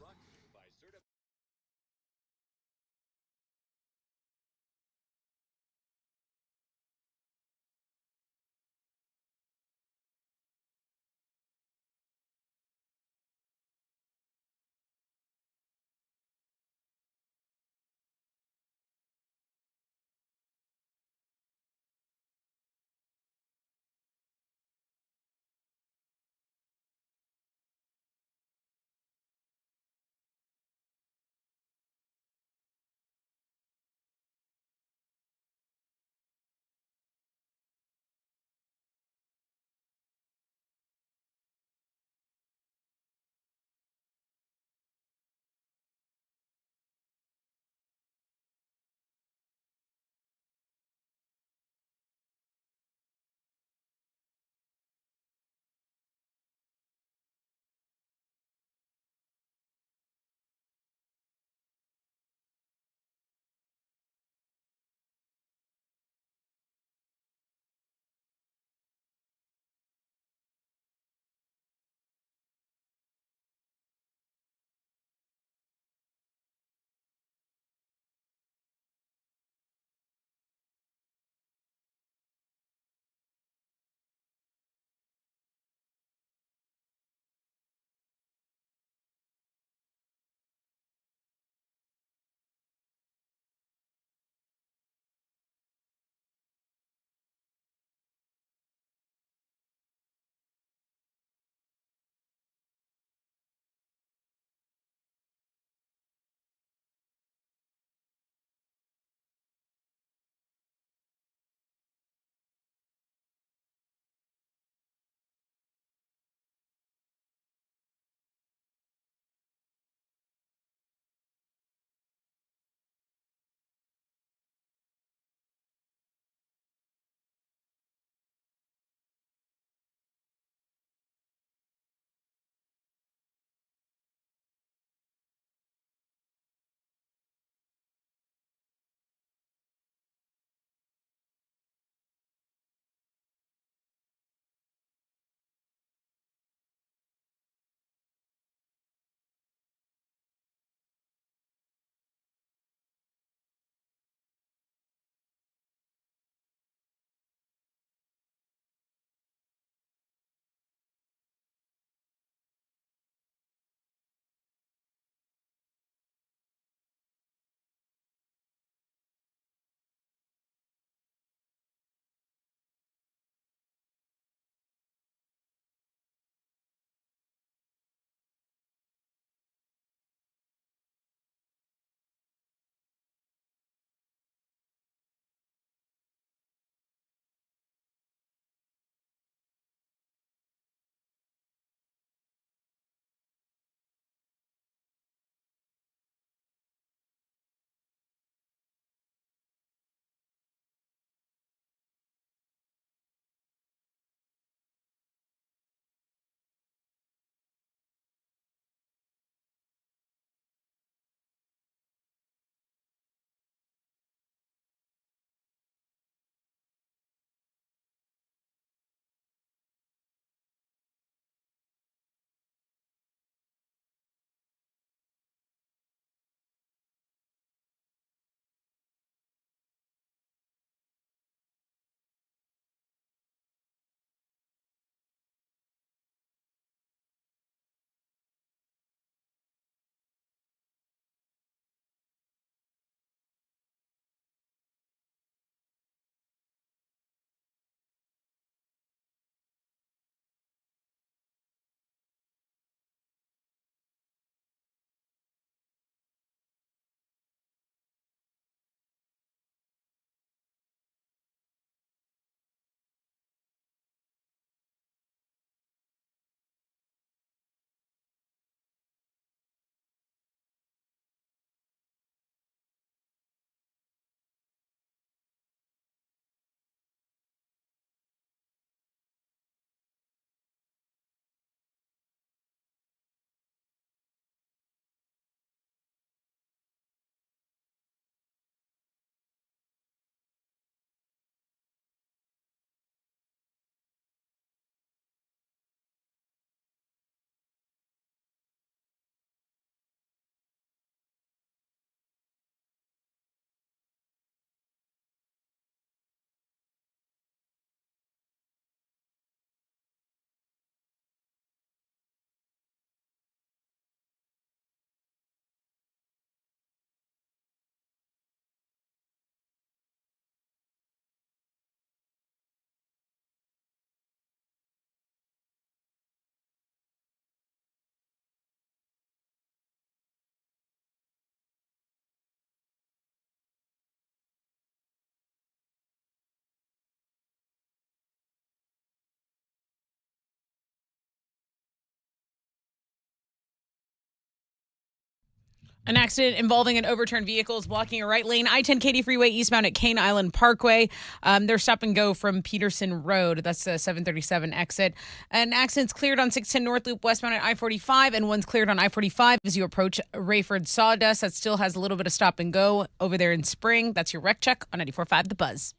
An accident involving an overturned vehicle is blocking a right lane. I-10 Katy Freeway eastbound at Cane Island Parkway. They're stop and go from Peterson Road. That's the 737 exit. An accident's cleared on 610 North Loop westbound at I-45, and one's cleared on I-45 as you approach Rayford Sawdust. That still has a little bit of stop and go over there in Spring. That's your wreck check on 94.5 The Buzz.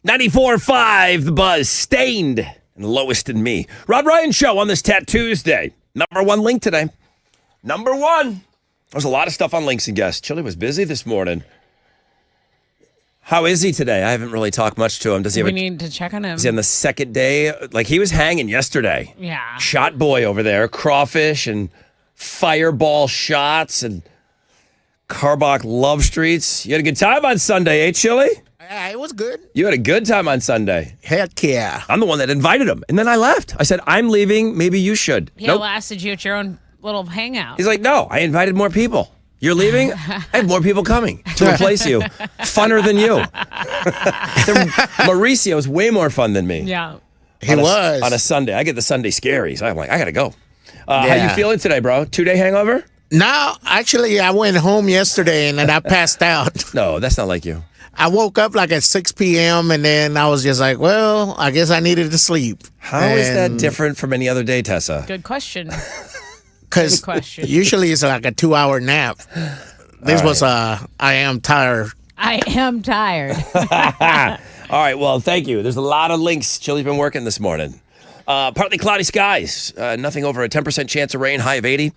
.94.5 The Buzz, Stained and Lowest in Me. Rod Ryan Show on this Tuesday. Number one link today. Number one. There's a lot of stuff on links and guests. Chili was busy this morning. How is he today? I haven't really talked much to him. Does he have We need to check on him. Is he on the second day? Like, he was hanging yesterday. Yeah. Shot boy over there. Crawfish and fireball shots and Carbach Love Streets. You had a good time on Sunday, eh, Chili? It was good. You had a good time on Sunday. Heck yeah. I'm the one that invited him. And then I left. I said, I'm leaving. Maybe you should. He Nope. lasted you at your own little hangout. He's like, no, I invited more people. You're leaving? I have more people coming to replace you. Funner than you. Mauricio's way more fun than me. Yeah. He was. On a Sunday. I get the Sunday scaries. I'm like, I got to go. How you Yeah. feeling today, bro? 2-day hangover? No, actually, I went home yesterday and then I passed out. No, that's not like you. I woke up like at 6 p.m. and then I was just like, well, I guess I needed to sleep. How is that different from any other day, Tessa? Good question. Because Good question. usually it's like a 2-hour nap. This was I am tired. I am tired. All right, well, thank you. There's a lot of links. Chili's been working this morning. Partly cloudy skies. Nothing over a 10% chance of rain, high of 80.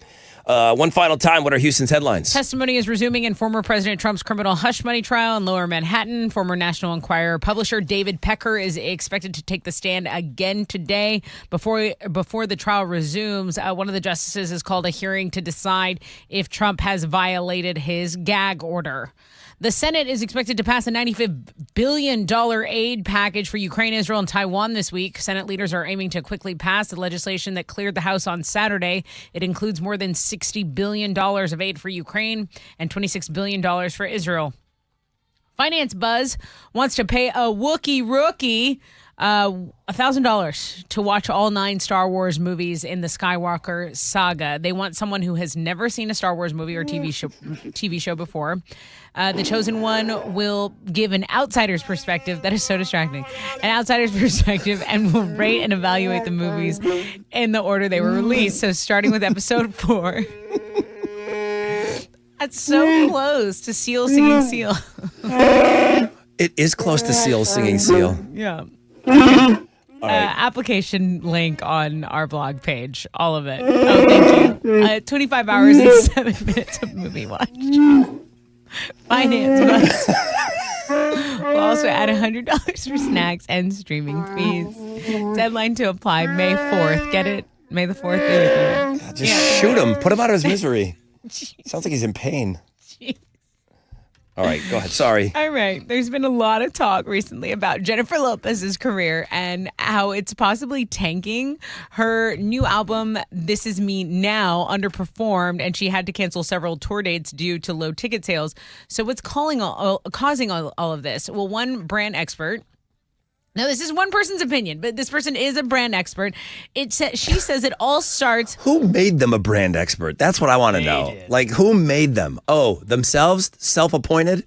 One final time, what are Houston's headlines? Testimony is resuming in former President Trump's criminal hush money trial in Lower Manhattan. Former National Enquirer publisher David Pecker is expected to take the stand again today. Before the trial resumes, one of the justices has called a hearing to decide if Trump has violated his gag order. The Senate is expected to pass a $95 billion aid package for Ukraine, Israel, and Taiwan this week. Senate leaders are aiming to quickly pass the legislation that cleared the House on Saturday. It includes more than $60 billion of aid for Ukraine and $26 billion for Israel. Finance Buzz wants to pay a Wookiee rookie $1,000 to watch all 9 Star Wars movies in the Skywalker saga. They want someone who has never seen a Star Wars movie or TV show before. The chosen one will give an outsider's perspective. That is so distracting. An outsider's perspective and will rate and evaluate the movies in the order they were released. So starting with episode 4. That's so close to Seal Singing Seal. It is close to Seal Singing Seal. Yeah. All right. Application link on our blog page. All of it. Oh, thank you. 25 hours and 7 minutes of movie watch. Finance Buzz. We'll also add $100 for snacks and streaming fees. Deadline to apply May 4th. Get it? May the 4th be with you. Just shoot him. Put him out of his misery. Sounds like he's in pain. All right, go ahead. Sorry. All right. There's been a lot of talk recently about Jennifer Lopez's career and how it's possibly tanking. Her new album, This Is Me Now, underperformed, and she had to cancel several tour dates due to low ticket sales. So what's causing all of this? Well, one brand expert. Now, this is one person's opinion, but this person is a brand expert. She says it all starts. Who made them a brand expert? That's what I want to know. Like, who made them? Oh, themselves? Self-appointed?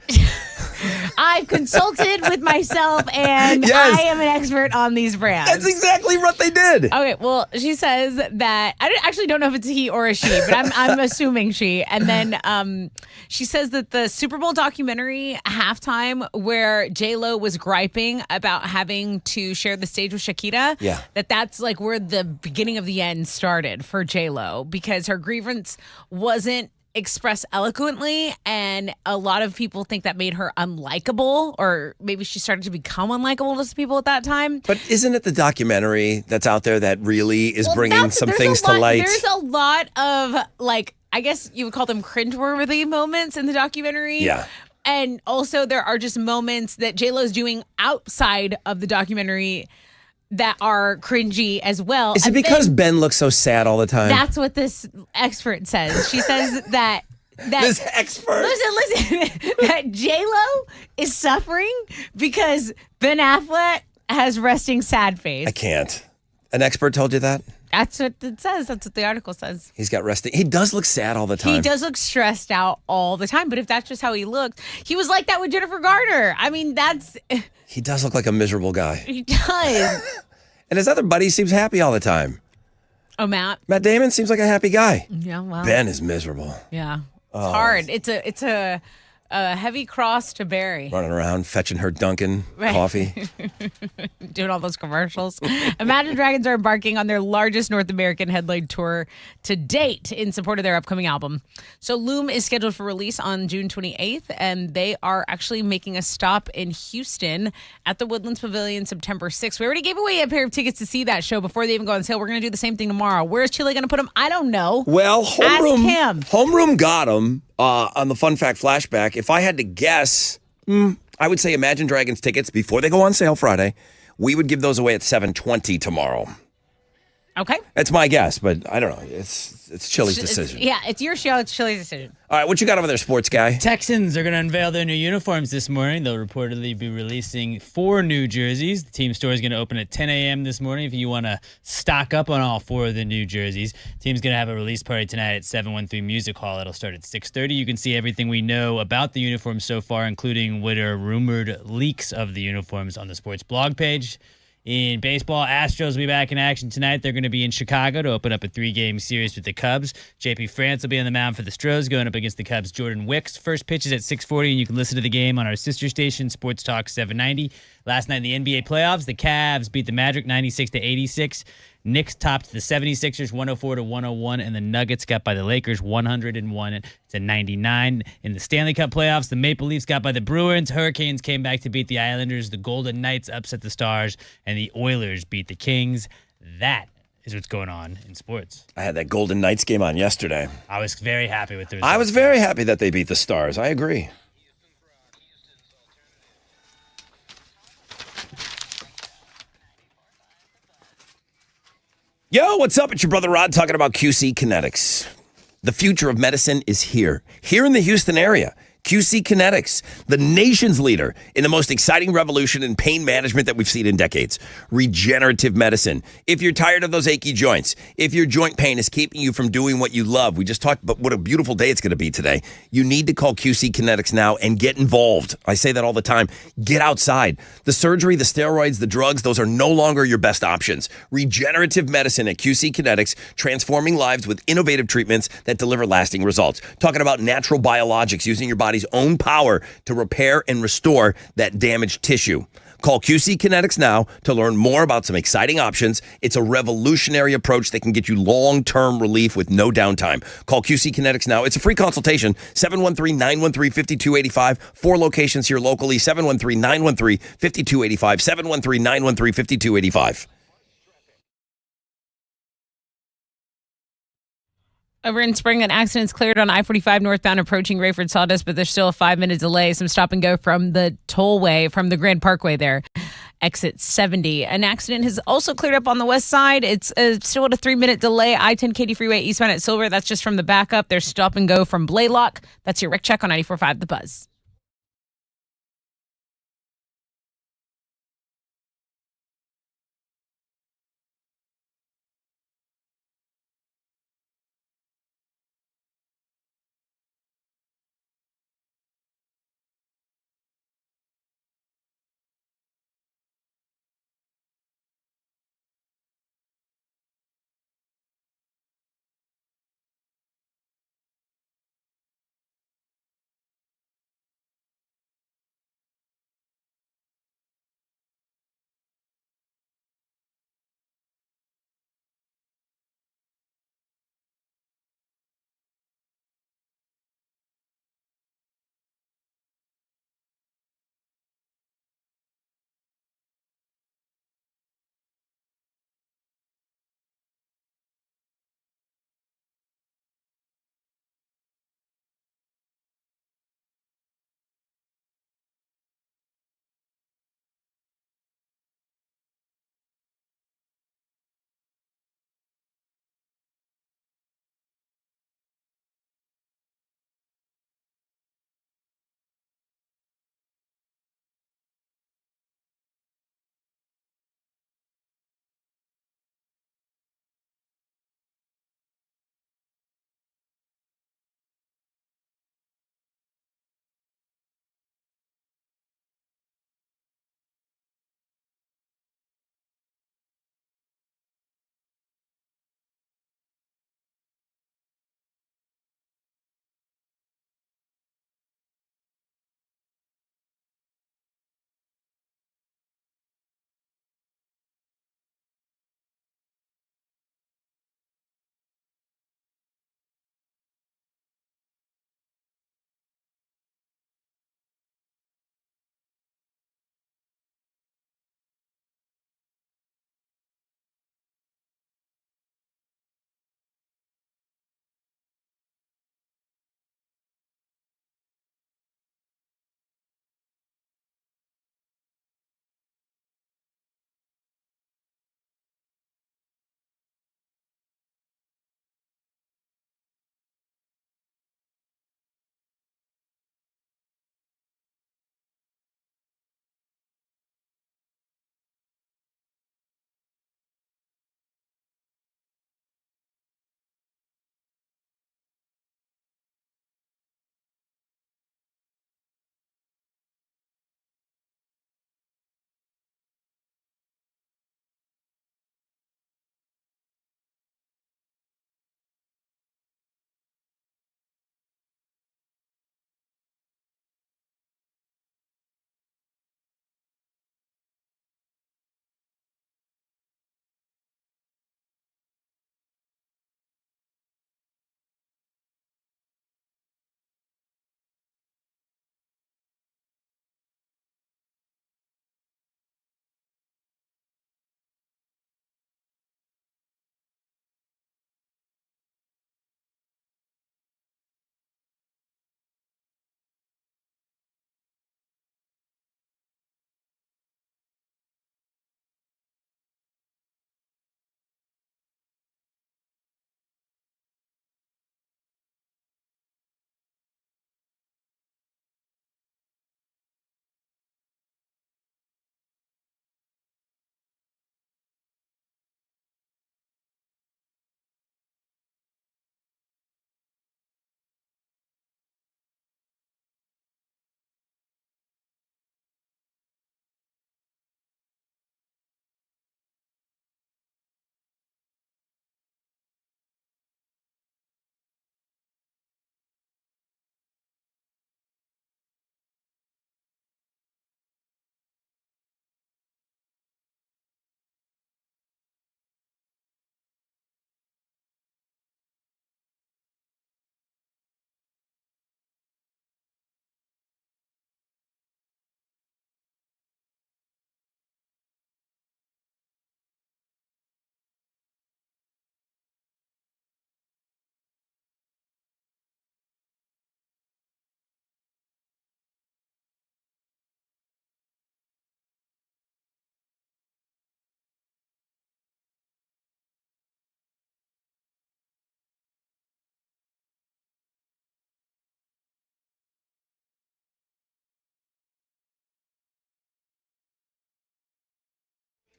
I've consulted with myself, and Yes. I am an expert on these brands. That's exactly what they did. Okay, well, she says that I actually don't know if it's a he or a she, but I'm assuming she. And then she says that the Super Bowl documentary halftime, where J-Lo was griping about having to share the stage with Shakira, that's like where the beginning of the end started for J-Lo, because her grievance wasn't expressed eloquently, and a lot of people think that made her unlikable, or maybe she started to become unlikable to some people at that time. But isn't it the documentary that's out there that really is bringing some things to light? There's a lot of, like, I guess you would call them cringeworthy moments in the documentary. Yeah. And also there are just moments that J-Lo's doing outside of the documentary that are cringy as well. Is it because Ben looks so sad all the time? That's what this expert says. She says that this expert. Listen, that J-Lo is suffering because Ben Affleck has resting sad face. I can't. An expert told you that? That's what it says. That's what the article says. He's got resting. He does look sad all the time. He does look stressed out all the time. But if that's just how he looked, he was like that with Jennifer Garner. I mean, He does look like a miserable guy. He does. And his other buddy seems happy all the time. Oh, Matt. Matt Damon seems like a happy guy. Yeah, well. Ben is miserable. Yeah. It's hard. It's a heavy cross to bear. Running around, fetching her Dunkin' Right. coffee. Doing all those commercials. Imagine Dragons are embarking on their largest North American headline tour to date in support of their upcoming album. So Loom is scheduled for release on June 28th, and they are actually making a stop in Houston at the Woodlands Pavilion September 6th. We already gave away a pair of tickets to see that show before they even go on sale. We're going to do the same thing tomorrow. Where's Chile going to put them? I don't know. Well, Ask him. Homeroom got him on the Fun Fact Flashback. If I had to guess, I would say Imagine Dragons tickets before they go on sale Friday. We would give those away at 7:20 tomorrow. Okay. That's my guess, but I don't know. It's Chili's decision. Yeah, it's your show. It's Chili's decision. All right, what you got over there, sports guy? Texans are going to unveil their new uniforms this morning. They'll reportedly be releasing 4 new jerseys. The team store is going to open at 10 a.m. this morning if you want to stock up on all 4 of the new jerseys. Team's going to have a release party tonight at 713 Music Hall. It'll start at 6:30. You can see everything we know about the uniforms so far, including what are rumored leaks of the uniforms on the sports blog page. In baseball, Astros will be back in action tonight. They're going to be in Chicago to open up a 3-game series with the Cubs. JP France will be on the mound for the Stros going up against the Cubs' Jordan Wicks. First pitch is at 6:40, and you can listen to the game on our sister station, Sports Talk 790. Last night in the NBA playoffs, the Cavs beat the Magic 96-86. Knicks topped the 76ers 104-101, and the Nuggets got by the Lakers 101-99. In the Stanley Cup playoffs, the Maple Leafs got by the Bruins. Hurricanes came back to beat the Islanders. The Golden Knights upset the Stars, and the Oilers beat the Kings. That is what's going on in sports. I had that Golden Knights game on yesterday. I was very happy with the results. I was very happy that they beat the Stars. I agree. Yo, what's up? It's your brother Rod talking about QC Kinetics. The future of medicine is here in the Houston area. QC Kinetics, the nation's leader in the most exciting revolution in pain management that we've seen in decades. Regenerative medicine. If you're tired of those achy joints, if your joint pain is keeping you from doing what you love, we just talked about what a beautiful day it's going to be today. You need to call QC Kinetics now and get involved. I say that all the time. Get outside. The surgery, the steroids, the drugs, those are no longer your best options. Regenerative medicine at QC Kinetics, transforming lives with innovative treatments that deliver lasting results. Talking about natural biologics, using your body's own power to repair and restore that damaged tissue. Call QC Kinetics now to learn more about some exciting options. It's a revolutionary approach that can get you long-term relief with no downtime. Call QC Kinetics now. It's a free consultation. 713-913-5285. 4 locations here locally. 713-913-5285. 713-913-5285. Over in Spring, an accident's cleared on I-45 northbound approaching Rayford Sawdust, but there's still a 5-minute delay. Some stop and go from the tollway, from the Grand Parkway there. Exit 70. An accident has also cleared up on the west side. It's still at a 3-minute delay. I-10 Katy Freeway eastbound at Silver. That's just from the backup. There's stop and go from Blaylock. That's your Rick Check on 94.5 The Buzz.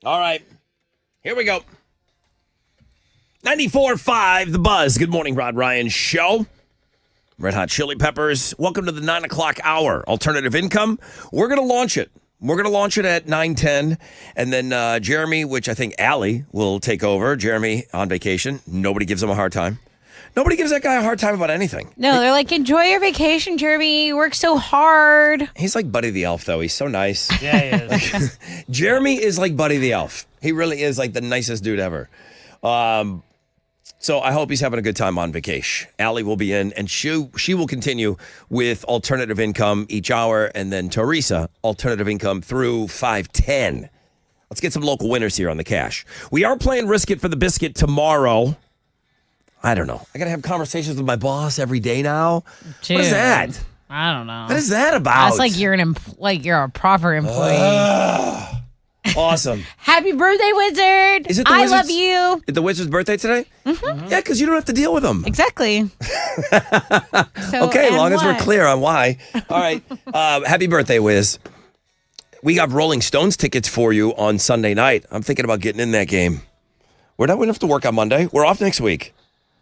All right. Here we go. 94.5 The Buzz. Good morning, Rod Ryan Show. Red Hot Chili Peppers. Welcome to the 9 o'clock hour. Alternative Income. We're going to launch it. We're going to launch it at 9:10. And then Jeremy, which I think Allie will take over. Jeremy on vacation. Nobody gives him a hard time. Nobody gives that guy a hard time about anything. No, they're like, enjoy your vacation, Jeremy. You work so hard. He's like Buddy the Elf, though. He's so nice. Yeah, he is. Jeremy is like Buddy the Elf. He really is like the nicest dude ever. So I hope he's having a good time on vacation. Allie will be in, and she will continue with Alternative Income each hour, and then Teresa, Alternative Income through 5:10. Let's get some local winners here on the cash. We are playing Risk It for the Biscuit tomorrow. I don't know. I got to have conversations with my boss every day now. Dude, what is that? I don't know. What is that about? That's like you're a proper employee. Awesome. Happy birthday, Wizard. Is it the I Wizard's- love you. Is the Wizard's birthday today? Mm-hmm. Yeah, because you don't have to deal with them. Exactly. Okay, as long as we're clear on why. All right. Happy birthday, Wiz. We got Rolling Stones tickets for you on Sunday night. I'm thinking about getting in that game. We don't have to work on Monday. We're off next week.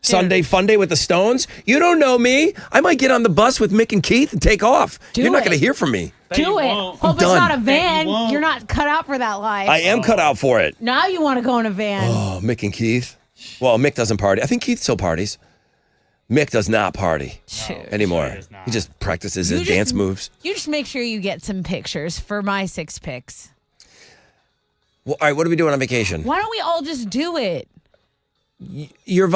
Sunday fun day with the Stones. You don't know me. I might get on the bus with Mick and Keith and take off. You're not going to hear from me. Do it. Hope it's done. not a van. You're not cut out for that life. I am cut out for it. Now you want to go in a van. Oh, Mick and Keith. Well, Mick doesn't party. I think Keith still parties. Mick does not party anymore. He just practices his dance moves. You just make sure you get some pictures for my 6 picks. Well, all right, what are we doing on vacation? Why don't we all just do it? You're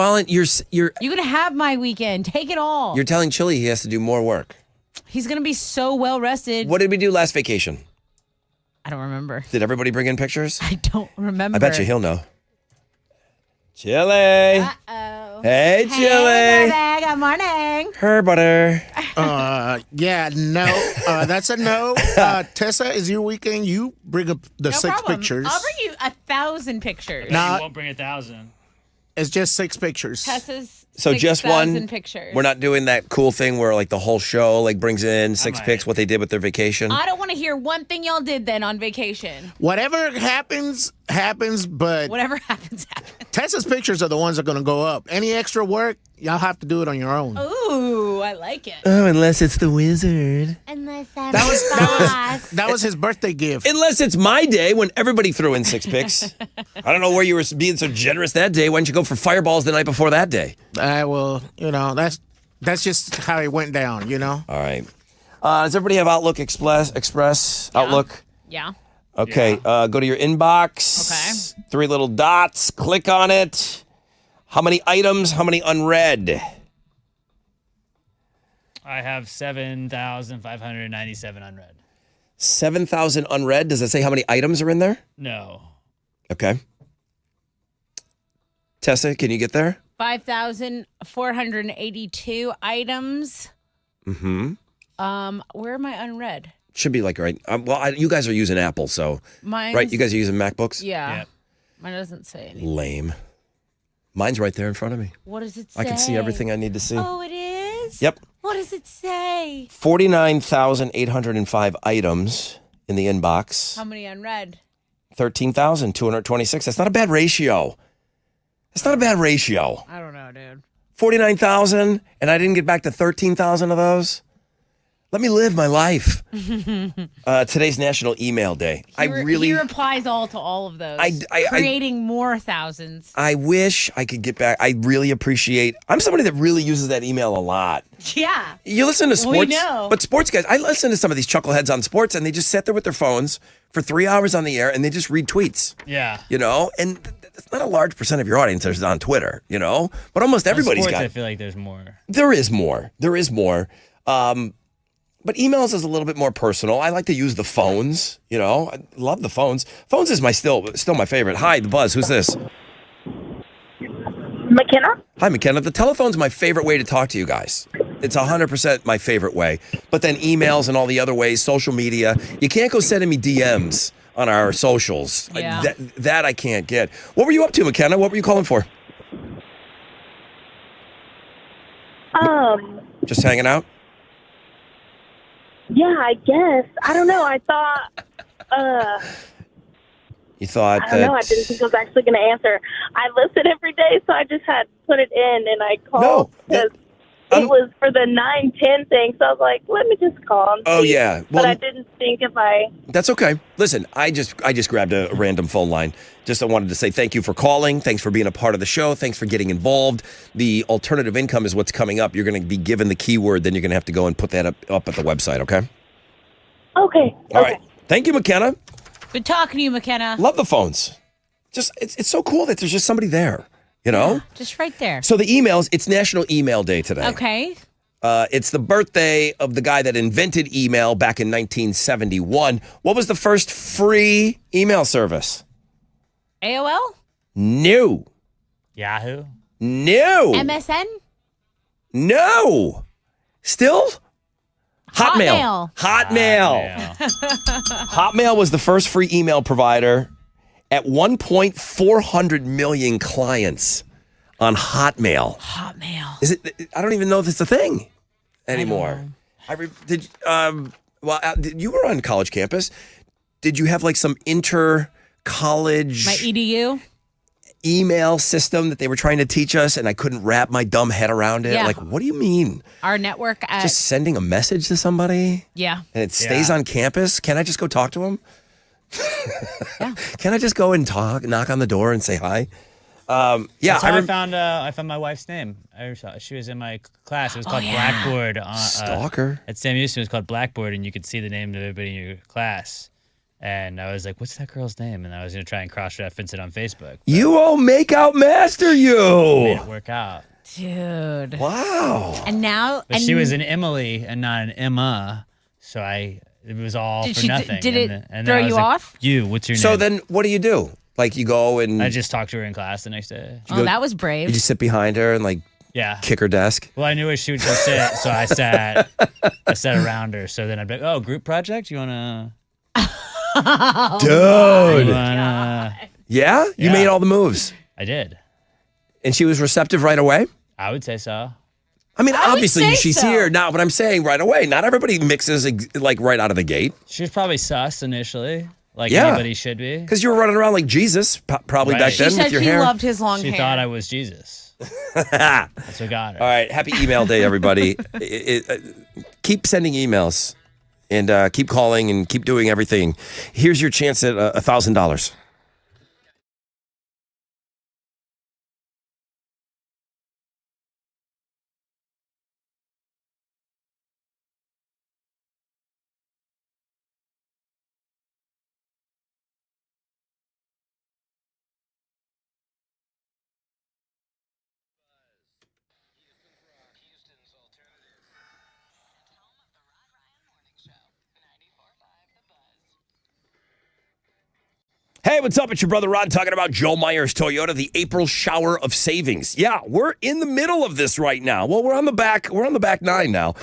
You're gonna have my weekend. Take it all. You're telling Chili he has to do more work. He's gonna be so well rested. What did we do last vacation? I don't remember. Did everybody bring in pictures? I don't remember. I bet you he'll know. Chili. Uh-oh. Hey, Chili. Hey, good morning. Her butter. Yeah, no. That's a no. Tessa, is your weekend? You bring up the No 6 problem. pictures. I'll bring you 1,000 pictures. Nah. You won't bring 1,000. It's just 6 pictures. Tessa's So just 6,000 one. pictures. We're not doing that cool thing where like the whole show like brings in 6 pics what they did with their vacation. I don't want to hear one thing y'all did then on vacation. Whatever happens, but Whatever happens, happens. Tessa's pictures are the ones that are going to go up. Any extra work, y'all have to do it on your own. Ooh, I like it. Oh, unless it's the Wizard. Unless That was his birthday gift. Unless it's my day when everybody threw in 6 pics. I don't know where you were being so generous that day. Why didn't you go for fireballs the night before that day? Well, that's just how it went down, All right. Does everybody have Outlook Express? Outlook? Yeah. Okay. Go to your inbox. Okay. 3 little dots. Click on it. How many items? How many unread? I have 7,597 unread. 7,000 unread. Does it say how many items are in there? No. Okay. Tessa, can you get there? 5,482 items. Mm-hmm. Where am I unread? Should be like right. You guys are using Apple, so Mine's, right. You guys are using MacBooks. Yeah. Yep. Mine doesn't say anything. Lame. Mine's right there in front of me. What does it say? I can see everything I need to see. Oh, it is? Yep. What does it say? 49,805 items in the inbox. How many unread? 13,226. That's not a bad ratio. That's not a bad ratio. I don't know, dude. 49,000, and I didn't get back to 13,000 of those. Let me live my life. Today's National Email Day. He replies all to all of those. Creating more thousands. I wish I could get back. I really appreciate. I'm somebody that really uses that email a lot. Yeah. You listen to sports, We know. but sports guys. I listen to some of these chuckleheads on sports, and they just sit there with their phones for 3 hours on the air, and they just read tweets. Yeah. And it's not a large percent of your audience that's on Twitter. But almost everybody's sports, got. I feel like there's more. There is more. But emails is a little bit more personal. I like to use the phones. I love the phones. Phones is still my favorite. Hi, the Buzz. Who's this? McKenna? Hi, McKenna. The telephone's my favorite way to talk to you guys. It's 100% my favorite way. But then emails and all the other ways, social media, you can't go sending me DMs on our socials. Yeah. That I can't get. What were you up to, McKenna? What were you calling for? Just hanging out? Yeah, I guess. I don't know. I thought, You thought I don't know. I didn't think I was actually going to answer. I listen every day, so I just had to put it in, and I called because it was for the 9:10 thing. So I was like, let me just call. And Oh see. yeah. But I didn't think if I. That's okay. Listen, I just grabbed a random phone line. Just I wanted to say thank you for calling. Thanks for being a part of the show. Thanks for getting involved. The alternative income is what's coming up. You're going to be given the keyword. Then you're going to have to go and put that up at the website. Okay. Okay. All right. Thank you, McKenna. Good talking to you, McKenna. Love the phones. Just it's so cool that there's just somebody there. You know. Just right there. So the emails. It's National Email Day today. Okay. It's the birthday of the guy that invented email back in 1971. What was the first free email service? AOL? No. Yahoo? No. MSN? No. Still? Hotmail. Hotmail was the first free email provider. At one point, 400 million clients on Hotmail. Hotmail. Is it? I don't even know if it's a thing anymore. You were on college campus. Did you have like some inter-college My EDU? email system that they were trying to teach us, and I couldn't wrap my dumb head around it? Yeah. Like, what do you mean? Our network at. Just sending a message to somebody? Yeah. And it stays on campus? Can I just go talk to him? Can I just go and knock on the door and say hi? That's how I found my wife's name. She was in my class. It was called Blackboard. Stalker. At Sam Houston, it was called Blackboard, and you could see the name of everybody in your class. And I was like, what's that girl's name? And I was going to try and cross-reference it on Facebook. You owe Makeout Master you. Made it work out. Dude. Wow. And now. But she was an Emily and not an Emma. So it was all for nothing. Did it and throw then I was you like, off? What's your name? So then what do? Like you go and... I just talked to her in class the next day. Oh, that was brave. You just sit behind her and like kick her desk? Well, I knew where she would go sit, so I sat around her. So then I'd be like, oh, group project? You want to... Dude. Yeah? You made all the moves. I did. And she was receptive right away? I would say so. I mean, obviously she's here now, but I'm saying right away. Not everybody mixes like right out of the gate. She was probably sus initially, like anybody should be. Because you were running around like Jesus probably back then with your hair. She loved his long hair. She thought I was Jesus. That's what got her. All right. Happy email day, everybody. Keep sending emails and keep calling and keep doing everything. Here's your chance at $1,000. Hey, what's up? It's your brother Rod talking about Joe Myers Toyota, the April shower of savings. Yeah, we're in the middle of this right now. Well, we're on the back nine now.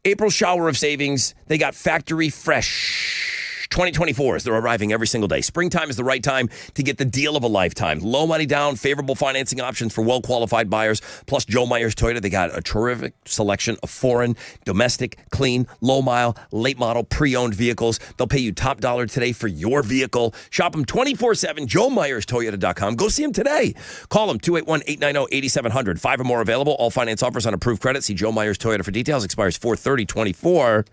April shower of savings. They got factory fresh 2024s. They're arriving every single day. Springtime is the right time to get the deal of a lifetime. Low money down, favorable financing options for well-qualified buyers. Plus, Joe Myers Toyota, they got a terrific selection of foreign, domestic, clean, low-mile, late-model, pre-owned vehicles. They'll pay you top dollar today for your vehicle. Shop them 24/7, JoeMyersToyota.com. Go see them today. Call them, 281-890-8700. 5 or more available. All finance offers on approved credit. See Joe Myers Toyota for details. Expires 4/30/24.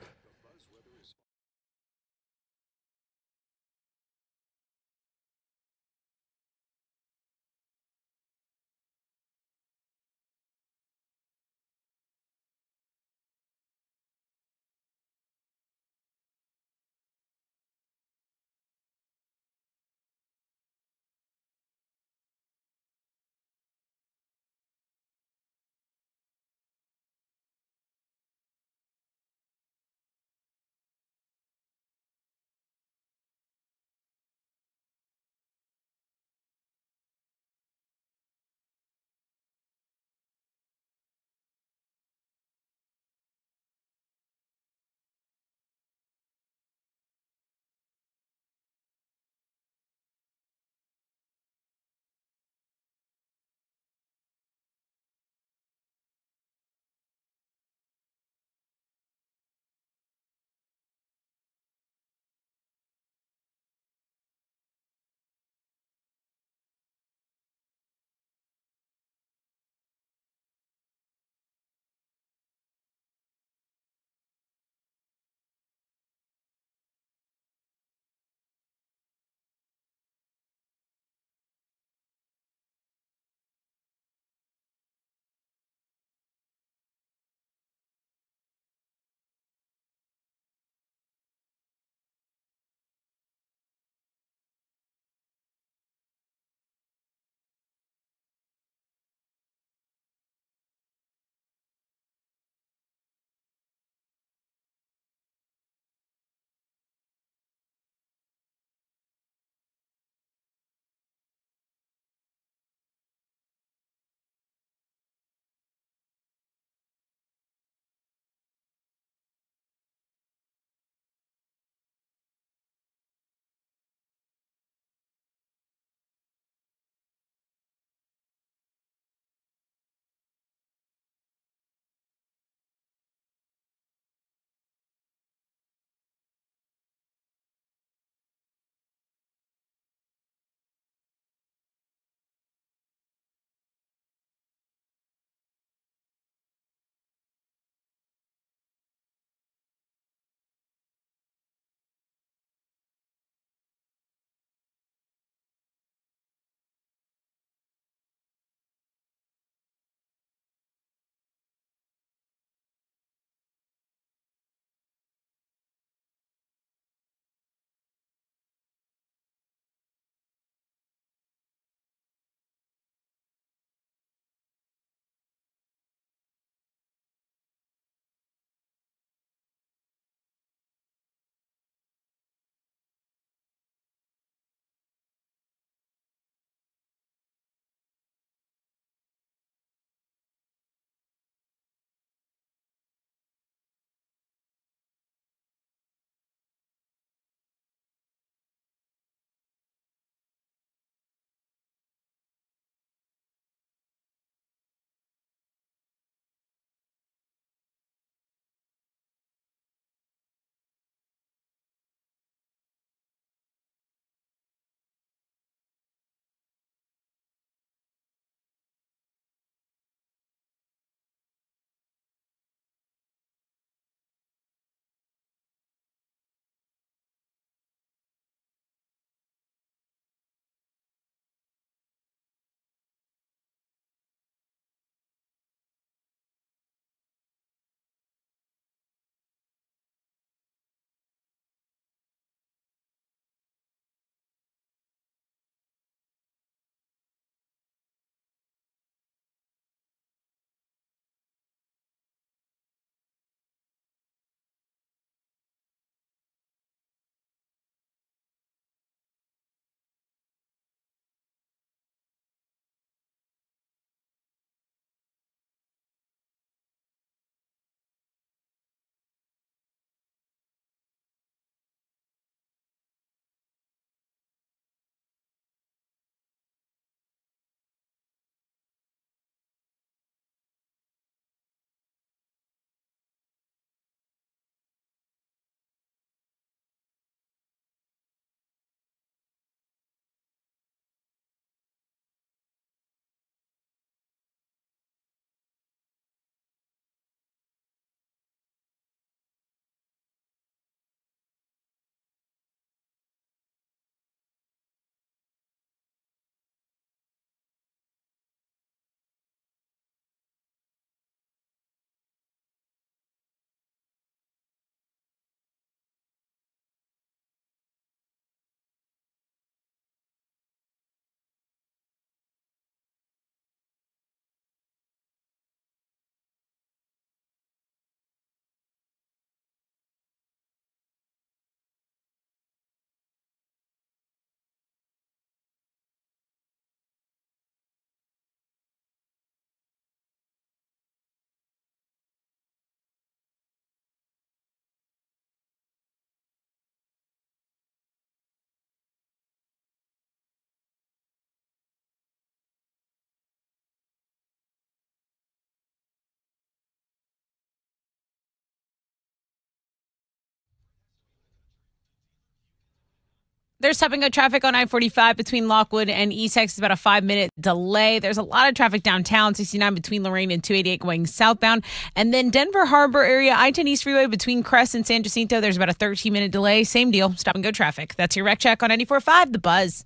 There's stopping up traffic on I-45 between Lockwood and Essex. It's about a 5-minute delay. There's a lot of traffic downtown, 69 between Lorraine and 288 going southbound. And then Denver Harbor area, I-10 East Freeway between Crest and San Jacinto. There's about a 13-minute delay. Same deal. Stop and go traffic. That's your wreck check on 94.5 The Buzz.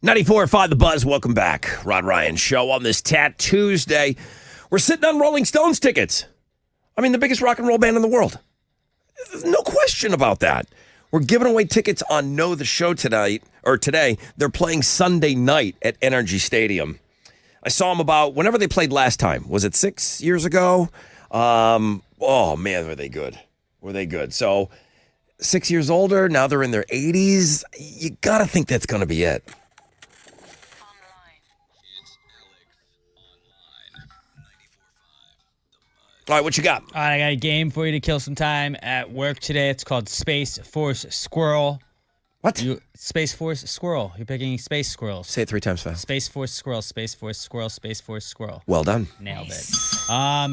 Ninety-four 94.5 The Buzz. Welcome back. Rod Ryan Show on this Tat Tuesday. We're sitting on Rolling Stones tickets. I mean, the biggest rock and roll band in the world. There's no question about that. We're giving away tickets on Know the Show today. They're playing Sunday night at Energy Stadium. I saw them about whenever they played last time. Was it 6 years ago? Oh, man, were they good. Were they good. So 6 years older, now they're in their 80s. You got to think that's going to be it. All right, what you got? All right, I got a game for you to kill some time at work today. It's called Space Force Squirrel. What? Space Force Squirrel. You're picking space squirrels. Say it 3 times fast. Space Force Squirrel, Space Force Squirrel, Space Force Squirrel. Well done. Nailed it.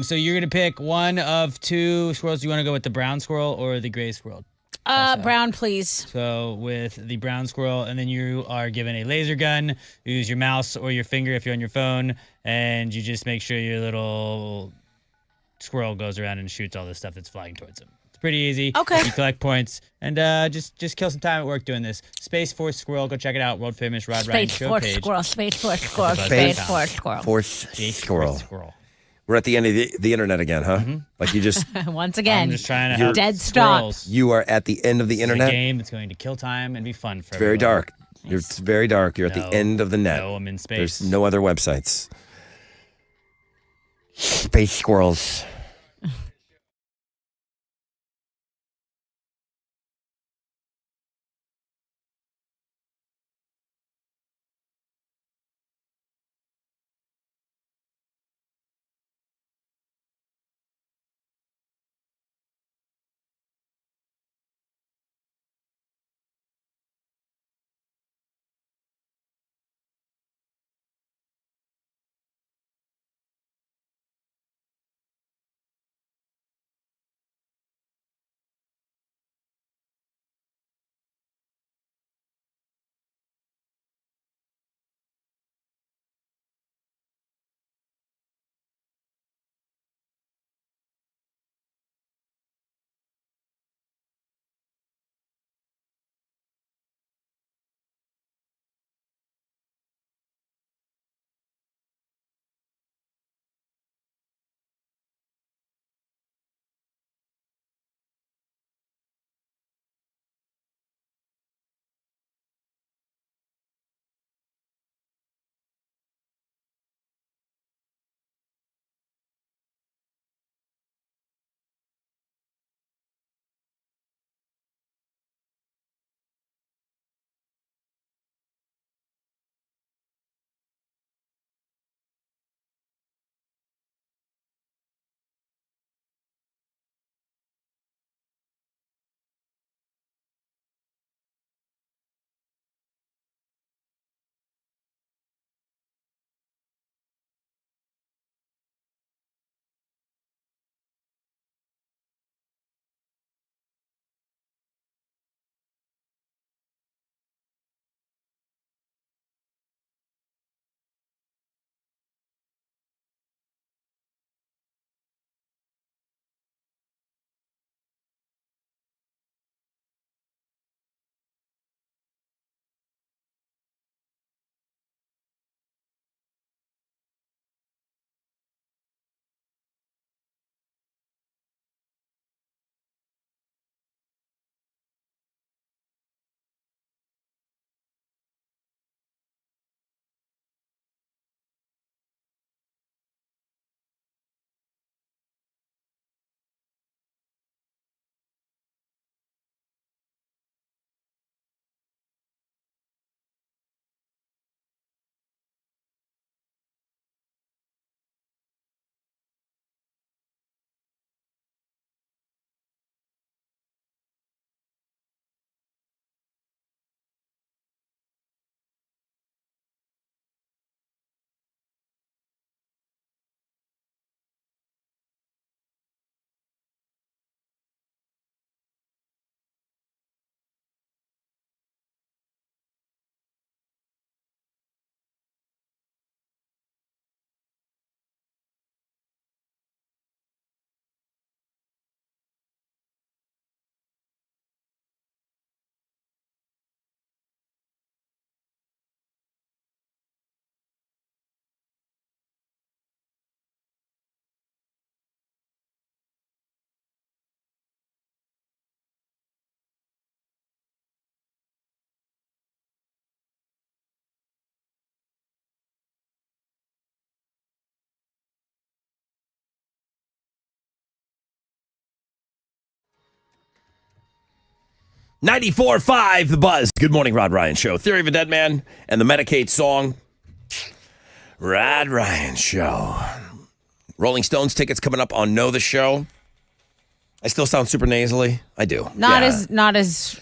So you're going to pick one of two squirrels. Do you want to go with the brown squirrel or the gray squirrel? Brown, please. So with the brown squirrel, and then you are given a laser gun. You use your mouse or your finger if you're on your phone, and you just make sure your little squirrel goes around and shoots all the stuff that's flying towards him. It's pretty easy. Okay. You collect points, and just kill some time at work doing this. Space Force Squirrel. Go check it out. World famous Rod Ryan Show page. Space Force Squirrel, Space Force Squirrel. Force Squirrel. Squirrel. We're at the end of the internet again, huh? Mm-hmm. Like you just Once again, I'm just trying to help dead stop. squirrels. you are at the end of the It's internet. a game that's going to kill time and be fun for It's very everyone. dark. It's very dark. You're at the end of the net. No, I'm in space. There's no other websites. Space squirrels. 94.5 The Buzz. Good morning, Rod Ryan Show. Theory of a Dead Man and the Medicaid song. Rod Ryan Show. Rolling Stones tickets coming up on Know the Show. I still sound super nasally. I do. Not as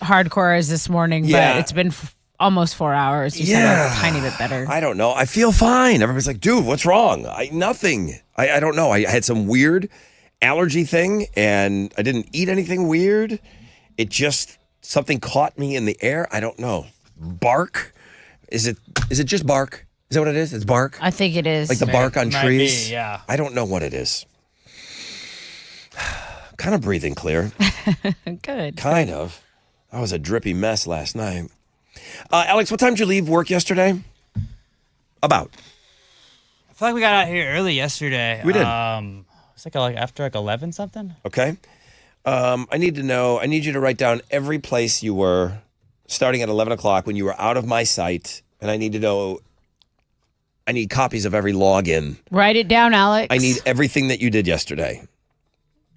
hardcore as this morning, Yeah. but it's been almost 4 hours. You sound like a tiny bit better. I don't know. I feel fine. Everybody's like, dude, what's wrong? Nothing. I don't know. I had some weird allergy thing, and I didn't eat anything weird. It just, something caught me in the air. I don't know. Bark? Is it just bark? Is that what it is? It's bark? I think it is. Like the bark on Might trees? be, yeah. I don't know what it is. Kind of breathing clear. Good. Kind of. I was a drippy mess last night. Alex, what time did you leave work yesterday? About. I feel like we got out here early yesterday. We did. It's like after 11 something. Okay. I need to know. I need you to write down every place you were starting at 11 o'clock when you were out of my sight. And I need to know. I need copies of every login. Write it down, Alex. I need everything that you did yesterday.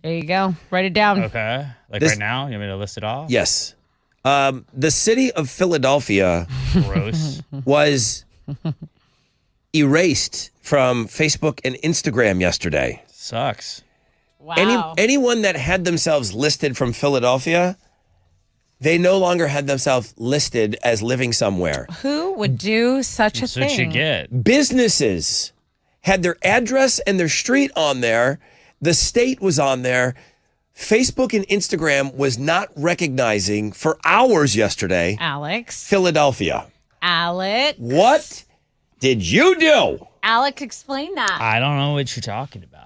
There you go. Write it down. Okay. Like This- right now? You want me to list it off? Yes. The city of Philadelphia Gross. was erased from Facebook and Instagram yesterday. Sucks. Wow. Anyone that had themselves listed from Philadelphia, they no longer had themselves listed as living somewhere. Who would do such a That's thing? what you get. Businesses had their address and their street on there. The state was on there. Facebook and Instagram was not recognizing for hours yesterday Alex. Philadelphia. Alex. What did you do? Alex, explain that. I don't know what you're talking about.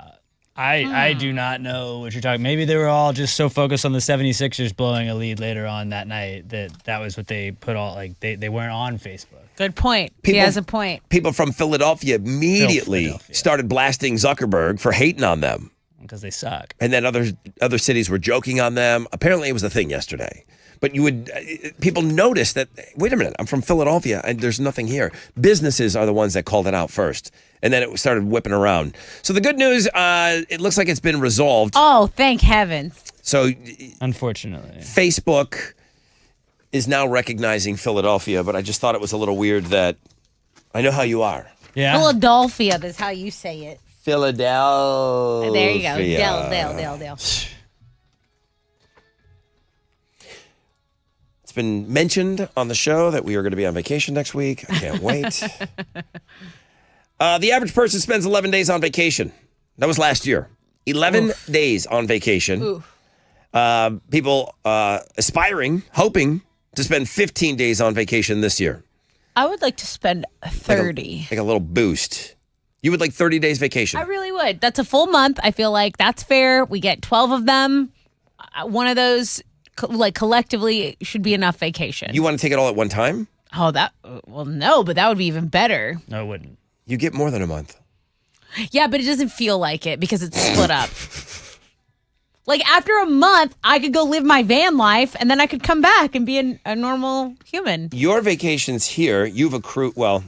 I do not know what you're talking. Maybe they were all just so focused on the 76ers blowing a lead later on that night that was what they put all, like, they weren't on Facebook. Good point. He has a point. People from Philadelphia immediately started blasting Zuckerberg for hating on them. Because they suck. And then other cities were joking on them. Apparently, it was a thing yesterday. But people noticed that, wait a minute, I'm from Philadelphia and there's nothing here. Businesses are the ones that called it out first. And then it started whipping around. So the good news, it looks like it's been resolved. Oh, thank heavens. So unfortunately, Facebook is now recognizing Philadelphia, but I just thought it was a little weird that I know how you are. Yeah. Philadelphia, that's how you say it. Philadelphia. There you go. Dale. It's been mentioned on the show that we are going to be on vacation next week. I can't wait. The average person spends 11 days on vacation. That was last year. 11 days on vacation. People aspiring, hoping to spend 15 days on vacation this year. I would like to spend 30. Like a little boost. You would like 30 days vacation. I really would. That's a full month. I feel like that's fair. We get 12 of them. One of those, collectively, should be enough vacation. You want to take it all at one time? Oh, no, but that would be even better. No, it wouldn't. You get more than a month. Yeah, but it doesn't feel like it because it's split up. Like after a month, I could go live my van life and then I could come back and be a normal human. Your vacations here, you've accrued, well,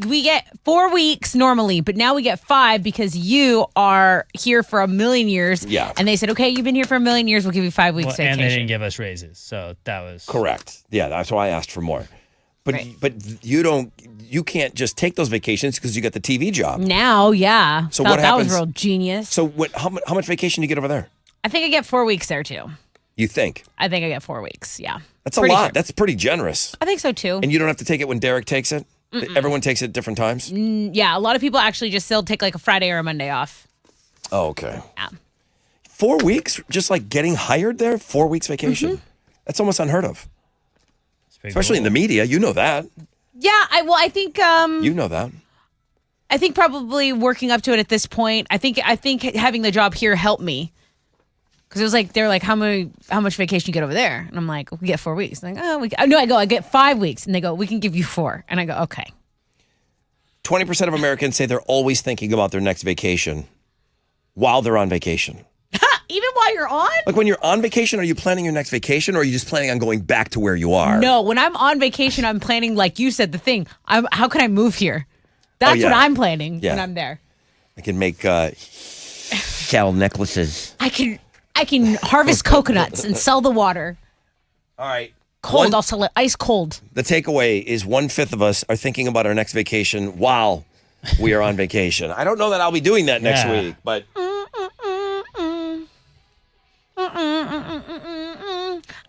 we get 4 weeks normally, but now we get 5 because you are here for a million years. Yeah. And they said, okay, you've been here for a million years. We'll give you 5 weeks vacation. And they didn't give us raises, so that was correct. Yeah, that's why I asked for more. But Right. but you can't just take those vacations because you got the TV job. Now, yeah. So Thought what that happens? was real genius. So how much vacation do you get over there? I think I get 4 weeks there too. You think? I think I get 4 weeks. Yeah. That's a Pretty lot. sure. That's pretty generous. I think so too. And you don't have to take it when Derek takes it? Everyone takes it at different times? Yeah, a lot of people actually just still take like a Friday or a Monday off. Oh, okay. Yeah. 4 weeks? Just like getting hired there? 4 weeks vacation? That's almost unheard of. Especially in the media. You know that. Yeah, I think You know that. I think probably working up to it at this point. I think having the job here helped me. Because it was like, they're like, how much vacation you get over there? And I'm like, we get 4 weeks. And I'm like, I get 5 weeks. And they go, we can give you 4. And I go, okay. 20% of Americans say they're always thinking about their next vacation while they're on vacation. Even while you're on? Like when you're on vacation, are you planning your next vacation or are you just planning on going back to where you are? No, when I'm on vacation, I'm planning, like you said, the thing. How can I move here? That's yeah. what I'm planning Yeah. when I'm there. I can make cattle necklaces. I can harvest coconuts and sell the water. All right. Cold, I'll sell it. Ice cold. The takeaway is 1/5 of us are thinking about our next vacation while we are on vacation. I don't know that I'll be doing that next week, but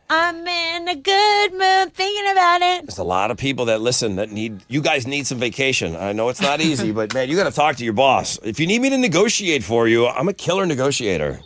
I'm in a good mood thinking about it. there's a lot of people that listen that you guys need some vacation. I know it's not easy, but man, you got to talk to your boss. If you need me to negotiate for you, I'm a killer negotiator.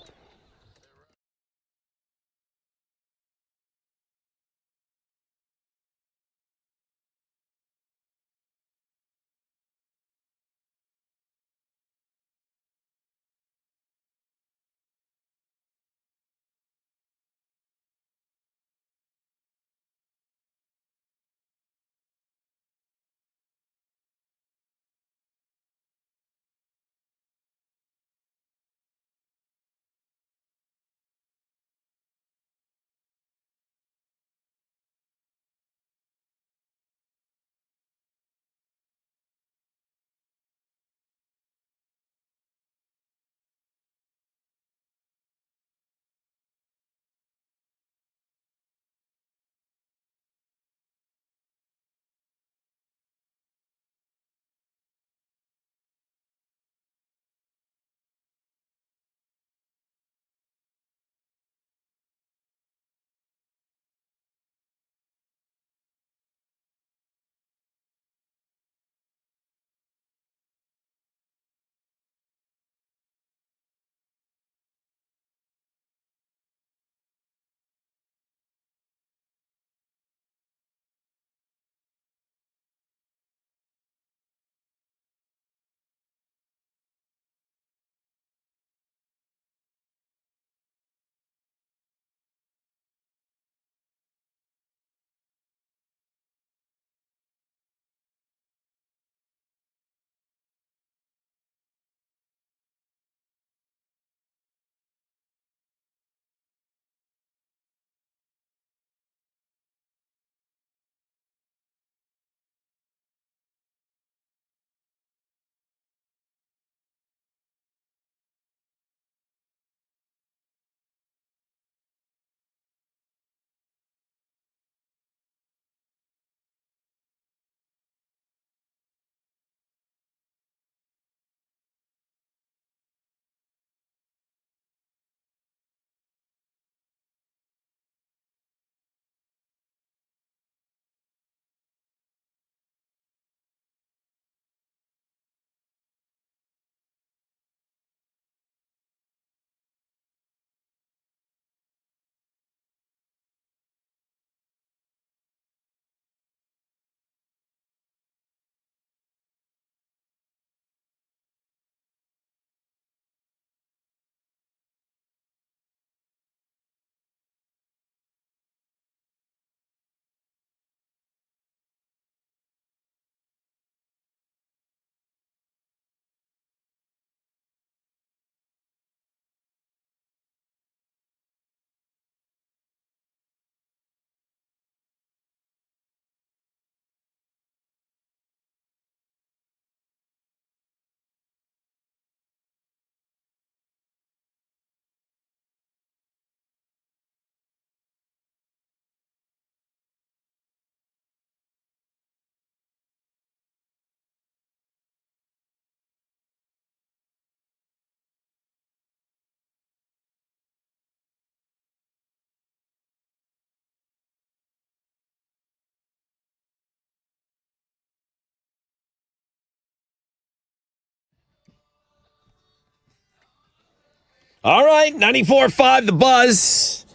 All right, 94.5 The Buzz.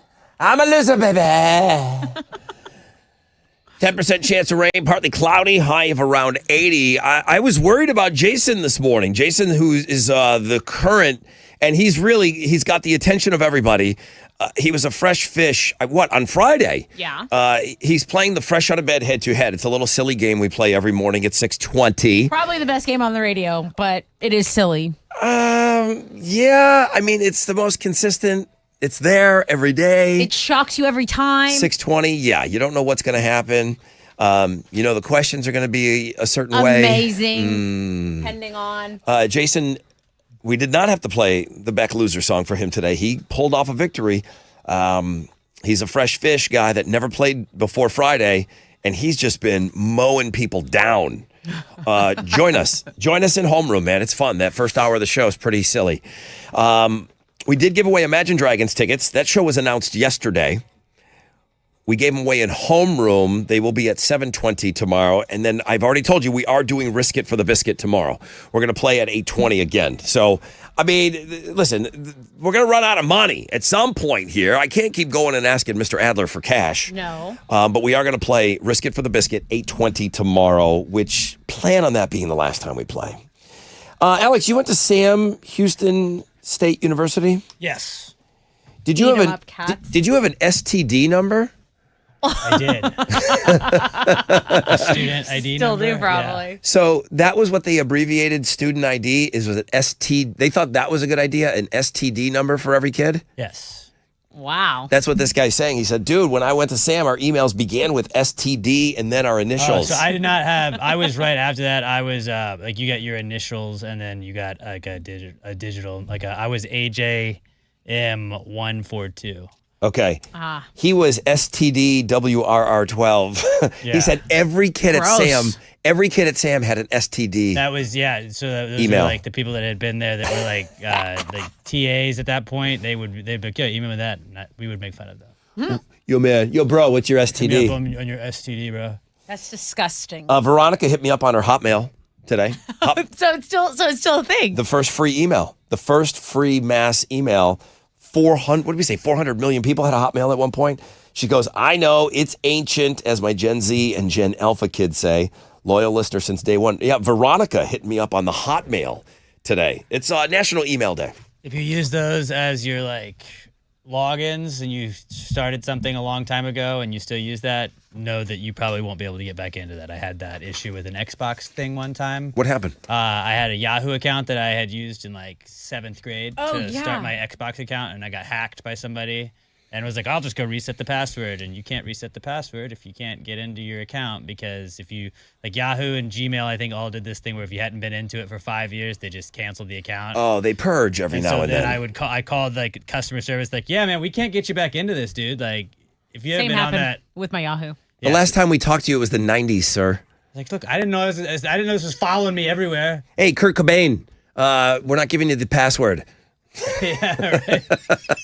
I'm a loser, baby. 10% chance of rain, partly cloudy, high of around 80. I was worried about Jason this morning. Jason, who is the current, and he's got the attention of everybody. He was a fresh fish, on Friday? Yeah. He's playing the Fresh Out of Bed head-to-head. It's a little silly game we play every morning at 6:20. Probably the best game on the radio, but it is silly. Yeah, I mean, it's the most consistent. It's there every day. It shocks you every time. 6:20, yeah, you don't know what's going to happen. The questions are going to be a certain way. Amazing, depending on. Jason, we did not have to play the Beck Loser song for him today. He pulled off a victory. He's a fresh fish guy that never played before Friday, and he's just been mowing people down. Join us in homeroom, man. It's fun. That first hour of the show is pretty silly. We did give away Imagine Dragons tickets. That show was announced yesterday. We gave them away in homeroom. They will be at 7:20 tomorrow. And then I've already told you we are doing Risk It for the Biscuit tomorrow. We're going to play at 8:20 again. So, I mean, listen, we're going to run out of money at some point here. I can't keep going and asking Mr. Adler for cash. No. But we are going to play Risk It for the Biscuit 8:20 tomorrow, which plan on that being the last time we play. Alex, you went to Sam Houston State University? Yes. Did you have did you have an STD number? I did. A student ID Still number? do, probably. Yeah. So that was what they abbreviated student ID was an ST. They thought that was a good idea, an STD number for every kid. Yes. Wow. That's what this guy's saying. He said, dude, when I went to Sam, our emails began with STD and then our initials. So I did not have, I was right after that. I was like, you got your initials and then you got like a digital, I was AJM142. Okay. He was STDWRR12. He said every kid Gross. at Sam had an STD. That was, yeah. So those email. were like the people that had been there that were like TAs at that point. They'd be like, yeah, email me that. And we would make fun of them. Yo, man. Yo, bro, what's your Hit me STD? up on your STD, bro. That's disgusting. Veronica hit me up on her Hotmail today. So it's still a thing. The first free email. The first free mass email. 400, what did we say? 400 million people had a Hotmail at one point. She goes, I know it's ancient, as my Gen Z and Gen Alpha kids say. Loyal listener since day one. Yeah, Veronica hit me up on the Hotmail today. It's National Email Day. If you use those as your like logins and you started something a long time ago and you still use that, know that you probably won't be able to get back into that. I had that issue with an Xbox thing one time. What happened? I had a Yahoo account that I had used in like 7th grade to yeah. start my Xbox account, and I got hacked by somebody and was like, I'll just go reset the password. And you can't reset the password if you can't get into your account, because if you, like Yahoo and Gmail, I think all did this thing where if you hadn't been into it for 5 years, they just canceled the account. Oh, they purge every now and then. I called like customer service, like, yeah, man, we can't get you back into this, dude. Like, if you haven't been on that. With my Yahoo. The last time we talked to you, it was the 90s, sir. Like, look, I didn't know this was following me everywhere. Hey, Kurt Cobain, we're not giving you the password. Yeah, right.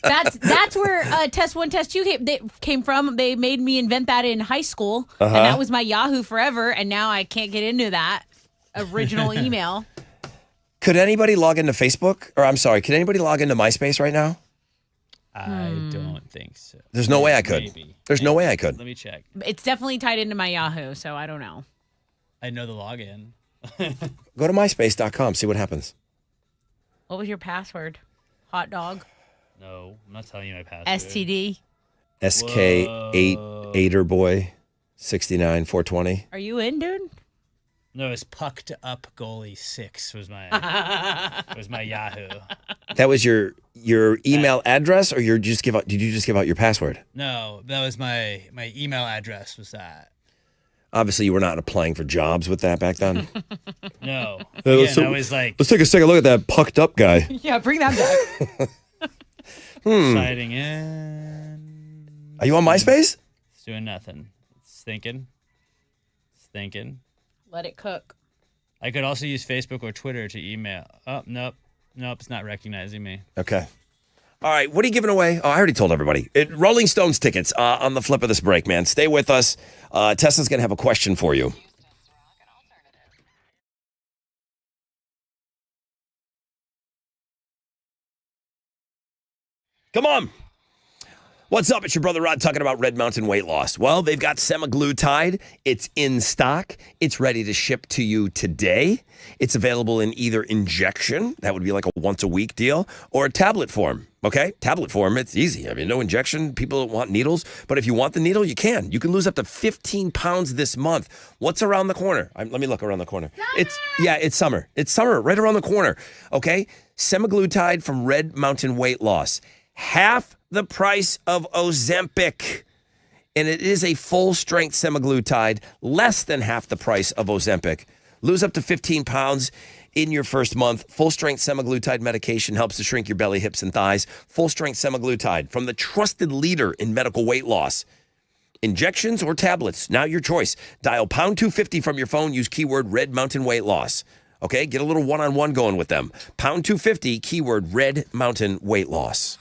That's where Test 1, Test 2 came from. They made me invent that in high school, and that was my Yahoo forever, and now I can't get into that original email. Could anybody log into Facebook? Or I'm sorry, could anybody log into MySpace right now? I don't think so. There's no way I could. Maybe. There's no way I could. Let me check. It's definitely tied into my Yahoo, so I don't know. I know the login. Go to myspace.com, see what happens. What was your password? Hot dog? No, I'm not telling you my password. STD? SK8 8er boy 69 420. Are you in, dude? No, it's Pucked Up Goalie 6 was my Yahoo. That was your email address, or did you just give out your password? No, that was my email address was that. Obviously, you were not applying for jobs with that back then. No. Let's I was like, let's take a second look at that pucked up guy. Yeah, bring that back. signing in. Are you on MySpace? It's doing nothing. It's thinking. Let it cook. I could also use Facebook or Twitter to email. Oh, nope, it's not recognizing me. Okay. All right, what are you giving away? Oh, I already told everybody. Rolling Stones tickets on the flip of this break, man. Stay with us. Tessa's going to have a question for you. Come on. What's up? It's your brother Rod talking about Red Mountain Weight Loss. Well, they've got semaglutide. It's in stock. It's ready to ship to you today. It's available in either injection, that would be like a once-a-week deal, or a tablet form, okay? Tablet form, it's easy. I mean, no injection. People don't want needles. But if you want the needle, you can. You can lose up to 15 pounds this month. What's around the corner? Let me look around the corner. It's summer. It's summer right around the corner, okay? Semaglutide from Red Mountain Weight Loss. Half the price of Ozempic. And it is a full-strength semaglutide, less than half the price of Ozempic. Lose up to 15 pounds. in your first month. Full-strength semaglutide medication helps to shrink your belly, hips, and thighs. Full-strength semaglutide from the trusted leader in medical weight loss. Injections or tablets, now your choice. Dial pound 250 from your phone. Use keyword Red Mountain Weight Loss. Okay, get a little one-on-one going with them. Pound 250, keyword Red Mountain Weight Loss.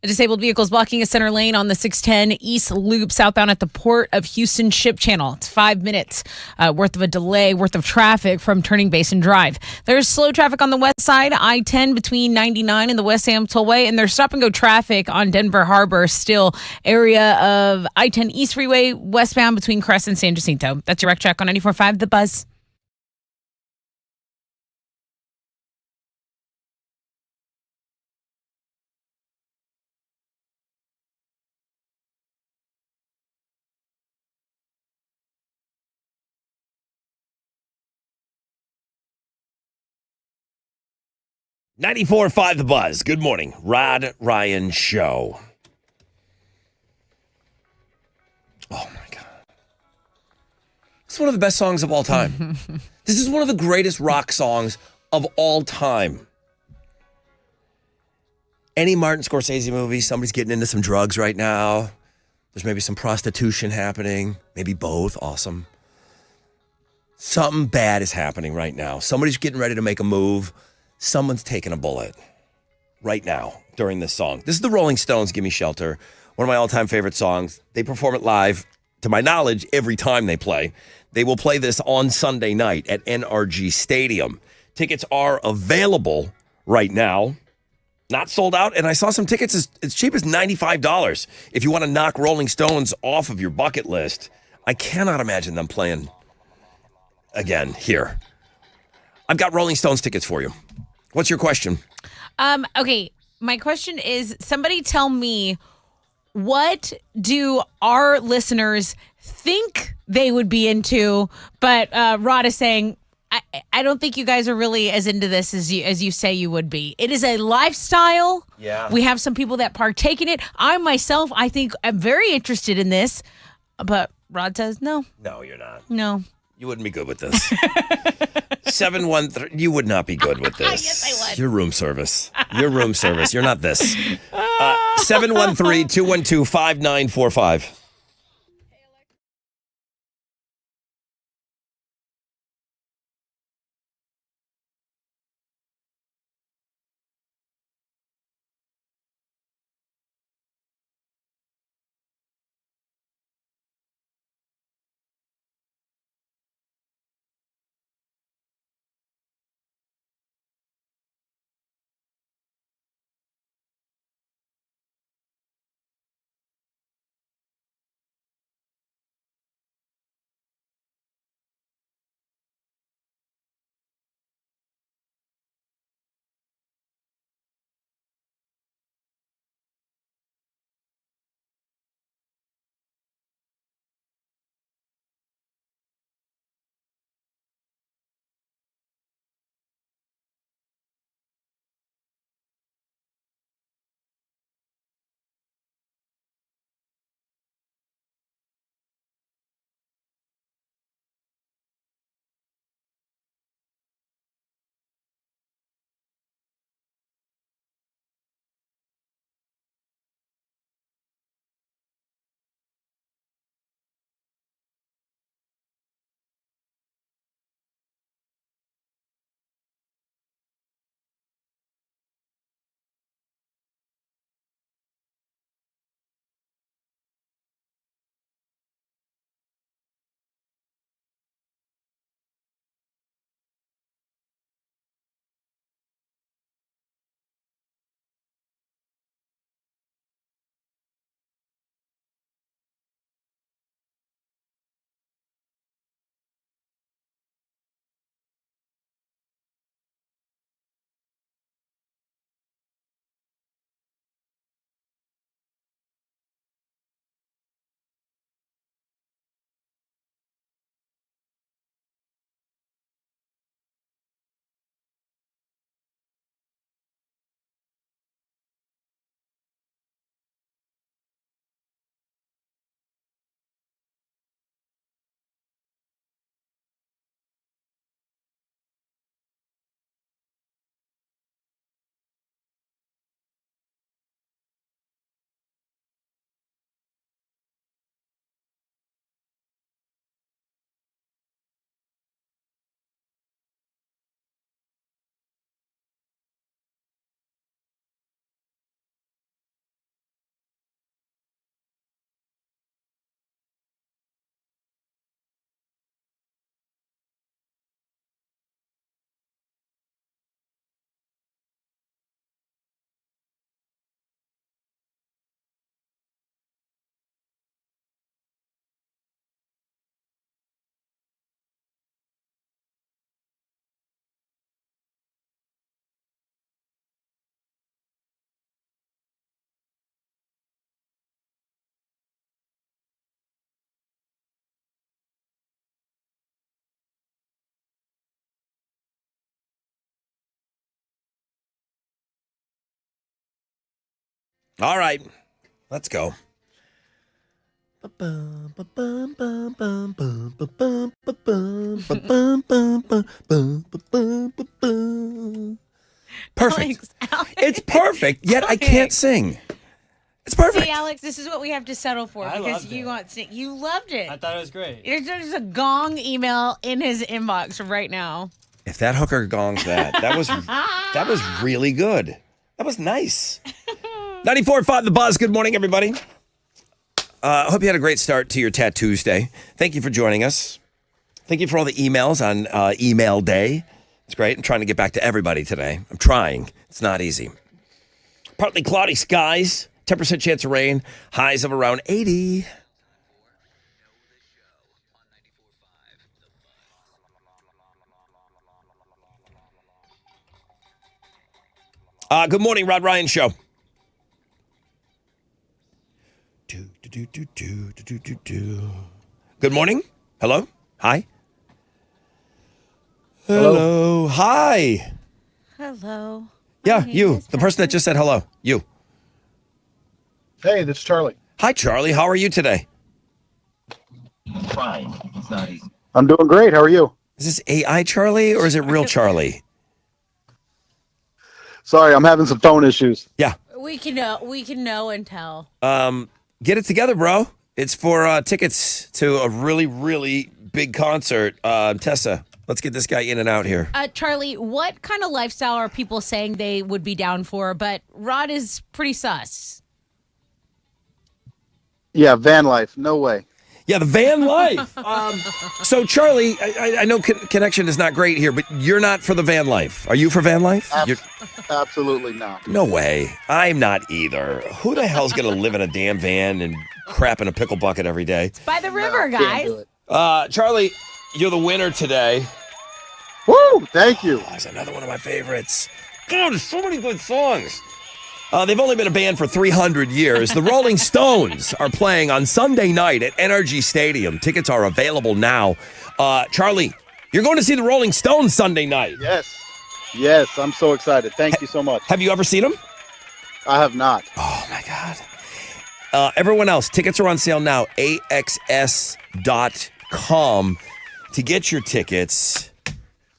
A disabled vehicle is blocking a center lane on the 610 East Loop southbound at the Port of Houston Ship Channel. It's 5 minutes worth of a delay, worth of traffic from turning Basin Drive. There's slow traffic on the west side, I-10 between 99 and the West Sam Tollway, and there's stop-and-go traffic on Denver Harbor, still area of I-10 East Freeway westbound between Crest and San Jacinto. That's your Rec Check on 94.5 The Buzz. .94.5 The Buzz. Good morning. Rod Ryan Show. Oh, my God. It's one of the best songs of all time. This is one of the greatest rock songs of all time. Any Martin Scorsese movie, somebody's getting into some drugs right now. There's maybe some prostitution happening. Maybe both. Awesome. Something bad is happening right now. Somebody's getting ready to make a move. Someone's taking a bullet right now during this song. This is the Rolling Stones, Gimme Shelter, one of my all-time favorite songs. They perform it live, to my knowledge, every time they play. They will play this on Sunday night at NRG Stadium. Tickets are available right now. Not sold out, and I saw some tickets as cheap as $95 if you want to knock Rolling Stones off of your bucket list. I cannot imagine them playing again here. I've got Rolling Stones tickets for you. What's your question? Okay, my question is, somebody tell me, what do our listeners think they would be into? But Rod is saying, I don't think you guys are really as into this as you say you would be. It is a lifestyle. Yeah. We have some people that partake in it. I myself, I think I'm very interested in this. But Rod says no. No, you're not. No. You wouldn't be good with this. 713, you would not be good with this. Yes, I would. Your room service. Your room service. You're not this. 713-212-5945. All right. Let's go. Perfect. Alex. It's perfect, yet I can't sing. It's perfect. See, Alex, this is what we have to settle for I because loved you it. want to. You loved it. I thought it was great. There's a gong email in his inbox right now. If that hooker gongs that was really good. That was nice. 94.5 The Buzz. Good morning, everybody. I hope you had a great start to your Tattoos Day. Thank you for joining us. Thank you for all the emails on email day. It's great. I'm trying to get back to everybody today. I'm trying. It's not easy. Partly cloudy skies, 10% chance of rain, highs of around 80. Good morning, Rod Ryan Show. Good morning. Hello. Hi. Hello. Hi. Hello. Yeah, you. The person that just said hello. You. Hey, this is Charlie. Hi, Charlie. How are you today? Fine. It's not easy. I'm doing great. How are you? Is this AI Charlie or is it real Charlie? Sorry, I'm having some phone issues. Yeah. We can know and tell. Get it together, bro. It's for tickets to a really, really big concert. Tessa, let's get this guy in and out here. Charlie, what kind of lifestyle are people saying they would be down for? But Rod is pretty sus. Yeah, van life. No way. Yeah, the van life. So, Charlie, I know connection is not great here, but you're not for the van life. Are you for van life? Absolutely not. No way. I'm not either. Who the hell's going to live in a damn van and crap in a pickle bucket every day? By the river, Can't do guys. it. Charlie, you're the winner today. Woo! Thank you. That's another one of my favorites. God, there's so many good songs. They've only been a band for 300 years. The Rolling Stones are playing on Sunday night at NRG Stadium. Tickets are available now. Charlie, you're going to see the Rolling Stones Sunday night. Yes. Yes, I'm so excited. Thank you so much. Have you ever seen them? I have not. Oh, my God. Everyone else, tickets are on sale now. AXS.com to get your tickets.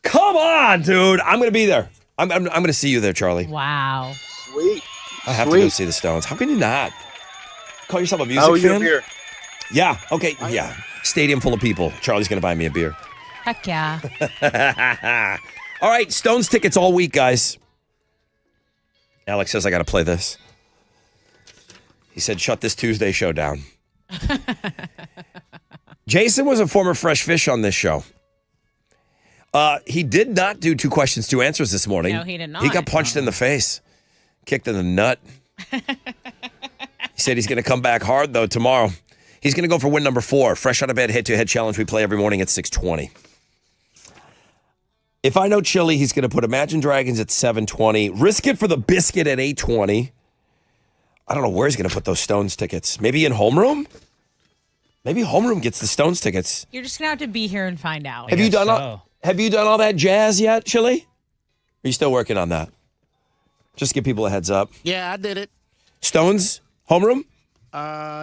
Come on, dude. I'm going to be there. I'm going to see you there, Charlie. Wow. Sweet. I have to go see the Stones. How can you not? Call yourself a music How are you fan? here? Yeah. Okay. Yeah. Stadium full of people. Charlie's going to buy me a beer. Heck yeah. All right. Stones tickets all week, guys. Alex says I got to play this. He said, shut this Tuesday show down. Jason was a former fresh fish on this show. He did not do 2 questions, 2 answers this morning. No, he did not. He got punched in the face. Kicked in the nut. He said he's going to come back hard, though, tomorrow. He's going to go for win number 4, fresh out of bed head-to-head challenge we play every morning at 6:20. If I know Chili, he's going to put Imagine Dragons at 7:20. Risk It for the Biscuit at 8:20. I don't know where he's going to put those Stones tickets. Maybe in homeroom? Maybe homeroom gets the Stones tickets. You're just going to have to be here and find out. Have you done all that jazz yet, Chili? Are you still working on that? Just give people a heads up. Yeah, I did it. Stones, homeroom?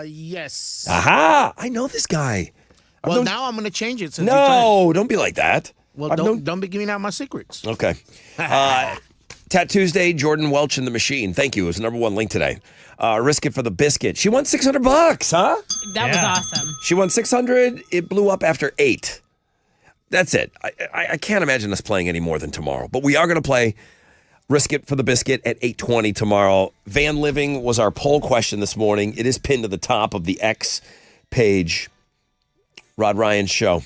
Yes. Aha! I know this guy. Well, now I'm going to change it. Since No, don't be like that. Well, I've don't be giving out my secrets. Okay. Tattoos Day, Jordan Welch in the Machine. Thank you. It was the #1 link today. Risk It for the Biscuit. She won $600, huh? That was awesome. She won 600. It blew up after 8. That's it. I can't imagine us playing any more than tomorrow. But we are going to play Risk It for the Biscuit at 8:20 tomorrow. Van living was our poll question this morning. It is pinned to the top of the X page. Rod Ryan Show.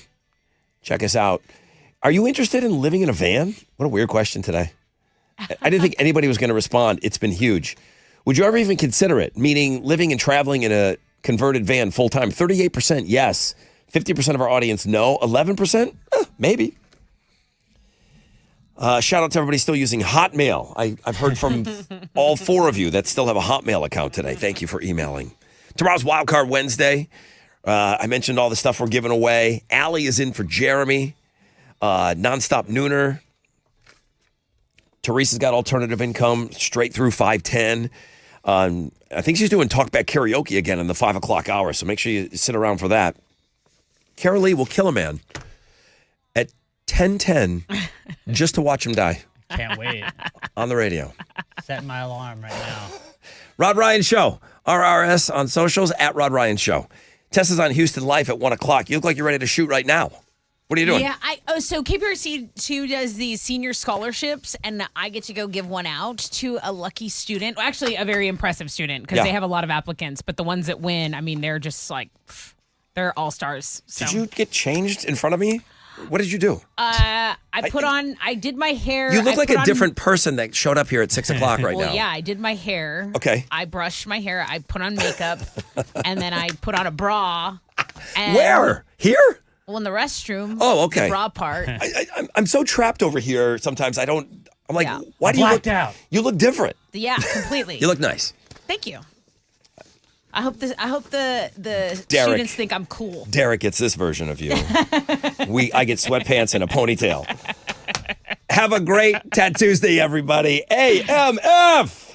Check us out. Are you interested in living in a van? What a weird question today. I didn't think anybody was going to respond. It's been huge. Would you ever even consider it? Meaning living and traveling in a converted van full time. 38% yes. 50% of our audience no. 11% maybe. Shout out to everybody still using Hotmail. I've heard from all 4 of you that still have a Hotmail account today. Thank you for emailing. Tomorrow's Wildcard Wednesday. I mentioned all the stuff we're giving away. Allie is in for Jeremy. Nonstop Nooner. Teresa's got alternative income straight through 510. I think she's doing talkback karaoke again in the 5 o'clock hour, so make sure you sit around for that. Carol Lee will kill a man at 10:10 just to watch him die. Can't wait. On the radio. Set my alarm right now. Rod Ryan Show. RRS on socials, at Rod Ryan Show. Tessa's on Houston Life at 1 o'clock. You look like you're ready to shoot right now. What are you doing? Yeah, so KPRC 2 does these senior scholarships, and I get to go give one out to a lucky student. Well, actually, a very impressive student, because they have a lot of applicants. But the ones that win, I mean, they're just like, they're all-stars. So. Did you get changed in front of me? What did you do? I did my hair. You look like a different person that showed up here at 6 o'clock right now. Well, yeah, I did my hair. Okay. I brushed my hair. I put on makeup, and then I put on a bra. And Where? Here? Well, in the restroom. Oh, okay. The bra part. I'm so trapped over here sometimes. I'm like, why do you look out? You look different. Yeah, completely. You look nice. Thank you. I hope the Derek. students think I'm cool. Derek gets this version of you. I get sweatpants and a ponytail. Have a great Tat Tuesday, everybody. AMF.